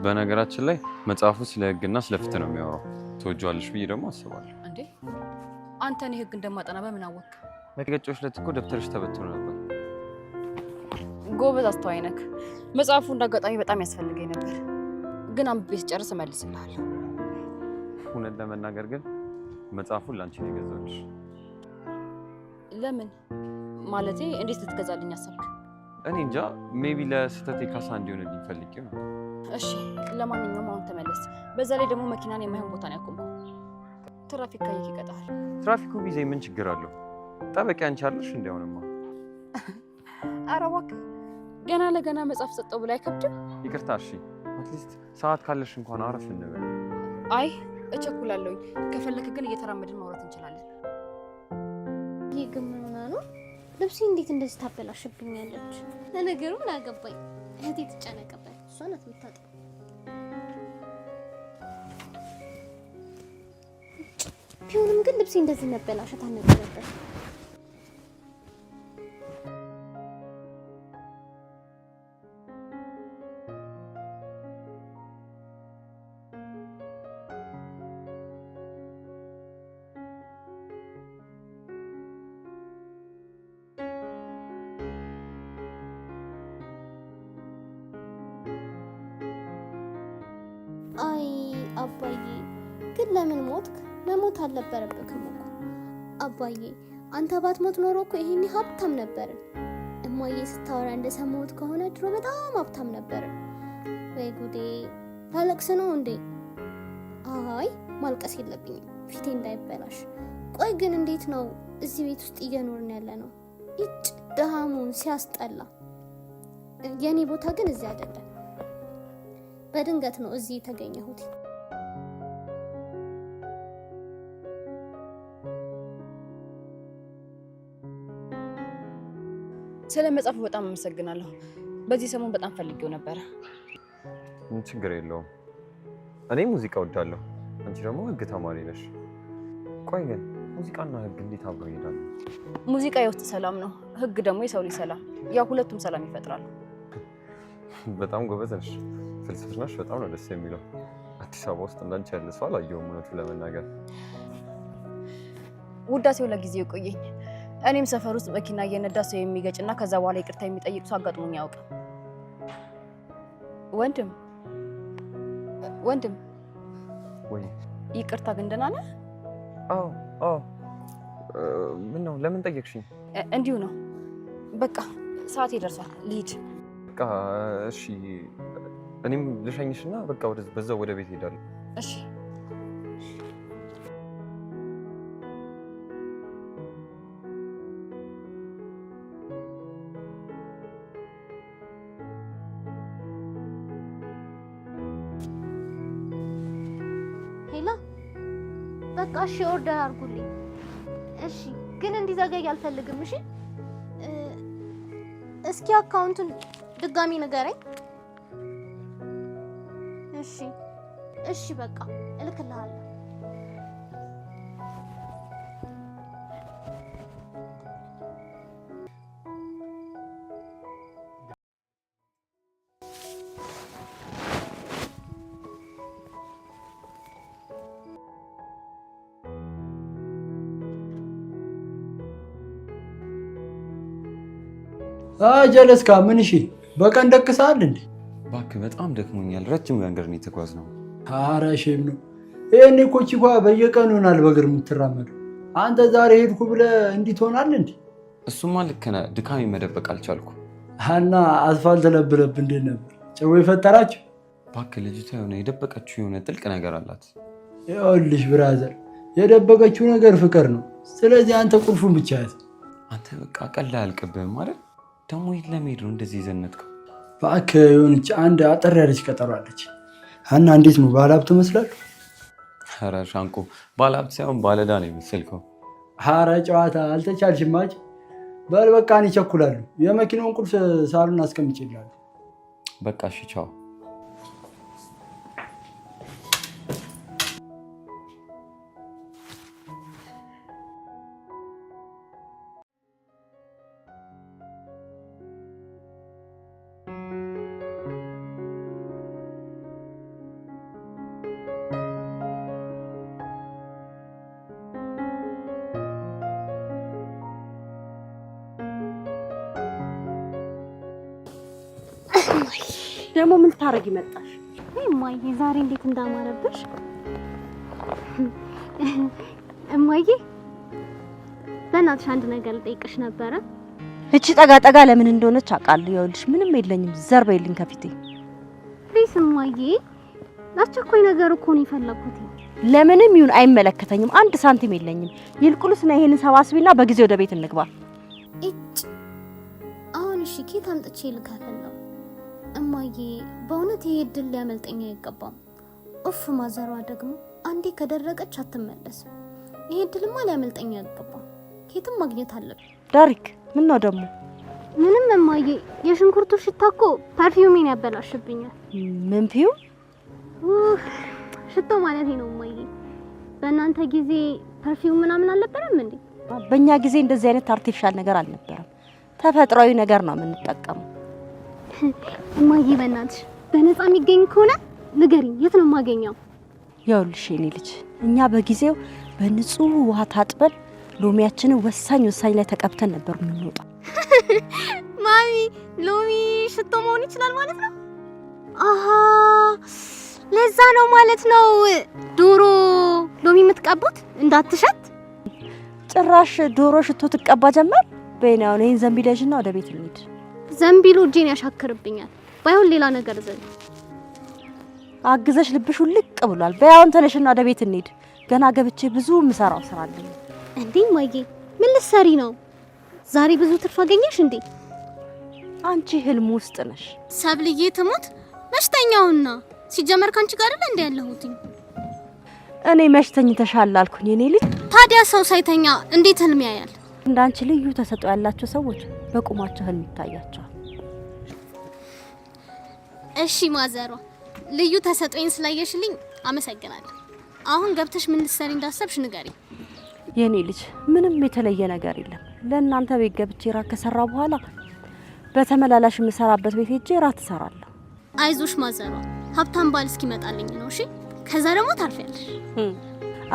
በነገራችን ላይ መጽሐፉ ስለ ሕግና ስለ ፍትህ ነው የሚያወራው። ትወጂዋለሽ ብዬ ደግሞ አስባለሁ። እንዴ አንተ እኔ ሕግ እንደማጠና በምን አወቅህ? መገጮች ዕለት እኮ ደብተርሽ ተበትኖ ነበር። ጎበዝ አስተዋይ ነህ። መጽሐፉ እንዳጋጣሚ በጣም ያስፈልገኝ ነበር፣ ግን አንብቤ ስጨርስ እመልስልሃለሁ። እውነት ለመናገር ግን መጽሐፉን ላንቺ ነው የገዛሁልሽ። ለምን? ማለቴ እንዴት ልትገዛልኝ አሰብክ? እኔ እንጃ፣ ሜቢ ለስህተቴ ካሳ እንዲሆንልኝ ፈልጌ ነው። እሺ ለማንኛውም አሁን ተመለስ። በዛ ላይ ደግሞ መኪናን የማይሆን ቦታ ነው ያቆምኩት። ትራፊክ ካየክ ይቀጣል። ትራፊኩ ቢዜ ምን ችግር አለው? ጠበቂ አንቺ አለሽ እንዲያውንማ። ኧረ እባክህ ገና ለገና መጽሐፍ ሰጠው ብላ አይከብድም? ይቅርታ። እሺ አትሊስት ሰዓት ካለሽ እንኳን አረፍ እንበል። አይ እቸኩላለሁኝ። ከፈለክ ግን እየተራመድን ማውራት እንችላለን። ይሄ ግን ምን ሆና ነው? ልብሴ እንዴት እንደዚህ ታበላሽብኛለች? ለነገሩ ምን አገባኝ? እህቴ ትጨነቅበት፣ እሷ ናት የምታጠው። ቢሆንም ግን ልብሴ እንደዚህ መበላሸት አልነበረበት። አይ አባዬ ግን ለምን ሞትክ? መሞት አልነበረብክም እኮ አባዬ። አንተ ባትሞት ኖሮ እኮ ይሄኔ ሀብታም ነበርን። እማዬ ስታወራ እንደሰማሁት ከሆነ ድሮ በጣም ሀብታም ነበርን። ወይ ጉዴ! ታለቅስ ነው እንዴ? አይ ማልቀስ የለብኝም ፊቴ እንዳይበላሽ። ቆይ ግን እንዴት ነው እዚህ ቤት ውስጥ እየኖርን ያለ ነው? እጭ ደሃሙን ሲያስጠላ። የኔ ቦታ ግን እዚህ አይደለም። በድንገት ነው እዚህ የተገኘሁት። ስለ መጽሐፉ በጣም አመሰግናለሁ። በዚህ ሰሞን በጣም ፈልጌው ነበር። ምን ችግር የለውም። እኔ ሙዚቃ ወዳለሁ፣ አንቺ ደግሞ ህግ ተማሪ ነሽ። ቆይ ግን ሙዚቃና ህግ እንዴት አብረው ይሄዳሉ? ሙዚቃ የውስጥ ሰላም ነው፣ ህግ ደግሞ የሰው ልጅ ሰላም። ያው ሁለቱም ሰላም ይፈጥራሉ። በጣም ጎበዝ ነሽ። ፍልስፍናሽ በጣም ነው ደስ የሚለው። አዲስ አበባ ውስጥ እንዳንቺ ያለ ሰው አላየሁም እውነቱን ለመናገር። ውዳሴው ለጊዜው ቆየኝ። እኔም ሰፈር ውስጥ መኪና እየነዳ ሰው የሚገጭና ከዛ በኋላ ይቅርታ የሚጠይቅ ሰው አጋጥሞኝ ያውቃል። ወንድም ወይ ይቅርታ ግን ደህና ነህ? አዎ ምን ነው ለምን ጠየቅሽኝ? እንዲሁ ነው። በቃ ሰዓት ይደርሳል ልሂድ። በቃ እሺ፣ እኔም ልሸኝሽና በቃ በዛው ወደ ቤት ሄዳለሁ። እሺ ሄላ በቃ እሺ ኦርደር አድርጉልኝ። እሺ ግን እንዲዘገይ አልፈልግም። እሺ እስኪ አካውንቱን ድጋሚ ንገረኝ። እሺ በቃ እልክልሃለሁ። ጀለስካ ምን እሺ በቀን ደክሳል እንዴ? እባክህ በጣም ደክሞኛል። ረጅም መንገድ ነው የተጓዝነው። ኧረ ሼም ነው። ይሄኔ እኮ ቺኳ በየቀኑ ይሆናል በእግር የምትራመደው። አንተ ዛሬ ሄድኩ ብለህ እንዲህ ትሆናለህ እንዴ? እሱማ ልክ ነህ። ድካሜ መደበቅ አልቻልኩም። እና አስፋልት ለብለብ እንዴት ነበር? ጨው የፈጠራችሁ? እባክህ ልጅቷ የሆነ የደበቀችው የሆነ ጥልቅ ነገር አላት። ይኸውልሽ ብራዘር፣ የደበቀችው ነገር ፍቅር ነው። ስለዚህ አንተ ቁልፉን ብቻ ያዝ። አንተ በቃ ቀላ አያልቅብህም ማለት ደግሞ ለመሄድ ነው እንደዚህ የዘነጥከው? እባክህ የሆነች አንድ አጠር ያለች ቀጠሮ አለች። ሀና እንዴት ነው ባለሀብት ትመስላለህ? ኧረ ሻንቆ ባለሀብት ሳይሆን ባለዕዳ ነው የመሰልከው። ኧረ ጨዋታ አልተቻልሽም። በል በቃ እኔ እቸኩላለሁ። የመኪናውን ቁልፍ ሳሎን አስቀምጬልሃለሁ። በቃ እሺ ቻው። ደግሞ ምን ታረጊ መጣሽ? እማዬ ዛሬ እንዴት እንዳማረብሽ። እማዬ በእናትሽ አንድ ነገር ልጠይቅሽ ነበረ። እቺ ጠጋ ጠጋ ለምን እንደሆነች አውቃለሁ። ይኸውልሽ ምንም የለኝም፣ ዘር በይልኝ ከፊቴ። ፕሊስ እማዬ፣ አስቸኳይ ነገር እኮ ነው የፈለኩት። ለምንም ይሁን አይመለከተኝም። አንድ ሳንቲም የለኝም። ይልቁንስ ነው ይሄንን ሰባስቢና በጊዜ ወደ ቤት እንግባ። አሁን እሺ ኬት አምጥቼ ልከፍለው? እማዬ በእውነት ይሄ እድል ሊያመልጠኝ አይገባም። ኡፍ ማዘሯ ደግሞ አንዴ ከደረቀች አትመለስም። ይሄ እድልማ ሊያመልጠኝ አይገባም። ኬትም ማግኘት አለብኝ። ዳሪክ ምን ነው ደግሞ? ምንም እማዬ፣ የሽንኩርቱ ሽታ እኮ ፐርፊውሜን ያበላሽብኛል። ምን ፊው? ሽቶ ማለት ነው እማዬ። በእናንተ ጊዜ ፐርፊውም ምናምን አልነበረም እንዴ? በእኛ ጊዜ እንደዚህ አይነት አርቲፊሻል ነገር አልነበረም። ተፈጥሯዊ ነገር ነው የምንጠቀመው። እማዬ በእናትሽ በነፃ የሚገኝ ከሆነ ንገሪኝ፣ የት ነው የማገኘው? ይኸውልሽ የኔ ልጅ፣ እኛ በጊዜው በንጹህ ውሃ ታጥበን ሎሚያችንን ወሳኝ ላይ ተቀብተን ነበር የምንወጣው። ማሚ ሎሚ ሽቶ መሆን ይችላል ማለት ነው? አሃ ለዛ ነው ማለት ነው ዶሮ ሎሚ የምትቀቡት እንዳትሸት። ጭራሽ ዶሮ ሽቶ ትቀባ ጀመር። በእናው ነኝ ዘንቢለሽና ወደ ቤት እንሂድ። ዘንቢሉ እጄን ያሻክርብኛል። ባይሆን ሌላ ነገር ዘንድ አግዘሽ ልብሽ ልቅ ብሏል። በያውን ተነሽና ወደ ቤት እንሂድ። ገና ገብቼ ብዙ ምሰራው ስራ አለኝ። እንዴ ማዬ ምን ልትሰሪ ነው? ዛሬ ብዙ ትርፍ አገኘሽ እንዴ? አንቺ ህልም ውስጥ ነሽ። ሰብልዬ ትሞት መሽተኛውና ሲጀመር ካንቺ ጋር አይደል እንዴ ያለሁት? እኔ መሽተኝ ተሻላልኩኝ የኔ ልጅ። ታዲያ ሰው ሳይተኛ እንዴት ህልም ያያል? እንዳንቺ ልዩ ተሰጥኦ ያላቸው ሰዎች በቁማቸው ህልም ይታያቸዋል። እሺ ማዘሯ ልዩ ተሰጥኦኝ ስላየሽልኝ አመሰግናለሁ። አሁን ገብተሽ ምን ልትሰሪ እንዳሰብሽ ንገሪ። የኔ ልጅ ምንም የተለየ ነገር የለም። ለእናንተ ቤት ገብቼ ራት ከሰራ በኋላ በተመላላሽ የምሰራበት ቤት ሄጄ ራት እሰራለሁ። አይዞሽ ማዘሯ ሀብታም ባል እስኪመጣልኝ ነው። እሺ ከዛ ደግሞ ታርፊያለሽ።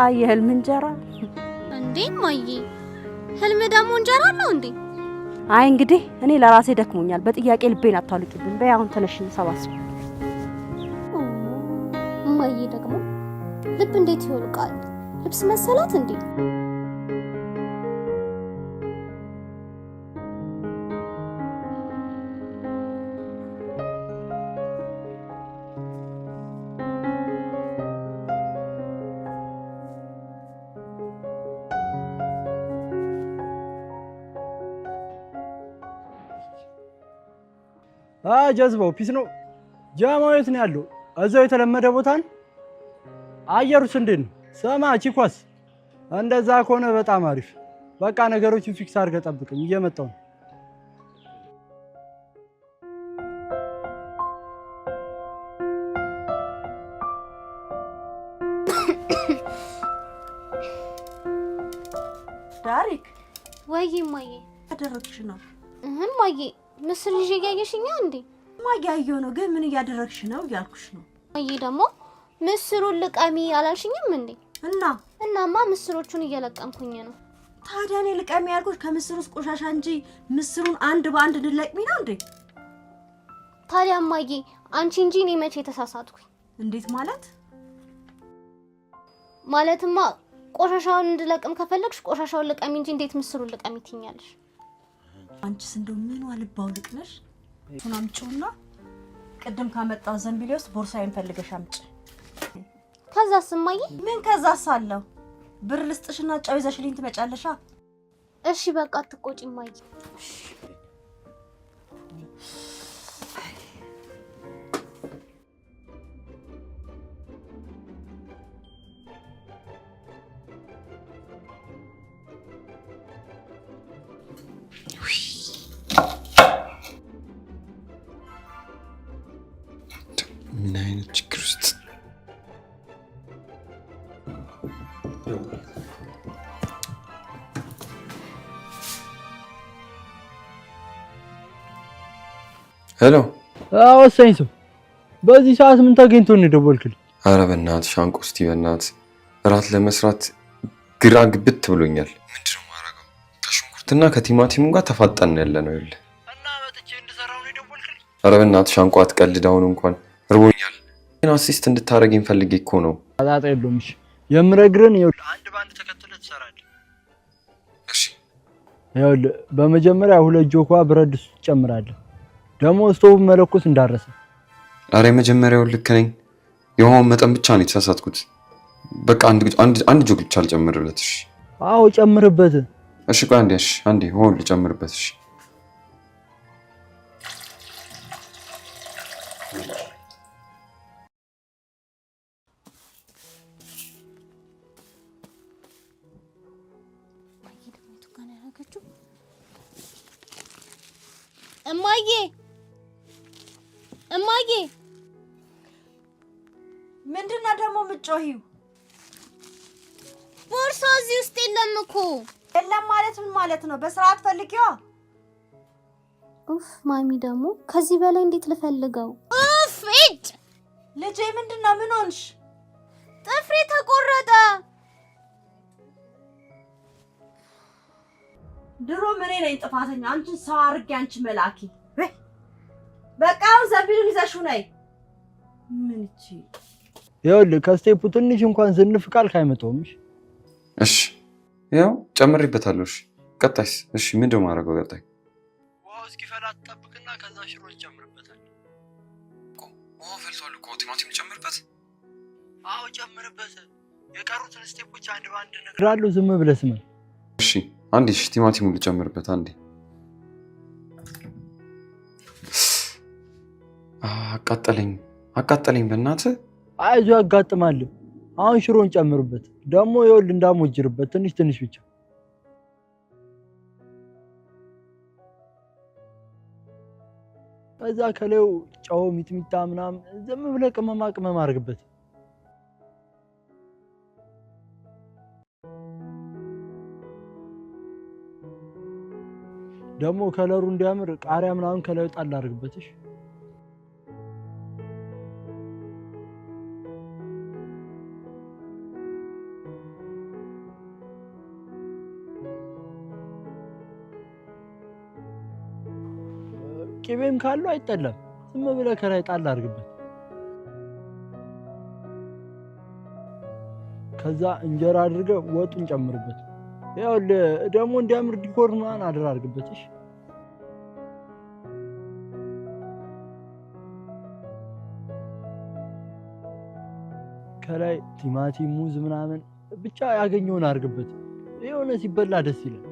አይ የህልም እንጀራ እንዴ ማዬ ህልም ደግሞ እንጀራ ነው እንዴ? አይ እንግዲህ እኔ ለራሴ ደክሞኛል። በጥያቄ ልቤን አታልቂብኝ። በይ አሁን ተነሽኝ ሰባስብ። ማዬ ደግሞ ልብ እንዴት ይወልቃል? ልብስ መሰላት እንዴ? ጀዝባው ፒስ ነው። ጃማው የት ነው ያለው? እዛው የተለመደ ቦታ ነው። አየሩስ እንዴት ነው? ሰማ ቺኳስ እንደዛ ከሆነ በጣም አሪፍ። በቃ ነገሮችን ፊክስ አድርገህ ጠብቀኝ፣ እየመጣሁ ነው። ዳሪክ ወይ ማዬ አደረግሽ ነው? ማዬ ምስል ይዤ እያየሽኛ እንዴ? ማያየው ነው ግን ምን እያደረግሽ ነው እያልኩሽ ነው። ማዬ ደግሞ ምስሩን ልቀሚ አላልሽኝም እንዴ? እናማ ምስሮቹን እየለቀምኩኝ ነው። ታዲያ እኔ ልቀሚ ያልኩሽ ከምስሩ ውስጥ ቆሻሻ እንጂ ምስሩን አንድ በአንድ ልለቅሚ ነው እንዴ? ታዲያ ማዬ አንቺ እንጂ እኔ መቼ ተሳሳትኩኝ? እንዴት ማለት? ማለትማ ቆሻሻውን እንድለቅም ከፈለግሽ ቆሻሻውን ልቀሚ እንጂ እንዴት ምስሩን ልቀሚ ትኛለሽ? አንቺስ እንደው ምን ዋልባው ልቅነሽ? አምጪውና ቅድም ካመጣው ዘንቢሌ ውስጥ ቦርሳዬን ፈልገሽ አምጪ። ከዛስ እማዬ? ምን ከዛስ አለው? ብር ልስጥሽና ጫው ይዘሽልኝ ትመጫለሽ። እሺ በቃ አትቆጪ እማዬ። ምን አይነት ችግር ውስጥ ሄሎ። ወሳኝ ሰው በዚህ ሰዓት ምን ተገኝቶ ነው የደወልክልኝ? ኧረ በእናትህ ሻንቆ፣ እስቲ በእናትህ እራት ለመስራት ግራ ግብት ብሎኛል። ምንድነው የማደርገው? ከሽንኩርትና ከቲማቲሙ ጋር ተፋጠን ያለ ነው ይል እና መጥቼ እንድሰራው ነው የደወልክልኝ? ኧረ በእናትህ ሻንቆ አትቀልድ። አሁን እንኳን እርቦኛል። ግን አሲስት እንድታረገኝ ፈልጌ እኮ ነው። አጣጣ የለውም። እሺ የምነግርህን ይኸውልህ አንድ ባንድ ተከትለህ ትሰራለህ። እሺ ይኸውልህ በመጀመሪያ 2 ጆኳ ብረት ድስት ትጨምራለህ። ደግሞ ስቶቭ መለኮስ እንዳረሰ። ኧረ የመጀመሪያው ልክ ነኝ። የውሃውን መጠን ብቻ ነው የተሳሳትኩት። በቃ አንድ ጆግ ብቻ ልጨምርበት። እሺ አዎ ጨምርበት። እሺ ቆይ አንዴ። እሺ አንዴ ውሃውን ልጨምርበት። እሺ እማዬ ምንድነው ደግሞ የምትጮሂው? ቦርሳ እዚህ ውስጥ የለም እኮ። የለም ማለት ምን ማለት ነው? በስርዓት ፈልጊዋ። ኡፍ ማሚ ደግሞ ከዚህ በላይ እንዴት ልፈልገው? ኡፍ እጭ ልጄ ምንድነው? ምን ሆንሽ? ጥፍሬ ተቆረጠ። ድሮ ምን ነኝ ጥፋተኛ? አንቺን ሰው አድርጌ አንቺ መላኪ። በቃ ዘንቢሉን ይዘሽው ነይ። ምን እቺ ይኸውልህ ከስቴፑ ትንሽ እንኳን ዝንፍ ቃል ካይመጣውም። እሺ ያው ጨምሬበታለሁ። እሺ ቀጣይስ? እሺ ምንድነው ማድረገው? ቀጣይ ውሃው እስኪፈላ ትጠብቅና ከዛ ሽሮ ትጨምርበታለህ። ውሃ ፈልቷል እኮ ቲማቲም ልጨምርበት? አዎ ጨምርበት። የቀሩትን ስቴፖች አንድ ባንድ እነግርሃለሁ፣ ዝም ብለህ ስማ። እሺ አንዴ ቲማቲሙን ልጨምርበት አንዴ። አቃጠለኝ በእናትህ። አይዞህ ያጋጥማል። አሁን ሽሮን ጨምርበት። ደግሞ ይኸውልህ እንዳሞጅርበት ትንሽ ትንሽ ብቻ። ከዛ ከላዩ ጨው ሚጥሚጣ ምናምን ዝም ብለህ ቅመማ ቅመም አድርግበት። ደግሞ ከለሩ እንዲያምር ቃሪያ ምናምን ከላዩ ጣል አድርግበትሽ። ቅቤም ካለው አይጠላም። ዝም ብለህ ከላይ ጣል አድርግበት። ከዛ እንጀራ አድርገህ ወጡን ጨምርበት። ይኸውልህ ደግሞ እንዲያምር ዲኮር ምናምን አድርግበት። እሺ ከላይ ቲማቲም፣ ሙዝ ምናምን ብቻ ያገኘውን አድርግበት። የሆነ ሲበላ ደስ ይላል።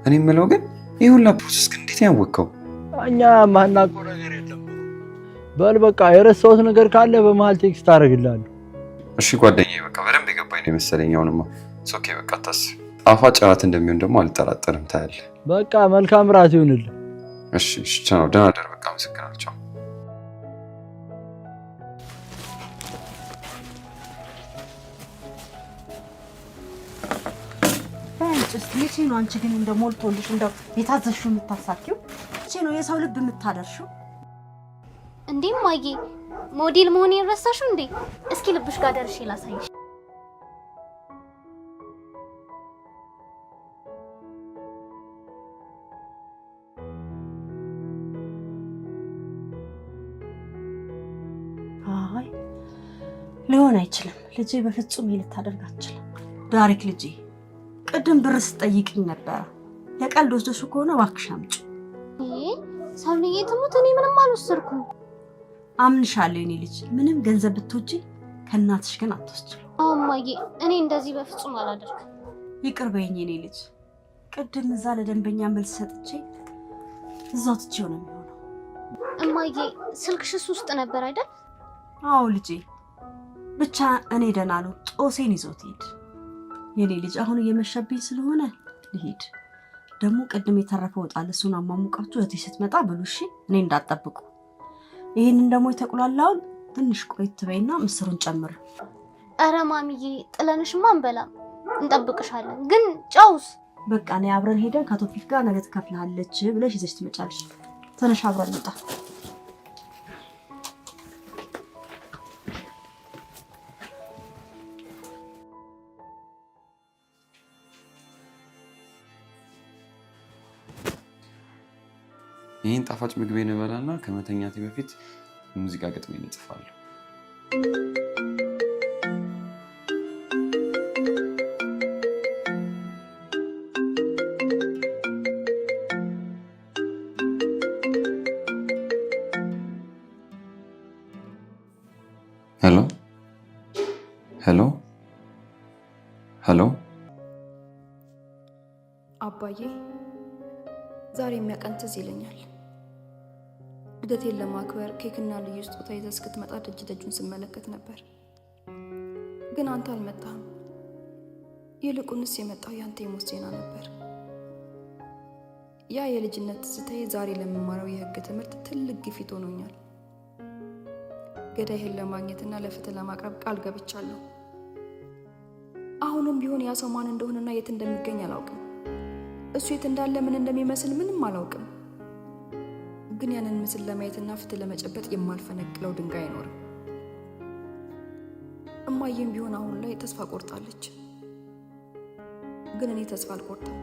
እኔ የምለው ግን ይሄ ሁላ ፕሮሰስ ግን እንዴት ያወቀው? እኛ ማናውቀው ነገር የለም። በል በቃ የረሳሁት ነገር ካለ በመሃል ቴክስት አደርግልሃለሁ። እሺ ጓደኛዬ፣ በቃ በደንብ የገባኝ ነው መሰለኝ። አሁንማ ኦኬ፣ በቃ አታስብ። ጣፋጭ እራት እንደሚሆን ደግሞ አልጠራጠርም። ታያለህ። በቃ መልካም ራት ይሁንልህ። እሺ ቻው፣ ደህና ደር። በቃ አመሰግናለሁ። ቻው። መቼ ነው አንቺ ግን እንደሞልቶልሽ እንደው የታዘሽው የምታሳኪው? መቼ ነው የሰው ልብ የምታደርሽው? እንዴ ማዬ ሞዴል መሆን የረሳሽው እንዴ? እስኪ ልብሽ ጋር ደርሼ ላሳይሽ። አይ ሊሆን አይችልም ልጄ፣ በፍጹም ልታደርግ አትችልም። ዳሪክ ልጄ ቅድም ብር ስጠይቅኝ ነበር። ለቀልድ ወስደሽ ከሆነ እባክሽ አምጪ። ሰብልዬ ትሙት፣ እኔ ምንም አልወሰድኩም። አምንሻለሁ የኔ ልጅ፣ ምንም ገንዘብ ብትወጪ ከእናትሽ ግን አትወስጂ። እማዬ እኔ እንደዚህ በፍጹም አላደርግም። ይቅር በይኝ የኔ ልጅ። ቅድም እዛ ለደንበኛ መልስ ሰጥቼ እዛው ትቼው ነው የሚሆነው። እማዬ ስልክሽስ ውስጥ ነበር አይደል? አዎ ልጄ፣ ብቻ እኔ ደህና ነው። ጦሴን ይዞት ሄድ የኔ ልጅ። አሁን እየመሸብኝ ስለሆነ ልሂድ። ደግሞ ቅድም የተረፈ ወጣል፣ እሱን አሟሙቃችሁ እህቴ ስትመጣ ብሉ እሺ። እኔ እንዳትጠብቁ። ይሄንን ደግሞ የተቁላላውን ትንሽ ቆይት በይና ምስሩን ጨምር። ኧረ ማሚዬ ጥለንሽማ አንበላም፣ እንጠብቅሻለን። ግን ጨውስ? በቃ እኔ አብረን ሄደን ከቶፊክ ጋር ነገ ትከፍልሃለች ብለሽ ይዘሽ ትመጫለሽ። ተነሽ አብረን እንውጣ። ይህን ጣፋጭ ምግቤን እበላና ከመተኛቴ በፊት ሙዚቃ ግጥሜን እጽፋለሁ። ሄሎ ሄሎ ሄሎ። አባዬ ዛሬ የሚያቀን ትዝ ይለኛል። ልደቴን ለማክበር ኬክና ልዩ ስጦታ ይዘህ እስክትመጣ ደጅ ደጁን ስመለከት ነበር። ግን አንተ አልመጣህም። ይልቁንስ የመጣው ያንተ የሞት ዜና ነበር። ያ የልጅነት ትዝታዬ ዛሬ ለመማረው የህግ ትምህርት ትልቅ ግፊት ሆኖኛል። ገዳይህን ለማግኘትና ለፍትህ ለማቅረብ ቃል ገብቻለሁ። አሁንም ቢሆን ያ ሰው ማን እንደሆነና የት እንደሚገኝ አላውቅም። እሱ የት እንዳለ ምን እንደሚመስል ምንም አላውቅም። ግን ያንን ምስል ለማየትና ፍትህ ለመጨበጥ የማልፈነቅለው ድንጋይ አይኖርም። እማዬም ቢሆን አሁን ላይ ተስፋ ቆርጣለች። ግን እኔ ተስፋ አልቆርጥም።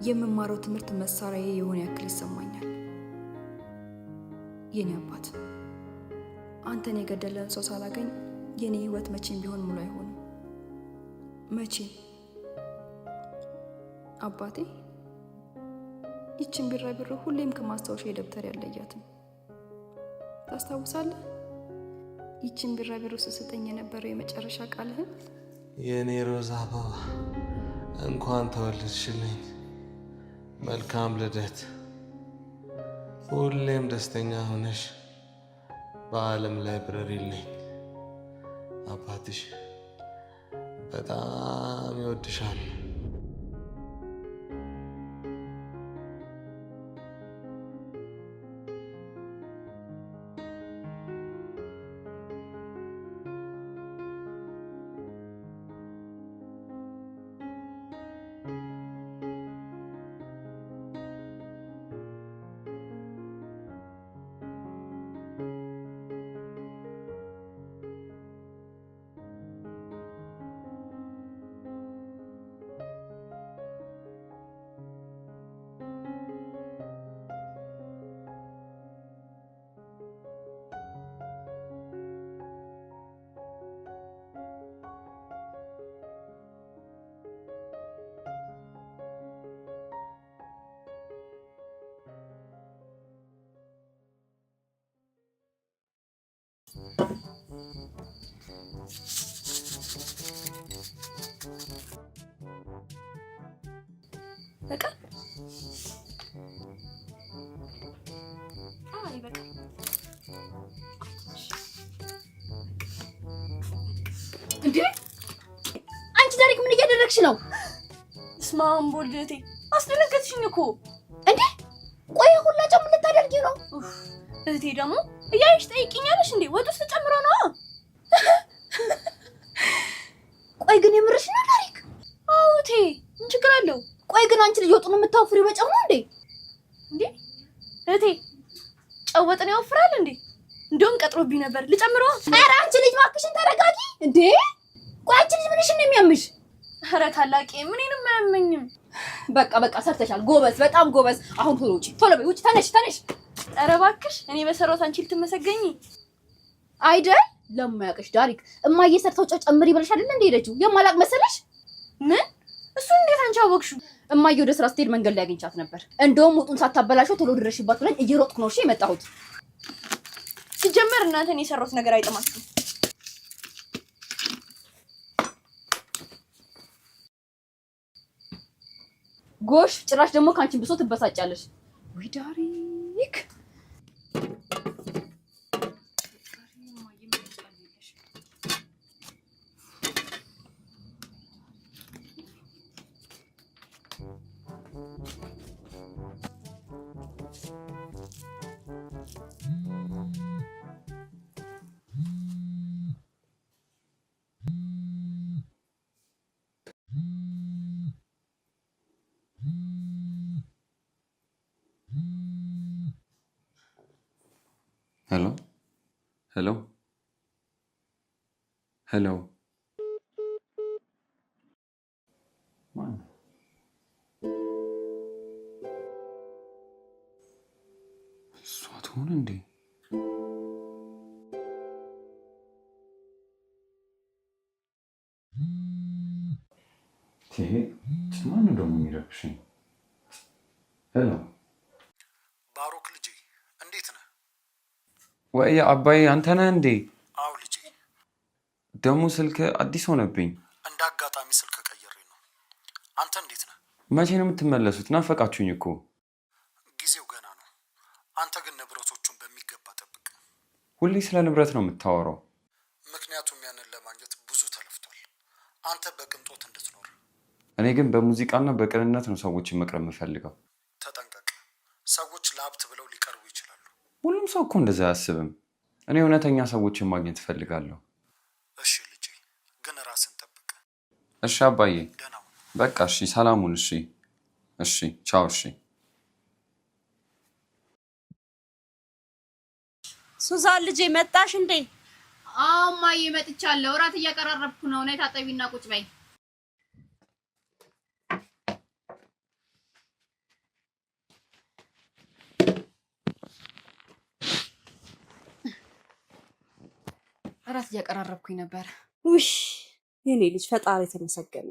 የምማረው ትምህርት መሳሪያዬ የሆነ ያክል ይሰማኛል። የኔ አባት አንተን የገደለን ሰው ሳላገኝ የኔ ህይወት መቼም ቢሆን ሙሉ አይሆንም። መቼም አባቴ ይችን ቢራቢሮ ሁሌም ከማስታወሻ የደብተር ያለያትም ታስታውሳለህ? ይችን ቢራቢሮ ስሰጠኝ የነበረው የመጨረሻ ቃልህን የኔ ሮዛ አበባ እንኳን ተወለድሽልኝ፣ መልካም ልደት፣ ሁሌም ደስተኛ ሆነሽ በዓለም ላይ ብረሪልኝ። አባትሽ በጣም ይወድሻል። በቃ አይ በቃ እንዴ አንቺ ዳሪክ ምን እያደረግሽ ነው? ስማም ቦልደቴ አስደነገጥሽኝ እኮ። እንዴ ቆይ ሁላ ጨም ልታደርጊ ነው? እህቴ ደግሞ እያይሽ ጠይቂኛለሽ እንዴ? ወጥ ውስጥ ጨምሮ ነው። ቆይ ግን የምርሽ ነው ዳሪክ? አዎ እህቴ ምን ችግር አለው? ቆይ ግን አንቺ ልጅ ወጡን የምታወፍሪው በጨው ነው እንዴ? እንዴ እህቴ ጨው ወጥን ያወፍራል እንዴ? እንደውም ቀጥሮብኝ ነበር ልጨምረው። ኧረ አንቺ ልጅ እባክሽን ተረጋጊ እንዴ። ቆይ አንቺ ልጅ ምንሽን ነው የሚያምሽ? ኧረ ታላቄ ምንም አያመኝም። በቃ በቃ ሰርተሻል፣ ጎበዝ፣ በጣም ጎበዝ። አሁን ቶሎ ውጪ፣ ቶሎ በይ ውጪ፣ ተነሽ ተነሽ። ኧረ እባክሽ እኔ በሰራሁት አንቺ ልትመሰገኝ አይደል? ለማያውቅሽ ዳሪክ እማዬ ሰርተው ጨው ጨምሪ ብለሽ አይደል እንደ ሄደችው? የማላቅ መሰለሽ? ምን? እሱን እንዴት አንቺ አወቅሽው? እማዬ ወደ ስራ ስትሄድ መንገድ ላይ አግኝቻት ነበር። እንደውም ወጡን ሳታበላሽው ቶሎ ድረሽባት ብለኝ እየሮጥኩ ነው እሺ የመጣሁት። ሲጀመር እናንተን የሰራሁት ነገር አይጥማችሁም። ጎሽ ጭራሽ ደግሞ ካንቺን ብሶ ትበሳጫለሽ። ወይ ዳሪክ ሄሎ ሄሎ ሄሎ ማን? እሷ ትሆን እንዴ? ይሄ ማን ነው ደግሞ የሚረብሽኝ? ሄሎ ባሮክ ልጄ እንዴት ነህ? ወይ አባዬ አንተ ነህ እንዴ? አዎ ልጄ። ደግሞ ስልክ አዲስ ሆነብኝ። እንደ አጋጣሚ ስልክ ቀይሬ ነው። አንተ እንዴት ነህ? መቼ ነው የምትመለሱት? ናፈቃችሁኝ እኮ። ጊዜው ገና ነው። አንተ ግን ንብረቶቹን በሚገባ ጠብቅ። ሁሌ ስለ ንብረት ነው የምታወራው። ምክንያቱም ያንን ለማግኘት ብዙ ተለፍቷል። አንተ በቅንጦት እንድትኖር። እኔ ግን በሙዚቃና በቅንነት ነው ሰዎችን መቅረብ የምፈልገው። ተጠንቀቅ። ሰዎች ለሀብት ብለው ሊቀርቡ ይችላሉ። ሁሉም ሰው እኮ እንደዛ አያስብም። እኔ እውነተኛ ሰዎችን ማግኘት እፈልጋለሁ። እሺ ልጄ፣ ግን ራስን ጠብቅ። እሺ አባዬ። ደህና ሁን። በቃ እሺ፣ ሰላሙን። እሺ እሺ፣ ቻው። እሺ ሱዛን ልጄ መጣሽ እንዴ? አዎ እማዬ መጥቻለሁ። እራት እያቀራረብኩ ነው። ነይ ታጠቢና ቁጭ በይ። እራት እያቀራረብኩኝ ነበር። ውሽ የኔ ልጅ ፈጣሪ የተመሰገነ።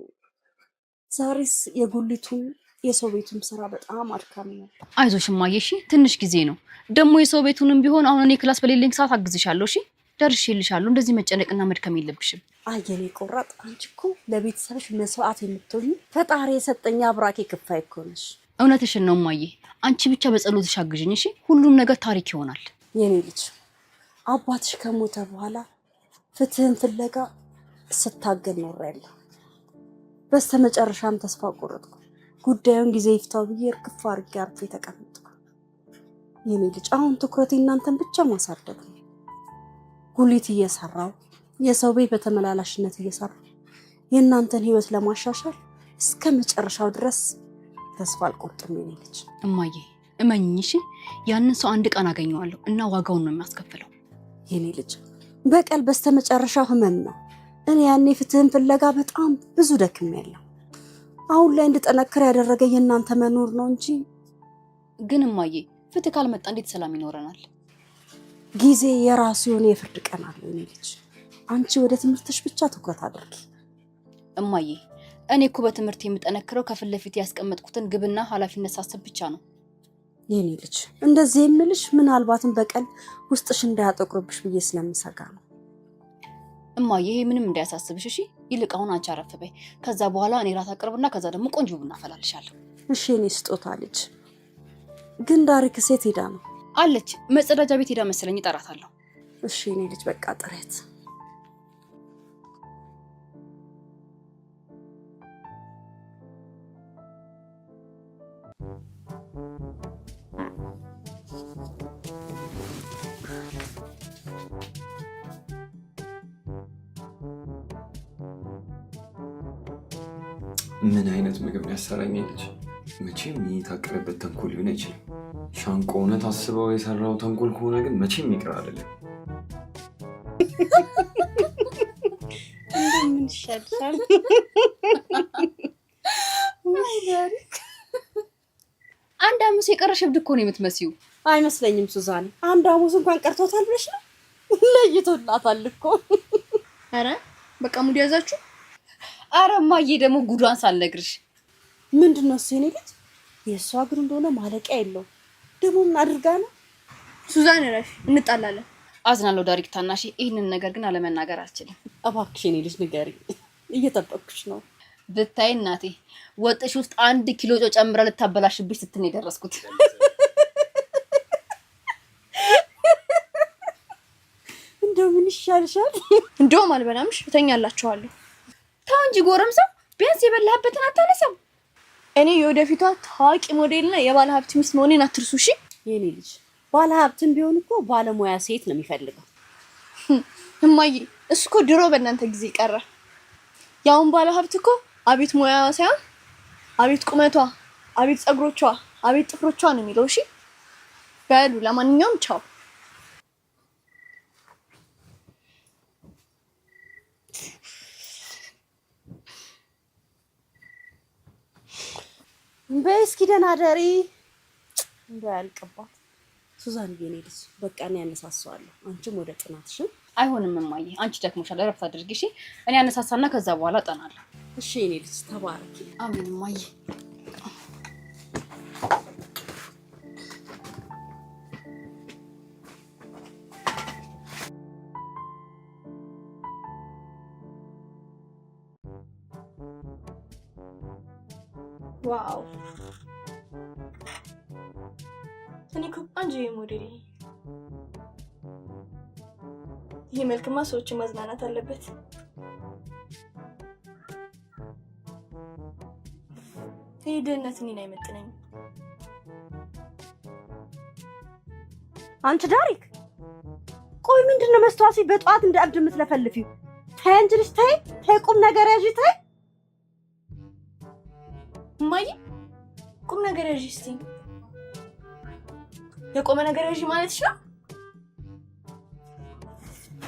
ዛሬስ የጉሊቱም የሰው ቤቱም ስራ በጣም አድካሚ ነው። አይዞሽ እማዬ እሺ፣ ትንሽ ጊዜ ነው። ደግሞ የሰው ቤቱንም ቢሆን አሁን እኔ ክላስ በሌለኝ ሰዓት አግዝሻለሁ። እሺ ደርሼልሻለሁ። እንደዚህ መጨነቅና መድከም የለብሽም። አየኔ ቆራጥ፣ አንቺ እኮ ለቤተሰብሽ መስዋዕት የምትሆኚ ፈጣሪ የሰጠኝ አብራኬ ክፋይ እኮ ነሽ። እውነትሽን ነው እማዬ። አንቺ ብቻ በጸሎትሽ አግዥኝ እሺ። ሁሉም ነገር ታሪክ ይሆናል። የኔ ልጅ አባትሽ ከሞተ በኋላ ፍትህን ፍለጋ ስታገል ኖሬያለሁ። በስተመጨረሻም ተስፋ ቆረጥኩ። ጉዳዩን ጊዜ ይፍታው ብዬ እርግፍ አድርጌ አርፌ ተቀመጥኩ። የኔ ልጅ አሁን ትኩረቴ እናንተን ብቻ ማሳደግ ነው። ጉሊት እየሰራው የሰው ቤት በተመላላሽነት እየሰራው የእናንተን ህይወት ለማሻሻል እስከ መጨረሻው ድረስ ተስፋ አልቆርጥም። የኔ ልጅ እማዬ እመኝኝ እሺ። ያንን ሰው አንድ ቀን አገኘዋለሁ እና ዋጋውን ነው የሚያስከፍለው። የኔ ልጅ በቀል በስተመጨረሻው ህመም ነው። እኔ ያኔ ፍትህን ፍለጋ በጣም ብዙ ደክሜያለሁ። አሁን ላይ እንድጠነክር ያደረገ የእናንተ መኖር ነው እንጂ። ግን እማዬ ፍትህ ካልመጣ እንዴት ሰላም ይኖረናል? ጊዜ የራሱ የሆነ የፍርድ ቀን አለው። የኔ ልጅ አንቺ ወደ ትምህርትሽ ብቻ ትኩረት አድርጊ። እማዬ እኔ እኮ በትምህርት የምጠነክረው ከፊት ለፊት ያስቀመጥኩትን ግብና ኃላፊነት ሳስብ ብቻ ነው። የኔ ልጅ እንደዚህ የምልሽ ምናልባትም በቀል ውስጥሽ እንዳያጠቁርብሽ ብዬ ስለምሰጋ ነው። እማዬ ይሄ ምንም እንዳያሳስብሽ እሺ። ይልቅ አሁን አንቺ አረፍ በይ። ከዛ በኋላ እኔ ራት አቅርብና ከዛ ደግሞ ቆንጆ ቡና አፈላልሻለሁ። እሺ የኔ ስጦታ ልጅ። ግን ዳሪክ ሴት ሄዳ ነው አለች። መጸዳጃ ቤት ሄዳ መሰለኝ፣ እጠራታለሁ። እሺ የኔ ልጅ በቃ ጥረት። ምን አይነት ምግብ ነው ያሰራኝ ልጅ? መቼም የታቀረበት ተንኮል ሊሆን አይችልም። ሻንቆ እውነት አስበው የሰራው ተንኮል ከሆነ ግን መቼም ይቅር አይደለም። ምን ይሻልሻል? አንድ አሙስ የቀረሽ እብድ እኮ ነው የምትመስዩ። አይመስለኝም ሱዛን። አንድ አሙስ እንኳን ቀርቶታል ብለሽ ነው? ለይቶላታል እኮ። አረ በቃ ሙድ ያዛችሁ። አረ እማዬ ደግሞ ጉዷን ሳልነግርሽ። ምንድነው እሱ? የኔ ልጅ የእሷ ግን እንደሆነ ማለቂያ የለውም። ደግሞ ምን አድርጋ ነው? ሱዛን ረሽ እንጣላለን። አዝናለሁ ዳሪክ ታናሽ። ይህንን ነገር ግን አለመናገር አልችልም። እባክሽ የኔ ልጅ ንገሪኝ፣ እየጠበቅኩሽ ነው። ብታይ እናቴ ወጥሽ ውስጥ 1 ኪሎ ጨው ጨምራ ልታበላሽብሽ ስትል የደረስኩት። እንደው ምን ይሻልሻል? እንደውም አልበላምሽ፣ እተኛላችኋለሁ። ተው እንጂ ጎረምሳ፣ ቢያንስ የበላህበትን አታነሳም። እኔ የወደፊቷ ታዋቂ ሞዴልና የባለ ሀብት ሚስት መሆኔን አትርሱ እሺ። የኔ ልጅ ባለ ሀብትም ቢሆን እኮ ባለሙያ ሴት ነው የሚፈልገው። እማዬ እሱ እኮ ድሮ በእናንተ ጊዜ ቀረ። ያውን ባለ ሀብት እኮ አቤት ሙያዋ ሳይሆን አቤት ቁመቷ፣ አቤት ጸጉሮቿ፣ አቤት ጥፍሮቿ ነው የሚለው። እሺ በሉ ለማንኛውም ቻው። በእስኪ ደህና ደሪ። እንዳያልቅባት ሱዛን። የኔ ልጅ በቃ እኔ ያነሳሳዋለሁ፣ አንቺም ወደ ጥናትሽ። አይሆንም እማዬ፣ አንቺ ደክሞሻል፣ እረፍት አድርጊ እሺ። እኔ አነሳሳና ከዛ በኋላ እጠናለሁ። እሺ የኔ ልጅ ተባረኪ። አሜን እማዬ። ዋው እኔ እኮ አንቺ ሞዴል። ይሄ መልክማ ሰዎችን ማዝናናት አለበት። ይሄ ድህነት እኔን አይመጥነኝም። አንቺ ዳሪክ፣ ቆይ ምንድነው መስተዋት በጠዋት እንደ እብድ የምትለፈልፊው? ተይ እንጂ ልጅ ተይ፣ ቁም ነገር ያዥ ተይ። እማዬ ቁም ነገር ያዥ እስቲ። የቆመ ነገር ያዥ ማለት ነው?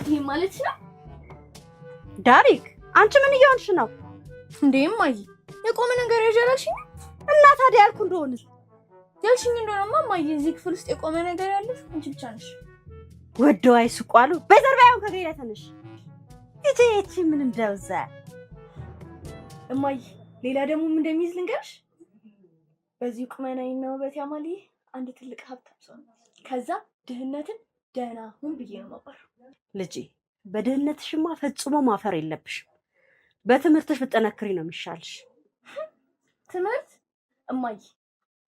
ይሄ ማለት ነው? ዳሪክ አንቺ ምን እየሆንሽ ነው እንዴ? እማዬ የቆመ ነገር ያዥ አላልሽኝ? እና ታዲያ ያልኩ እንደሆነ ያልሽኝ እንደሆነማ እማዬ እዚህ ክፍል ውስጥ የቆመ ነገር ያለሽ አንቺ ብቻ ነሽ። ወደው አይስቋሉ። በዘርባው ከገይራ ተነሽ እጄ ምን እንደውዛ እማዬ ሌላ ደግሞ ምን እንደሚይዝ ልንገርሽ። በዚህ ቁመናዬና ውበት ያማል አንድ ትልቅ ሀብታም ሰው ነው። ከዛ ድህነትን ደህና ሁን ብዬ ነው የማባረው። ልጄ በድህነትሽማ ፈጽሞ ማፈር የለብሽም። በትምህርትሽ ብትጠነክሪ ነው የሚሻልሽ። ትምህርት እማዬ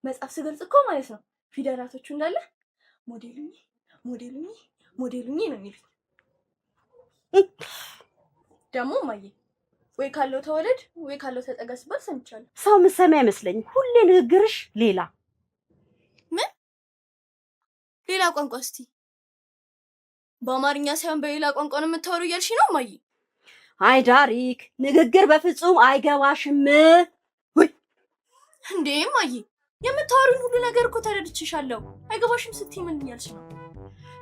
መጽሐፍ ስገልጽ እኮ ማለት ነው ፊደላቶቹ እንዳለ ሞዴሉኝ ሞዴሉኝ ሞዴሉኝ ነው የሚሉት። ደግሞ እማዬ ወይ ካለው ተወለድ ወይ ካለው ተጠጋ ሲባል ሰምቻለሁ። ሰው ምሰማ አይመስለኝም። ሁሌ ንግግርሽ ሌላ ምን ሌላ ቋንቋ? እስቲ በአማርኛ ሳይሆን በሌላ ቋንቋ ነው የምታወሩ እያልሽ ነው እማዬ? አይ ዳሪክ ንግግር በፍጹም አይገባሽም። ወይ እንዴ እማዬ የምታወሩን ሁሉ ነገር እኮ ተረድቼሻለሁ። አይገባሽም ስትይ ምን እያልሽ ነው?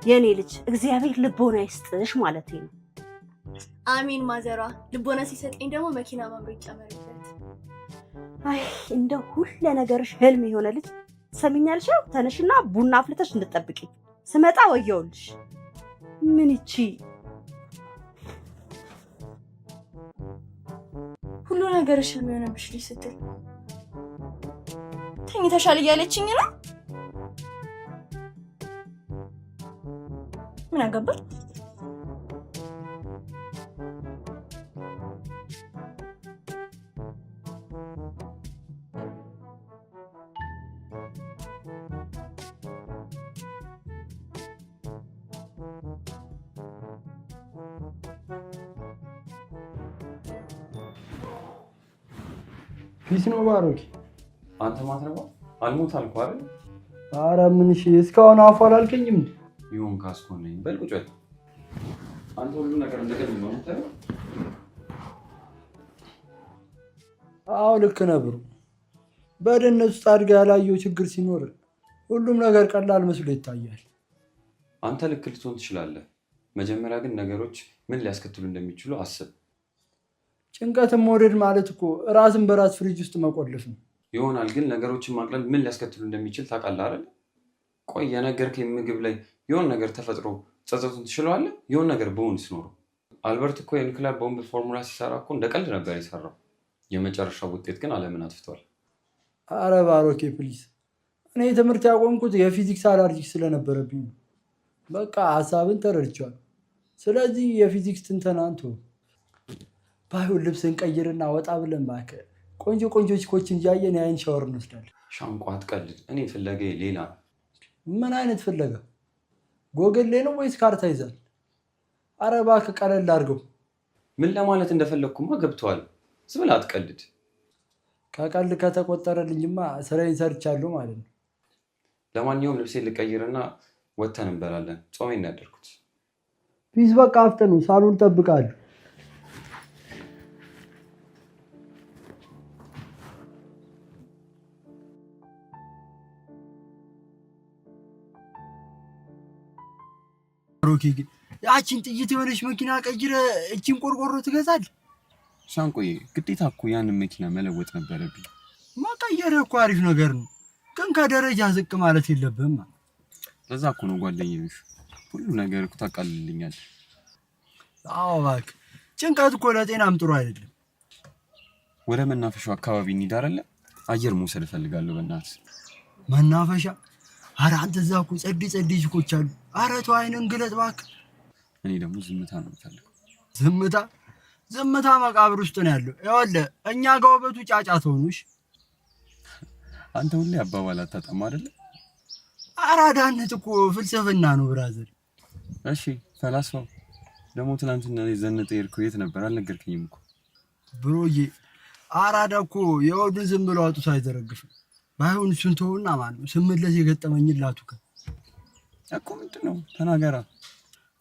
የኔ ልጅ እግዚአብሔር ልቦና ይስጥሽ ማለቴ ነው። አሚን ማዘሯ። ልቦና ሲሰጠኝ ደግሞ መኪና ማምሮ ይጨመርበት። አይ እንደው ሁሉ ነገርሽ ህልም የሆነ ልጅ ሰሚኛልሽ። ተነሽና ቡና አፍልተሽ እንድትጠብቂ ስመጣ ወየውልሽ። ምን እቺ ሁሉ ነገርሽ ህልም የሆነብሽ ልጅ ስትል ተኝተሻል እያለችኝ ነው? ምን አገባኝ? ፒስ ነው ባሮኪ። አንተ ማትረባ አልሞት አልኩህ አይደል? ኧረ ምን እሺ እስካሁን አፉ አላልከኝም? ይሁን ካስኮነኝ በል ቁጭ በል። አንተ ሁሉ ነገር እንደገና ነው የምታየው? አዎ ልክ ነብሩ። በድህነት ውስጥ አድገህ ያላየው ችግር ሲኖር ሁሉም ነገር ቀላል መስሎ ይታያል። አንተ ልክ ልትሆን ትችላለህ። መጀመሪያ ግን ነገሮች ምን ሊያስከትሉ እንደሚችሉ አስብ። ጭንቀትን መውደድ ማለት እኮ ራስን በራስ ፍሪጅ ውስጥ መቆለፍ ነው። ይሆናል ግን ነገሮችን ማቅለል ምን ሊያስከትሉ እንደሚችል ታውቃለህ አይደል? ቆይ የነገርከኝ ምግብ ላይ የሆነ ነገር ተፈጥሮ ጸጸቱን ትችለዋለህ? የሆነ ነገር በሆንስ ኖሮ አልበርት እኮ የኒውክሊየር ቦምብ ፎርሙላ ሲሰራ እኮ እንደ ቀልድ ነበር የሰራው። የመጨረሻው ውጤት ግን ዓለምን አጥፍቷል። አረ ባሮኬ ፕሊዝ፣ እኔ ትምህርት ያቆምኩት የፊዚክስ አላርጂክ ስለነበረብኝ ነው። በቃ ሀሳብን ተረድቻለሁ። ስለዚህ የፊዚክስ ትንተናን ተው። ባይሆን ልብስን ቀይርና ወጣ ብለን እባክህ ቆንጆ ቆንጆ ቺኮችን እያየን የአይን ሻወር እንወስዳለን። ሻንቋ አትቀልድ። እኔ ፍለጋዬ ሌላ። ምን አይነት ፍለጋ? ጎግል ላይ ነው ወይስ ካርታ ይዛል? አረ እባክህ ቀለል አድርገው። ምን ለማለት እንደፈለግኩማ ገብቶሃል። ዝም ብለህ አትቀልድ። ከቀልድ ከተቆጠረልኝማ ስራዬን ሰርቻለሁ ማለት ነው። ለማንኛውም ልብሴን ልቀይርና ወተን እንበላለን። ጾሜን ነው ያደርኩት። ፒስ በቃ አፍጥኑ፣ ሳሎን እጠብቃለሁ። ሮኪ ግን ያቺን ጥይት የሆነች መኪና ቀይረ እቺን ቆርቆሮ ትገዛለህ? ሻንቆዬ ግዴታ እኮ ያንን መኪና መለወጥ ነበረብኝ። መቀየር እኮ አሪፍ ነገር ነው፣ ግን ከደረጃ ዝቅ ማለት የለብህም። ለዛ እኮ ነው ጓደኛዬ፣ ሁሉ ነገር እኮ ታቃልልኛል። አዎ እባክህ፣ ጭንቀት እኮ ለጤናም ጥሩ አይደለም። ወደ መናፈሻው አካባቢ እንሂድ አይደለ? አየር መውሰድ እፈልጋለሁ በእናትህ። መናፈሻ? ኧረ አንተ እዛ እኮ ጸድ ችኮች አሉ። ኧረ ተው አይንን ግለጥ እባክህ። እኔ ደግሞ ዝምታ ነው የምፈልገው። ዝምታ? ዝምታ መቃብር ውስጥ ነው ያለው። ይኸውልህ እኛ ጋር ውበቱ ጫጫታ ሆኖሽ። አንተ ሁሌ አባባል አታጣም አይደለ? አራዳነት እኮ ፍልስፍና ነው ብራዘር። እሺ ፈላስፋው ደግሞ ትናንትና ዘነጠ የሄድከው የት ነበር? አልነገርከኝም እኮ ብሮዬ። አራዳ እኮ የወዱን ዝም ብሎ አውጥቶ አይዘረግፍም። ባይሆን እሱን ተውና ማለት ነው ስምለስ የገጠመኝን ላቱከ እኮ ምንድን ነው ተናገራ።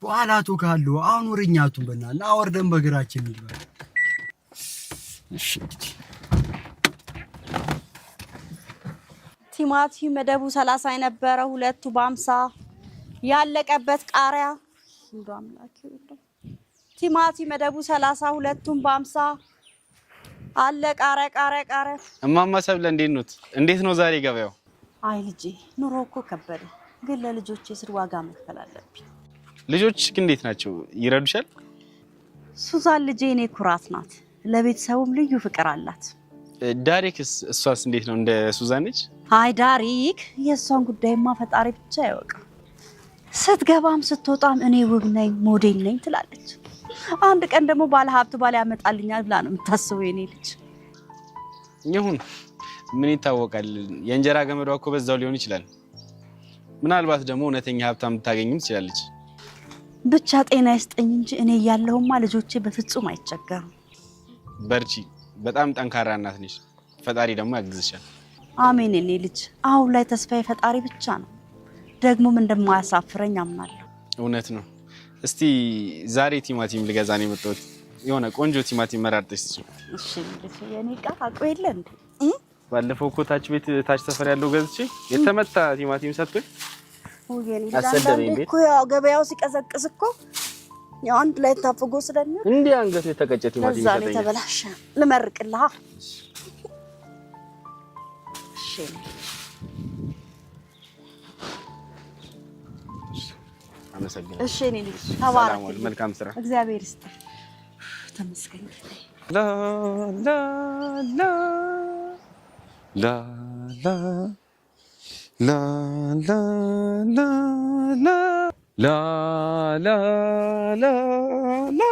በኋላ ካለው አሁን ወሬኛቱን በእናትህ እና ወርደን በእግራችን ይልባል። እሺ እንግዲህ ቲማቲም መደቡ 30 የነበረ ሁለቱ በ50 ያለቀበት ቃሪያ እንዶ አምላክ ይወደው። ቲማቲም መደቡ 30 ሁለቱም በ50 አለ። ቃሪያ እማማ ሰብለ እንዴት ነው ዛሬ ገበያው? አይ ልጄ ኑሮ እኮ ከበደ፣ ግን ለልጆቼ ስር ዋጋ መክፈል አለብኝ። ልጆች እንዴት ናቸው? ይረዱሻል? ሱዛን ልጄ እኔ ኩራት ናት። ለቤተሰቡም ልዩ ፍቅር አላት። ዳሪክስ እሷስ እንዴት ነው? እንደ ሱዛን ነች? አይ ዳሪክ የእሷን ጉዳይማ ፈጣሪ ብቻ ያወቀው። ስትገባም ስትወጣም እኔ ውብ ነኝ ሞዴል ነኝ ትላለች። አንድ ቀን ደግሞ ባለ ሀብት ባለ ያመጣልኛል ብላ ነው የምታስበው የኔ ልጅ። ይሁን ምን ይታወቃል፣ የእንጀራ ገመዷ እኮ በዛው ሊሆን ይችላል። ምናልባት ደግሞ እውነተኛ ሀብታም ልታገኝም ትችላለች። ብቻ ጤና ይስጠኝ እንጂ እኔ ያለሁማ ልጆቼ በፍጹም አይቸገሩም። በርቺ፣ በጣም ጠንካራ እናት ነሽ። ፈጣሪ ደግሞ ያግዝሻል። አሜን የኔ ልጅ። አሁን ላይ ተስፋዬ ፈጣሪ ብቻ ነው፣ ደግሞም እንደማያሳፍረኝ አምናለሁ። እውነት ነው። እስቲ ዛሬ ቲማቲም ልገዛ ነው የመጣሁት። የሆነ ቆንጆ ቲማቲም መራርጠሽ ስጪኝ። እሺ ልጅ፣ የኔ ቃል አቆ የለ እንዴ? ባለፈው እኮ ታች ሰፈር ያለው ገዝቼ የተመታ ቲማቲም ሰጥቶኝ አሰደበኝ። ቤት እኮ ያው ገበያው ሲቀዘቅዝ እኮ ያው አንድ ላይ ታፍጎ ስለሚሆን እንዴ አንገቱ የተቀጨ ቲማቲም ይሰጠኛል። ዛሬ ተበላሸ። ልመርቅልህ። እሺ አመሰግናለሁ። እሺ እኔ ልጅ ተባረክ። መልካም ስራ። እግዚአብሔር ይስጥህ። ተመስገን። ላ ላ ላ ላ ላ ላ ላ ላ ላ ላ ላ ላ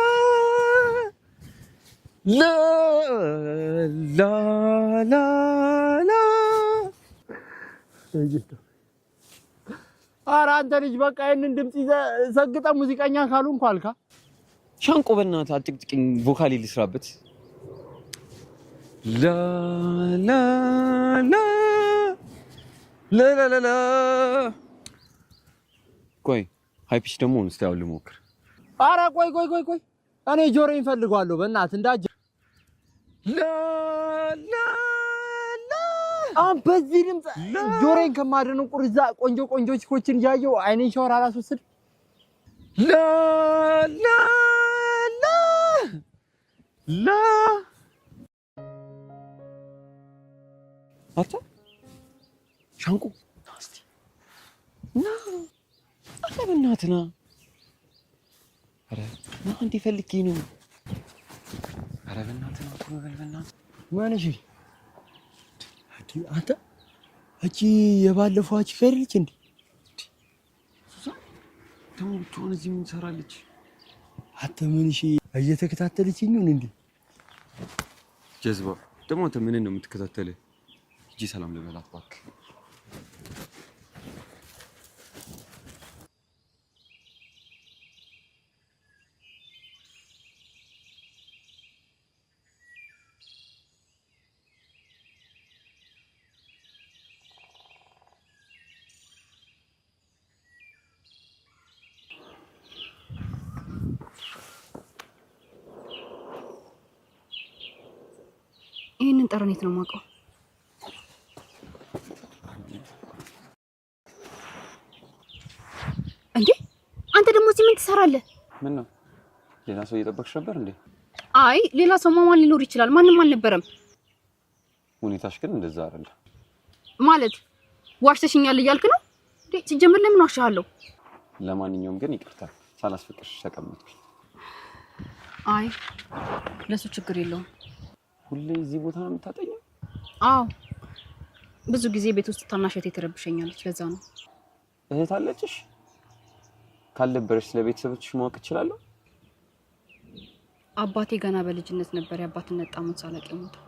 ላ ላ ላ ላ። ኧረ አንተ ልጅ በቃ ይሄንን ድምጽ ይዘህ ሰግጠህ ሙዚቀኛ ካልሆንኩ አልካ። ሻንቆ በእናትህ አጥቅጥቅኝ፣ ቮካሊ ልስራበት። ላ ላ ላ ላ ላ ላ። ቆይ ሃይ ፒች ደግሞ እስቲ አሁን ልሞክር። ኧረ ቆይ እኔ ጆሮዬን እፈልገዋለሁ በእናትህ እንዳጀ ላ ላ ላ። አሁን በዚህ ድምጽ ጆሮዬን ከማደነቁር እዛ ቆንጆ ቺኮችን እያየሁ አይኔን ሻወር አላስወስድ። ላ ላ ላ ላ። አታ ሻንቆ ናስቲ ና አረ በእናትህ ና። አረ ና እንዴ ፈልጌ ነው። አረ በእናትህ ና ቶሎ በል በእናትህ። ማን እሺ? አንተ እቺ የባለፈው አቺ ፈሪች እንዴ? ደግሞ ብትሆን እዚህ ምን ትሰራለች? አንተ ምን እሺ እየተከታተለችኝ ነው እንዴ? ጀዝባ ደግሞ አንተ ምን ነው የምትከታተለው? እጂ ሰላም ልበላት እባክህ። ይሄንን ጠረኔት ነው የማውቀው። እንዴ አንተ ደግሞ እዚህ ምን ትሰራለህ? ምን ነው ሌላ ሰው እየጠበቅሽ ነበር እንዴ? አይ ሌላ ሰው ማን ሊኖር ይችላል? ማንም አልነበረም። ሁኔታሽ ግን እንደዛ አይደለም ማለት። ዋሽተሽኛል እያልክ ነው እንዴ? ሲጀምር ለምን ዋሻለሁ? ለማንኛውም ግን ይቅርታ ሳላስፈቅድሽ ተቀመጥኩ። አይ ለሱ ችግር የለውም። ሁሌ እዚህ ቦታ ነው የምታጠኘው? አዎ ብዙ ጊዜ ቤት ውስጥ ታናሽ እህቴ ትረብሸኛለች፣ ለዛ ነው። እህት አለችሽ? ካልነበረሽ ስለቤተሰቦችሽ ማወቅ እችላለሁ? አባቴ ገና በልጅነት ነበር የአባትነት ጣሙን ሳላቅ የሞተው።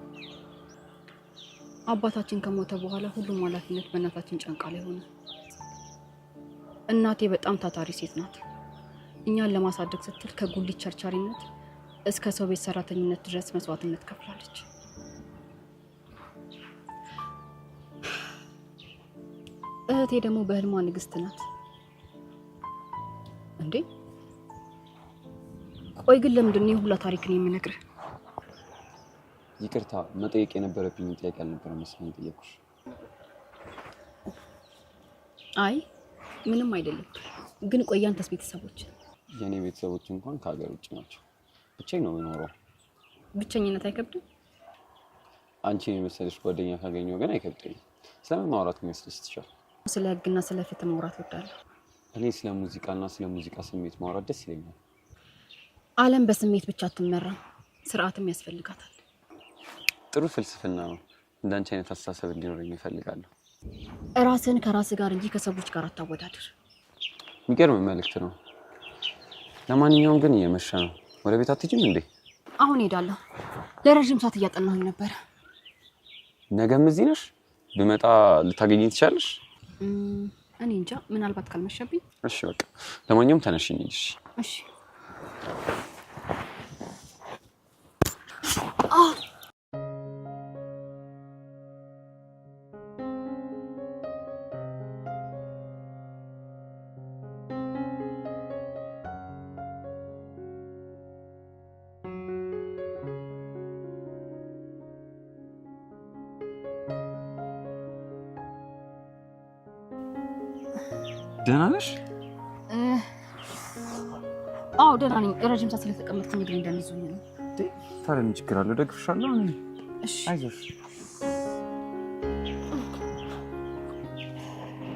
አባታችን ከሞተ በኋላ ሁሉም ኃላፊነት በእናታችን ጫንቃ ላይ ሆነ። እናቴ በጣም ታታሪ ሴት ናት። እኛን ለማሳደግ ስትል ከጉሊት ቸርቻሪነት እስከ ሰው ቤት ሰራተኝነት ድረስ መስዋዕትነት ከፍላለች። እህቴ ደግሞ በህልሟ ንግስት ናት። እንዴ ቆይ ግን ለምንድን ነው ሁላ ታሪክ ነው የምነግርህ? ይቅርታ መጠየቅ የነበረብኝ ጥያቄ አልነበረም መሰለኝ ጠየቅኩሽ። አይ ምንም አይደለም። ግን ቆይ ያንተስ ቤተሰቦች? የኔ ቤተሰቦች እንኳን ከሀገር ውጭ ናቸው። ብቻዬን ነው የምኖረው። ብቸኝነት አይከብድም? አንቺን የመሰለሽ ጓደኛ ካገኘው ግን አይከብደኝም። ስለምን ማውራት የሚያስደስት ትችላል? ስለ ህግና ስለ ፍትህ ማውራት እወዳለሁ። እኔ ስለ ሙዚቃና ስለ ሙዚቃ ስሜት ማውራት ደስ ይለኛል። ዓለም በስሜት ብቻ አትመራም፣ ስርዓትም ያስፈልጋታል። ጥሩ ፍልስፍና ነው። እንዳንቺ አይነት አስተሳሰብ እንዲኖረኝ እፈልጋለሁ። ራስን ከራስ ጋር እንጂ ከሰዎች ጋር አታወዳድር። የሚገርም መልእክት ነው። ለማንኛውም ግን እየመሸ ነው። ወደ ቤት አትሄጂም እንዴ? አሁን ሄዳለሁ። ለረጅም ሰዓት እያጠናሁኝ ነበር። ነገም እዚህ ነሽ? ብመጣ ልታገኘኝ ትችያለሽ? እኔ እንጃ፣ ምናልባት ካልመሸብኝ። እሺ በቃ ለማንኛውም ተነሽ እንሂድ። እሺ። ደህና ነሽ? አዎ ደህና ነኝ። ረጅም ሰዓት ስለተቀመጥኩኝ እግሬ እንዳይዙኝ ነው። ታዲያ ምን ችግር አለው? ደግፍሻለሁ። እሺ አይዞሽ።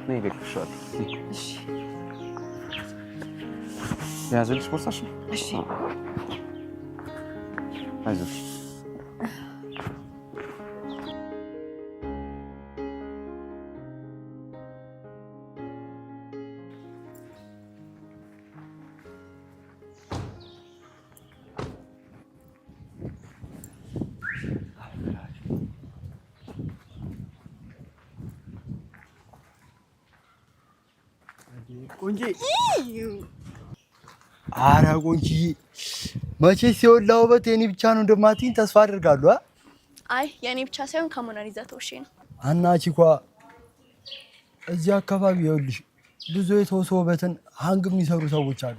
ነይ ደግፍሻለሁ። እሺ። ያዘልሽ ቦርሳሽ? እሺ። አይዞሽ። ቆንጂ አረ ቆንጂ መቼስ የወላ ውበት የኔ ብቻ ነው እንደማትይኝ ተስፋ አደርጋለሁ። አይ የኔ ብቻ ሳይሆን ከሞናሊዛ ተውሼ ነው። አናቺኳ እዚህ አካባቢ ይኸውልሽ ብዙ የተወሰው ውበትን ሀንግ የሚሰሩ ሰዎች አሉ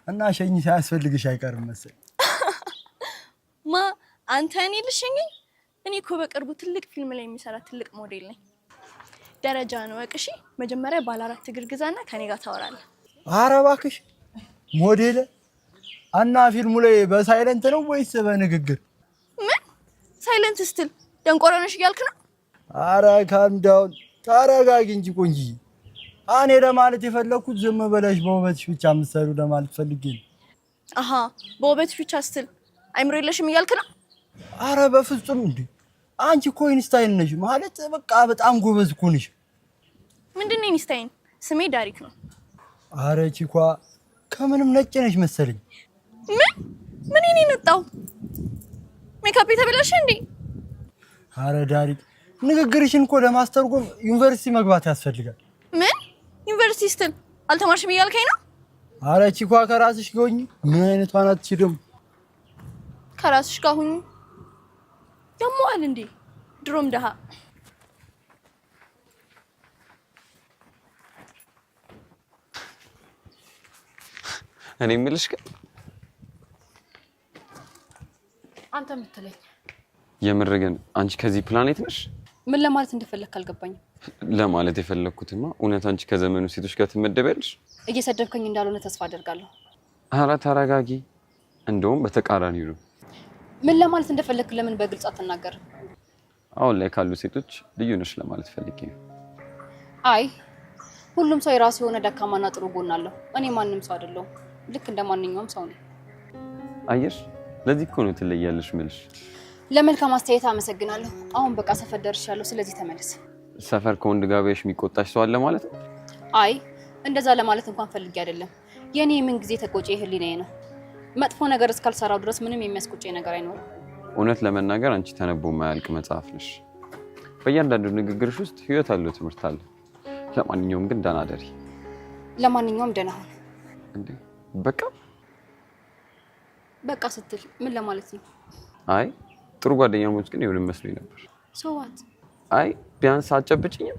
እና ሸኝ ሳያስፈልግሽ አይቀርም መሰል። ማ አንተ እኔ ልሸኘኝ? እኔ እኮ በቅርቡ ትልቅ ፊልም ላይ የሚሰራ ትልቅ ሞዴል ነኝ። ደረጃ ነው እሺ። መጀመሪያ ባለ 4 እግር ግዛና ከኔ ጋር ታወራለህ። ኧረ እባክሽ ሞዴል እና ፊልሙ ላይ በሳይለንት ነው ወይስ በንግግር? ምን ሳይለንት ስትል ደንቆሮ ነሽ እያልክ ነው? ኧረ ካም ዳውን ተረጋጊ እንጂ ቆንጂ። እኔ ለማለት የፈለኩት ዝም ብለሽ በውበትሽ ብቻ የምትሰሩ ለማለት ፈልጌ ነው። አሃ በውበትሽ ብቻ ስትል አይምሮ የለሽም እያልክ ነው? ኧረ በፍጹም እንዴ! አንቺ እኮ ኢንስታይን ነሽ ማለት በቃ በጣም ጎበዝ እኮ ነሽ። ምንድን ነው ኢንስታይን? ስሜ ዳሪክ ነው። ኧረ ቺኳ ከምንም ነጭ ነሽ መሰለኝ። ምን እኔ ነጣው? ሜካፕ የተበላሸ እንዴ? ኧረ ዳሪክ ንግግርሽን እኮ ለማስተርጎም ዩኒቨርሲቲ መግባት ያስፈልጋል። ምን ዩኒቨርሲቲ ስትል አልተማርሽም እያልከኝ ነው? ኧረ ቺኳ ከራስሽ ጋር ሁኚ። ምን አይነቷ ናት እቺ ደግሞ? ከራስሽ ጋር ሁኚ ያሟል እንዴ? ድሮም ደሃ። እኔ የምልሽ ግን አንተ የምትለኝ የምር ግን አንቺ ከዚህ ፕላኔት ነሽ? ምን ለማለት እንደፈለክ አልገባኝም። ለማለት የፈለኩትማ እውነት አንቺ ከዘመኑ ሴቶች ጋር ትመደቢያለሽ? እየሰደብከኝ እንዳልሆነ ተስፋ አደርጋለሁ። ኧረ ተረጋጊ። እንደውም በተቃራኒው ነው። ምን ለማለት እንደፈለክ ለምን በግልጽ አትናገርም? አሁን ላይ ካሉ ሴቶች ልዩ ነሽ ለማለት ፈልጌ ነው። አይ ሁሉም ሰው የራሱ የሆነ ደካማና ጥሩ ጎን አለው። እኔ ማንም ሰው አይደለሁም። ልክ እንደማንኛውም ሰው ነኝ። አየሽ፣ ለዚህ እኮ ነው ትለያለሽ ምልሽ። ለመልካም አስተያየት አመሰግናለሁ። አሁን በቃ ሰፈር ደርሻለሁ። ስለዚህ ተመለስ። ሰፈር ከወንድ ጋር ብዬሽ የሚቆጣሽ ሰው አለ ማለት ነው? አይ እንደዛ ለማለት እንኳን ፈልጌ አይደለም። የኔ ምን ጊዜ ተቆጪ ህሊናዬ ነው። መጥፎ ነገር እስካልሰራው ድረስ ምንም የሚያስቆጨኝ ነገር አይኖርም። እውነት ለመናገር አንቺ ተነቦ የማያልቅ መጽሐፍ ነሽ። በእያንዳንዱ ንግግርሽ ውስጥ ህይወት አለው፣ ትምህርት አለ። ለማንኛውም ግን ደህና ደሪ። ለማንኛውም ደህና ሁን። እንዴ በቃ በቃ ስትል ምን ለማለት ነው? አይ ጥሩ ጓደኛሞች ግን ይሁን መስሎኝ ነበር። ሶዋት አይ ቢያንስ አጨብጭኝም።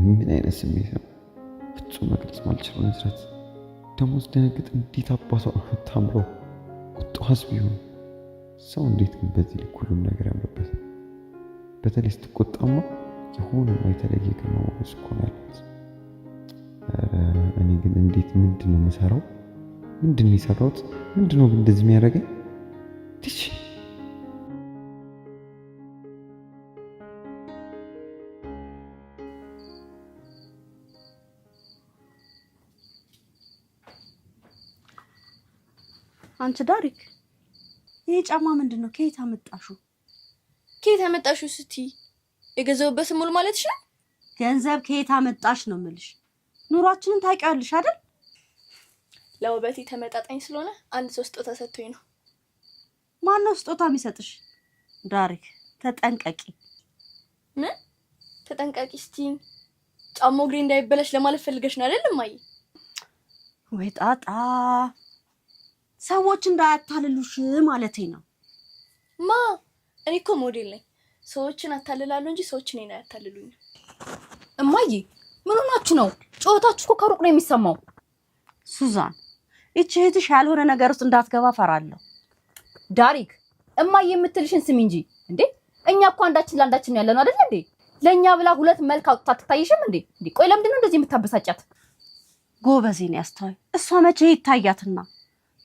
ምን አይነት ስሜት ነው? ፍጹም መግለጽ ማልችለው ንዝረት። ደግሞ ስደነግጥ እንዴት አባቷ ታምረው ቁጣዋስ ቢሆን ሰው እንዴት ግን በዚህ ልክ ሁሉም ነገር ያምርበት። በተለይ ስትቆጣማ የሆነ የተለየ ግርማ ሞገስ እኮ ነው ያላት። እኔ ግን እንዴት ምንድን ነው የምሰራው? ምንድን ነው የሰራሁት? ምንድን ነው እንደዚህ የሚያደርገኝ? ትች አንቺ ዳሪክ ይሄ ጫማ ምንድነው? ከየት አመጣሹ? ከየት አመጣሽው ስትይ የገዛውበት ሙሉ ማለትሽ ነው? ገንዘብ ከየት አመጣሽ ነው የምልሽ። ኑሯችንን ታውቂያለሽ አይደል? ለውበቴ ተመጣጣኝ ስለሆነ አንድ ሰው ስጦታ ሰጥቶኝ ነው። ማን ነው ስጦታ የሚሰጥሽ? ዳሪክ ተጠንቀቂ። ምን ተጠንቀቂ ስትይኝ ጫማው እግሬ እንዳይበላሽ ለማለት ፈልገሽ ነው አይደል እማዬ? ወይ ጣጣ፣ ሰዎች እንዳያታልሉሽ ማለቴ ነው። ማ እኔ እኮ ሞዴል ነኝ። ሰዎችን አታልላለሁ እንጂ ሰዎች እኔን አያታልሉኝም። እማዬ ምን ሆናችሁ ነው? ጩኸታችሁ እኮ ከሩቅ ነው የሚሰማው። ሱዛን፣ እቺ እህትሽ ያልሆነ ነገር ውስጥ እንዳትገባ ፈራለሁ። ዳሪክ እማዬ የምትልሽን ስሚ እንጂ እንዴ። እኛ እኮ አንዳችን ለአንዳችን ያለነው አይደል እንዴ? ለኛ ብላ ሁለት መልክ አውጥታ ትታይሽም እንዴ? ቆይ ለምንድን ነው እንደዚህ የምታበሳጫት? ጎበዜን ያስተዋይ። እሷ መቼ ይታያትና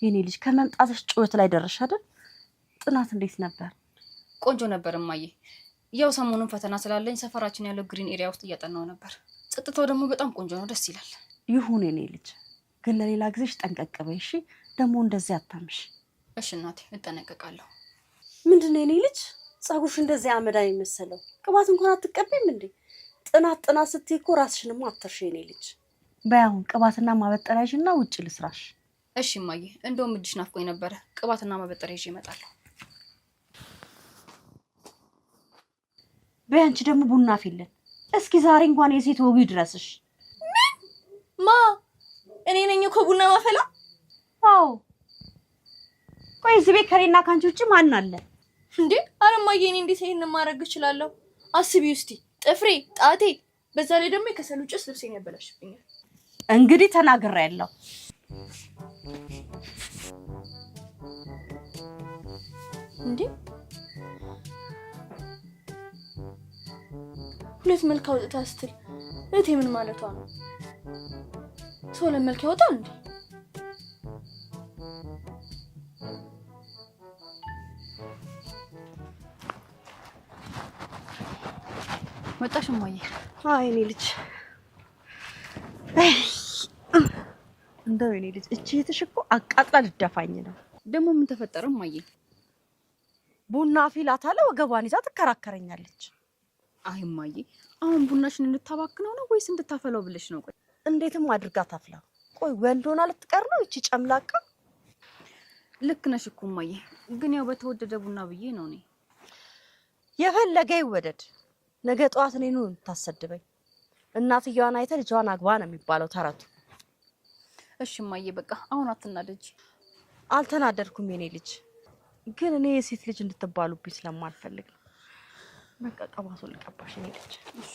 የኔ ልጅ ከመምጣትሽ ጩኸት ላይ ደረሽ አይደል? ጥናት እንዴት ነበር? ቆንጆ ነበር እማዬ። ያው ሰሞኑን ፈተና ስላለኝ ሰፈራችን ያለው ግሪን ኤሪያ ውስጥ እያጠናው ነበር። ጸጥታው ደግሞ በጣም ቆንጆ ነው፣ ደስ ይላል። ይሁን የኔ ልጅ፣ ግን ለሌላ ጊዜሽ ጠንቀቅ በይ እሺ? ደግሞ እንደዚህ አታምሽ። እሺ እናቴ እጠነቀቃለሁ። ምንድነው የኔ ልጅ ጸጉርሽ እንደዚህ አመዳ የሚመስለው? ቅባት እንኳን አትቀበይም እንዴ? ጥናት ስትይ እኮ ራስሽንማ አትርሽ የኔ ልጅ። በይ አሁን ቅባትና ማበጠሪያሽና ውጪ ልስራሽ። እሺ እማዬ፣ እንደውም እጅሽ ናፍቆኝ ነበረ። ቅባትና ማበጠሪያ ይዤ እመጣለሁ። በይ አንቺ ደግሞ ቡና አፍይልን እስኪ። ዛሬ እንኳን የሴት ወጉ ይድረስሽ። ማ እኔ ነኝ እኮ ቡና ማፈላ? አዎ። ቆይ እዚህ ቤት ከኔና ካንቺ ውጪ ማን አለ እንዴ? ኧረ እማዬ፣ እኔ እንዴት ይሄንን ማድረግ እችላለሁ? አስቢው እስቲ፣ ጥፍሬ፣ ጣቴ፣ በዛ ላይ ደግሞ የከሰል ጭስ ልብሴን ያበላሽብኛል። እንግዲህ ተናግሬያለሁ። እንዴ ሁለት መልክ አውጥታ ስትል እቴ ምን ማለቷ ነው? ሰው ለመልክ ያወጣል እንዴ? መጣሽ እማዬ? አይ እኔ ልጅ እንደው የኔ ልጅ እቺ እህትሽ እኮ አቃጥላ ልደፋኝ ነው። ደግሞ ምን ተፈጠረ እማዬ? ቡና አፍይላት አለ ወገቧን ይዛ ትከራከረኛለች። አይ እማዬ፣ አሁን ቡናሽን እንድታባክነው ነው ወይስ እንድታፈለው ብለሽ ነው? ቆይ እንዴትም አድርጋ ታፍላው። ቆይ ወንድ ሆና ልትቀር ነው እቺ ጨምላቃ? ልክ ነሽ እኮ እማዬ፣ ግን ያው በተወደደ ቡና ብዬ ነው እኔ። የፈለገ ይወደድ፣ ነገ ጠዋት እኔን ነው የምታሰድበኝ። እናትየዋን አይተ ልጇን አግባ ነው የሚባለው ተረቱ። እሺ እማዬ፣ በቃ አሁን አትናደጂ። አልተናደድኩም የኔ ልጅ፣ ግን እኔ የሴት ልጅ እንድትባሉብኝ ስለማልፈልግ ነው። በቃ ቀባቶን ልቀባሽ የኔ ልጅ። እሺ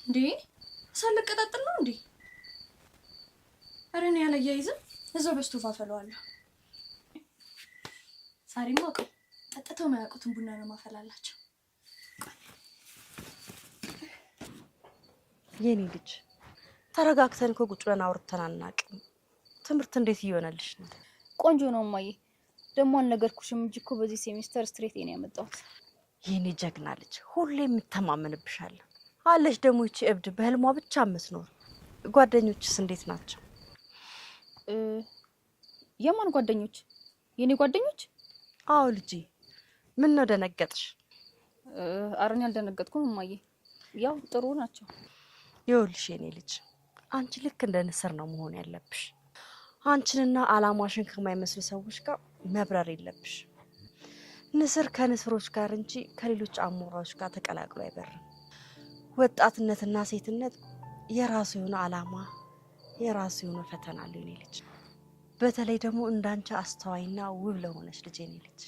እንዴ ሳልቀጣጥል ነው እንዴ? አረን ያለያይዘን እዛው በስቶፋ ፈለዋለሁ። ዛሬማ አውቀው ጠጥተው ማያውቁትን ቡና ነው ማፈላላቸው። የኔ ልጅ ተረጋግተን እኮ ቁጭ ብለን አውርተን አናውቅም። ትምህርት እንዴት እየሆነልሽ ነው? ቆንጆ ነው እማዬ። ደግሞ አልነገርኩሽም እንጂ እኮ በዚህ ሴሚስተር ስትሬት ነው ያመጣሁት። የኔ ጀግና ልጅ ሁሌ የምተማመንብሻለሁ አለሽ። ደግሞ እቺ እብድ በህልሟ ብቻ የምትኖር ጓደኞችስ እንዴት ናቸው? የማን ጓደኞች? የኔ ጓደኞች? አዎ ልጄ። ምን ነው ደነገጥሽ? አረን ያልደነገጥኩም እማዬ፣ ያው ጥሩ ናቸው። ይኸውልሽ የኔ ልጅ አንቺ ልክ እንደ ንስር ነው መሆን ያለብሽ። አንቺንና አላማሽን ከማይመስሉ ሰዎች ጋር መብረር የለብሽ። ንስር ከንስሮች ጋር እንጂ ከሌሎች አሞራዎች ጋር ተቀላቅሎ አይበርም። ወጣትነትና ሴትነት የራሱ የሆነ አላማ፣ የራሱ የሆነ ፈተና አለው የኔ ልጅ። በተለይ ደግሞ እንዳንቺ አስተዋይና ውብ ለሆነች ልጅ የኔ ልጅ።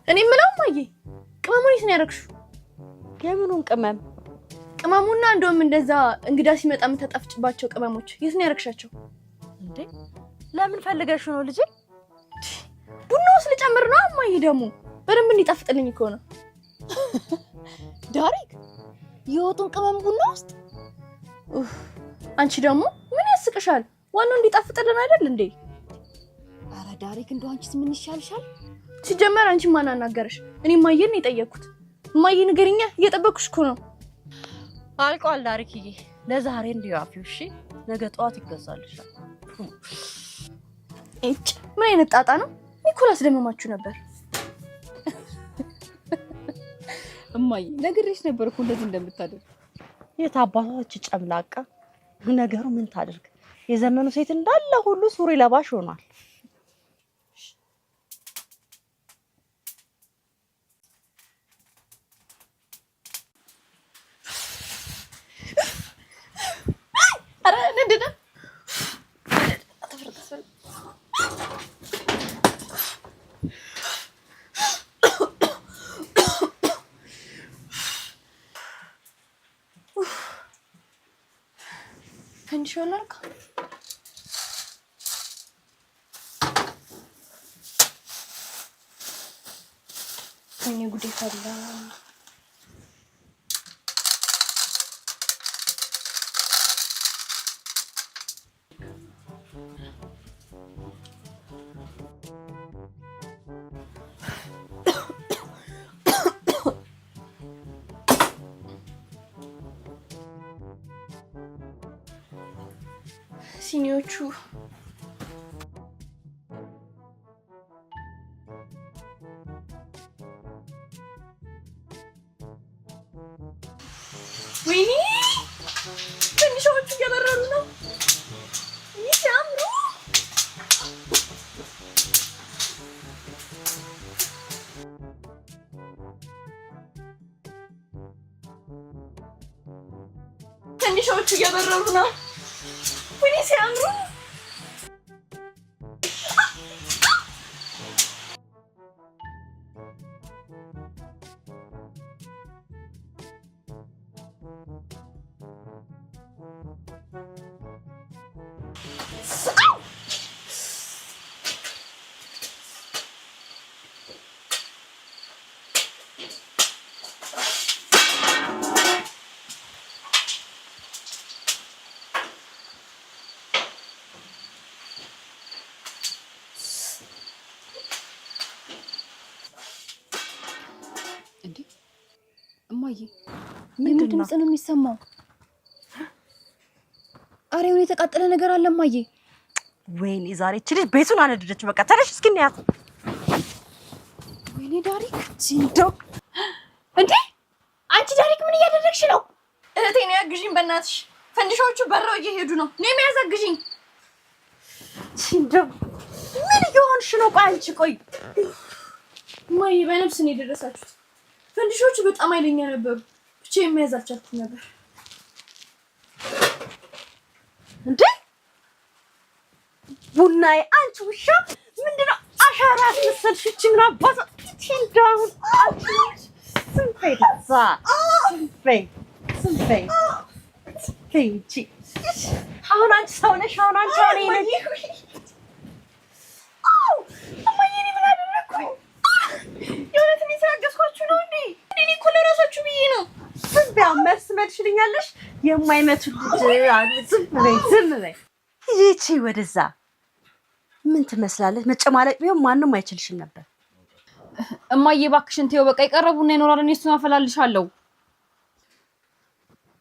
እኔ የምለው እማዬ ቅመሙን የት ነው ያደረግሽው? የምኑን ቅመም? ቅመሙና እንደውም እንደዛ እንግዳ ሲመጣ የምታጣፍጭባቸው ቅመሞች የት ነው ያደረግሻቸው? እንዴ ለምን ፈልገሽ ነው ልጄ? ቡና ውስጥ ልጨምር ነው እማዬ። ደግሞ በደንብ እንዲጣፍጥልኝ እኮ ነው። ዳሪክ የወጡን ቅመም ቡና ውስጥ? አንቺ ደግሞ ምን ያስቅሻል? ዋናው እንዲጣፍጥልን አይደል እንዴ? አረ ዳሪክ እንደው አንቺስ ምን ይሻልሻል? ሲጀመር አንቺ ማን አናገረሽ? እኔ እማዬን ነው የጠየኩት። እማዬ ንገሪኛ፣ እየጠበኩሽ እኮ ነው። አልቋል ዳሪክዬ፣ ለዛሬ እንዲያፊው እሺ፣ ነገ ጠዋት ይገዛልሻል። እጭ ምን አይነት ጣጣ ነው? ኒኮላስ ደመማችሁ ነበር። እማዬ ነግሬሽ ነበር እኮ እንደዚህ እንደምታደርግ። የታባቶች ጨምላቃ። ነገሩ ምን ታደርግ፣ የዘመኑ ሴት እንዳለ ሁሉ ሱሪ ለባሽ ሆኗል። ፈንዲሾናልካ እኔ ጉዴ ፈላ። ሲኒዎቹ ወይኔ ትንሾቹ እየበረሩ ነው። ሲያምሩ። ትንሾቹ እየበረሩ ነው። ወይኔ ሲያምሩ። እማዬ ምን ድምጽ ነው የሚሰማው? አሬውን የተቃጠለ ነገር አለ እማዬ። ወይኔ ዛሬ እቺ ልጅ ቤቱን አነደደች። በቃ ተነሽ እስኪ እንያት። ወይኔ ዳሪክ ሲንዶ እንዴ! አንቺ ዳሪክ ምን እያደረግሽ ነው? እህቴ ነው ያግዢኝ በእናትሽ። ፈንዲሾቹ በረው እየሄዱ ነው። እኔ የሚያዛግዢኝ ሲንዶ ምን እየሆንሽ ነው? ቆይ አንቺ ቆይ እማዬ በነፍስ ነው የደረሳችሁት። ፈንዲሾቹ በጣም ኃይለኛ ነበሩ። ብቻዬን መያዝ አልቻልኩም ነበር። እንዴ ቡናዬ፣ አንቺ ውሻ ምንድነው አሻራ መሰልሽ? ምን አባቷ ትንዳው አንቺ ስንፈይዛ ስንፈይ ከይቺ አሁን አንቺ ሰው ነሽ። አሁን አንቺ ነኝ እማዬ፣ እኔ ምን አደረኩኝ? የእውነትም የተናገርኳችሁ ነው እንዴ? እኔ እኮ ለራሳችሁ ብዬ ነው። ዝም በይ፣ መልስ መልሽልኛለሽ። የማይመቱ ልጅ አሉ። ዝም በይ ይቺ ወደዛ ምን ትመስላለች? መጨማለቅ ቢሆን ማንም አይችልሽም ነበር። እማዬ እባክሽን ተይው በቃ። ይቀርቡና ይኖራል። እኔ እሱን አፈላልሻለሁ።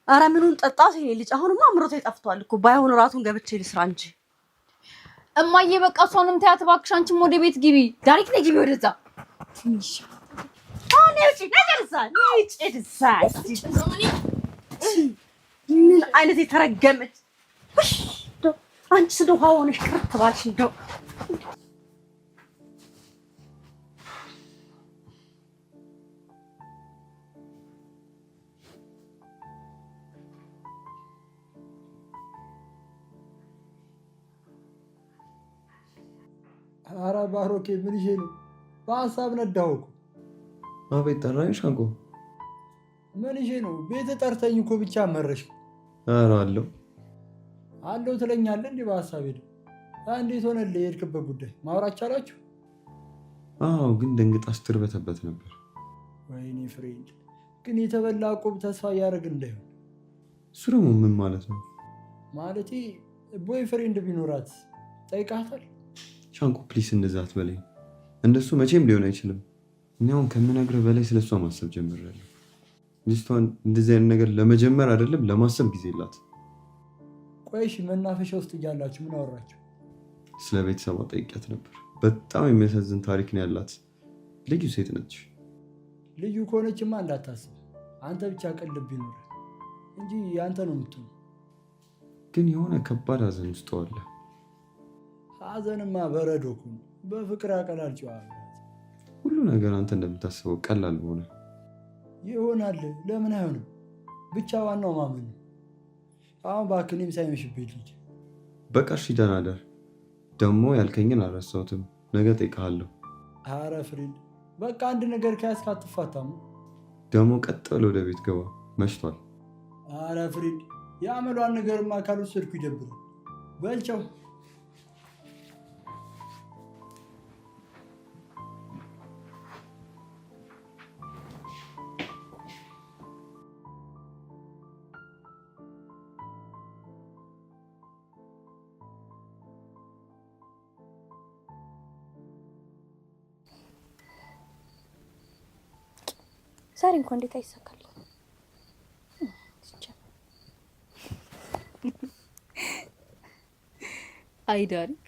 ኧረ ምኑን ጠጣት ይሄ ልጅ። አሁንማ አምሮቴ ጠፍቷል እኮ። ባይሆን ራቱን ገብቼ ልስራ እንጂ። እማዬ በቃ እሷንም ተያት እባክሽ። አንቺም ወደ ቤት ግቢ። ዳሪክ ነይ ግቢ ወደዛ። አሁን እጪ ነገርዛ ምን አይነት የተረገመች አንቺ ስደው ሆነሽ ቅርት ባልሽ እንደው ኧረ ባሮኬ ምን ይሄ ነው? በሀሳብ ነዳሁ እኮ። አቤት ጠራኝ ሻንቆ። ምን ይሄ ነው? ቤት ጠርተኝ እኮ ብቻ መረሽ። ኧረ አለው ትለኛለህ እንዴ? በሀሳብ ሄደ። እንዴት ሆነልህ? የሄድክበት ጉዳይ ማውራት ቻላችሁ? አዎ፣ ግን ደንግጣ ስትርበተበት ነበር። ወይኔ ፍሬንድ፣ ግን የተበላ ዕቁብ ተስፋ እያደረግን እንዳይሆን። እሱ ደግሞ ምን ማለት ነው? ማለቴ ቦይ ፍሬንድ ቢኖራት ጠይቃታል? ሻንቆ ፕሊስ እንደዛ አትበለኝ። እንደሱ መቼም ሊሆን አይችልም። እኔ አሁን ከምነግርህ በላይ ስለሷ ማሰብ ጀምሬያለሁ። ልጅቷን እንደዚህ አይነት ነገር ለመጀመር አይደለም ለማሰብ ጊዜ የላት። ቆይሽ መናፈሻ ውስጥ እያላችሁ ምን አወራችሁ? ስለ ቤተሰቧ ጠይቂያት ነበር። በጣም የሚያሳዝን ታሪክ ነው ያላት። ልዩ ሴት ነች። ልዩ ከሆነችማ እንዳታስብ። አንተ ብቻ ቅን ልብ ይኖርህ እንጂ አንተ ነው የምትሆነው። ግን የሆነ ከባድ ሀዘን ውስጥ አለ። ሀዘንማ በረዶ እኮ ነው። በፍቅር ያቀላል ጨዋታ። ሁሉ ነገር አንተ እንደምታስበው ቀላል በሆነ ይሆናል። ለምን አይሆንም? ብቻ ዋናው ማመን ነው። አሁን እባክህ እኔም ሳይመሽብኝ ልጅ። በቃ እሺ፣ ደህና እደር። ደግሞ ያልከኝን አልረሳሁትም። ነገ እጠይቅሃለሁ። ኧረ ፍሬንድ፣ በቃ አንድ ነገር ከያዝክ አትፋታም። ደግሞ ቀጥ ብለህ ወደ ቤት ገባ፣ መሽቷል። ኧረ ፍሬንድ፣ የአመሏን ነገርማ ካልወሰድኩ ይደብራል። በልቻው ዛሬ እንኳን እንዴት አይሳካልኝ? አይ ዳሪክ፣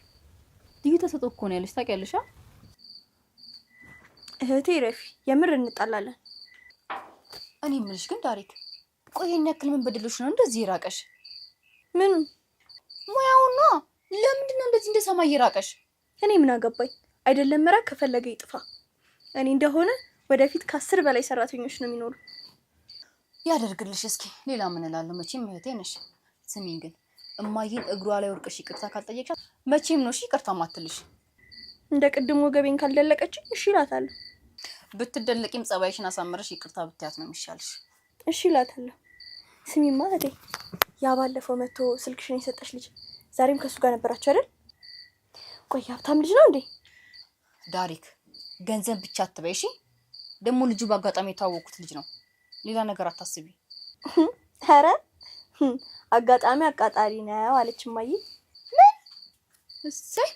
ልዩ ተሰጥኦ እኮ ነው ያለሽ ታውቂያለሽ? እህቴ ረፊ፣ የምር እንጣላለን። እኔ የምልሽ ግን ዳሪክ፣ ቆይ ይሄን ያክል ምን በደሎሽ ነው እንደዚህ ይራቀሽ? ምን ሙያውን ነው? ለምንድን ነው እንደዚህ እንደ ሰማይ ይራቀሽ? እኔ ምን አገባኝ? አይደለም ምራ ከፈለገ ይጥፋ። እኔ እንደሆነ ወደፊት ከ10 በላይ ሰራተኞች ነው የሚኖሩ። ያደርግልሽ። እስኪ ሌላ ምን እላለሁ? መቼም እህቴ ነሽ። ስሚኝ ግን እማዬን እግሯ ላይ ወርቀሽ ይቅርታ ካልጠየቅሻት መቼም ነው እሺ ይቅርታ ማትልሽ። እንደ ቅድሞ ገቤን ካልደለቀችኝ እሺ እላታለሁ። ብትደለቂም ጸባይሽን አሳምረሽ ይቅርታ ብትያት ነው የሚሻልሽ። እሺ እላታለሁ። ስሚማ እህቴ፣ ያ ባለፈው መጥቶ ስልክሽን የሰጠሽ ልጅ ዛሬም ከሱ ጋር ነበራችሁ አይደል? ቆይ ሀብታም ልጅ ነው እንዴ? ዳሪክ፣ ገንዘብ ብቻ አትበይ እሺ። ደግሞ ልጁ በአጋጣሚ የተዋወቁት ልጅ ነው። ሌላ ነገር አታስቢ። ኧረ አጋጣሚ አቃጣሪ ነው አለች እማዬ። ምን? እሰይ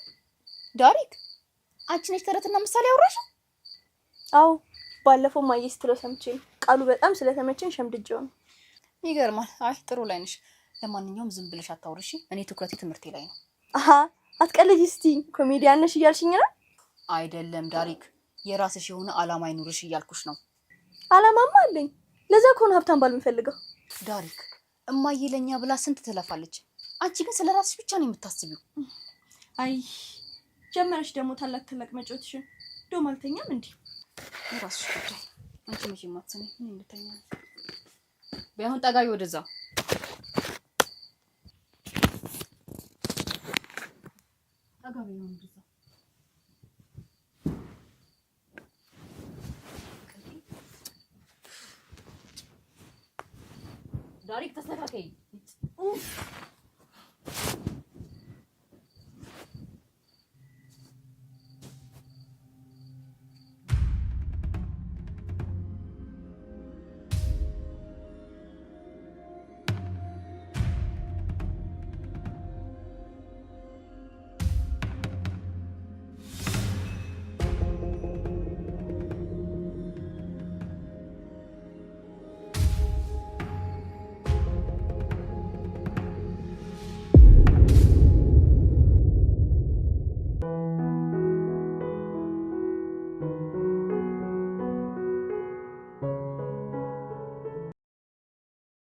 ዳሪክ፣ አንቺ ነሽ ተረትና ምሳሌ ያወራሽው? አዎ፣ ባለፈው እማዬ ስትለው ሰምቼ ቃሉ በጣም ስለተመቸኝ ሸምድጄው ነው። ይገርማል። አይ ጥሩ ላይ ነሽ። ለማንኛውም ዝም ብለሽ አታውሪሽ። እኔ ትኩረቴ ትምህርቴ ላይ ነው። አሃ፣ አትቀልጂ እስቲ። ኮሜዲያን ነሽ እያልሽኝ ነው? አይደለም ዳሪክ፣ የራስሽ የሆነ አላማ አይኑርሽ እያልኩሽ ነው። አላማማ አለኝ። ለዛ ከሆነ ሀብታም ባል የምፈልገው። ዳሪክ፣ እማዬ ለኛ ብላ ስንት ትለፋለች። አንቺ ግን ስለራስሽ ብቻ ነው የምታስቢው። አይ ጀመረሽ ደግሞ ታላቅ መጮትሽን። እንደውም አልተኛም እንዴ? የራስሽ ጉዳይ። አንቺ መቼም አትሰሚ። ምን እንደተኛ አሁን ጠጋቢ ወደዛ ጠጋቢ ነው ወደዛ ዳሪክ ተስተካከይ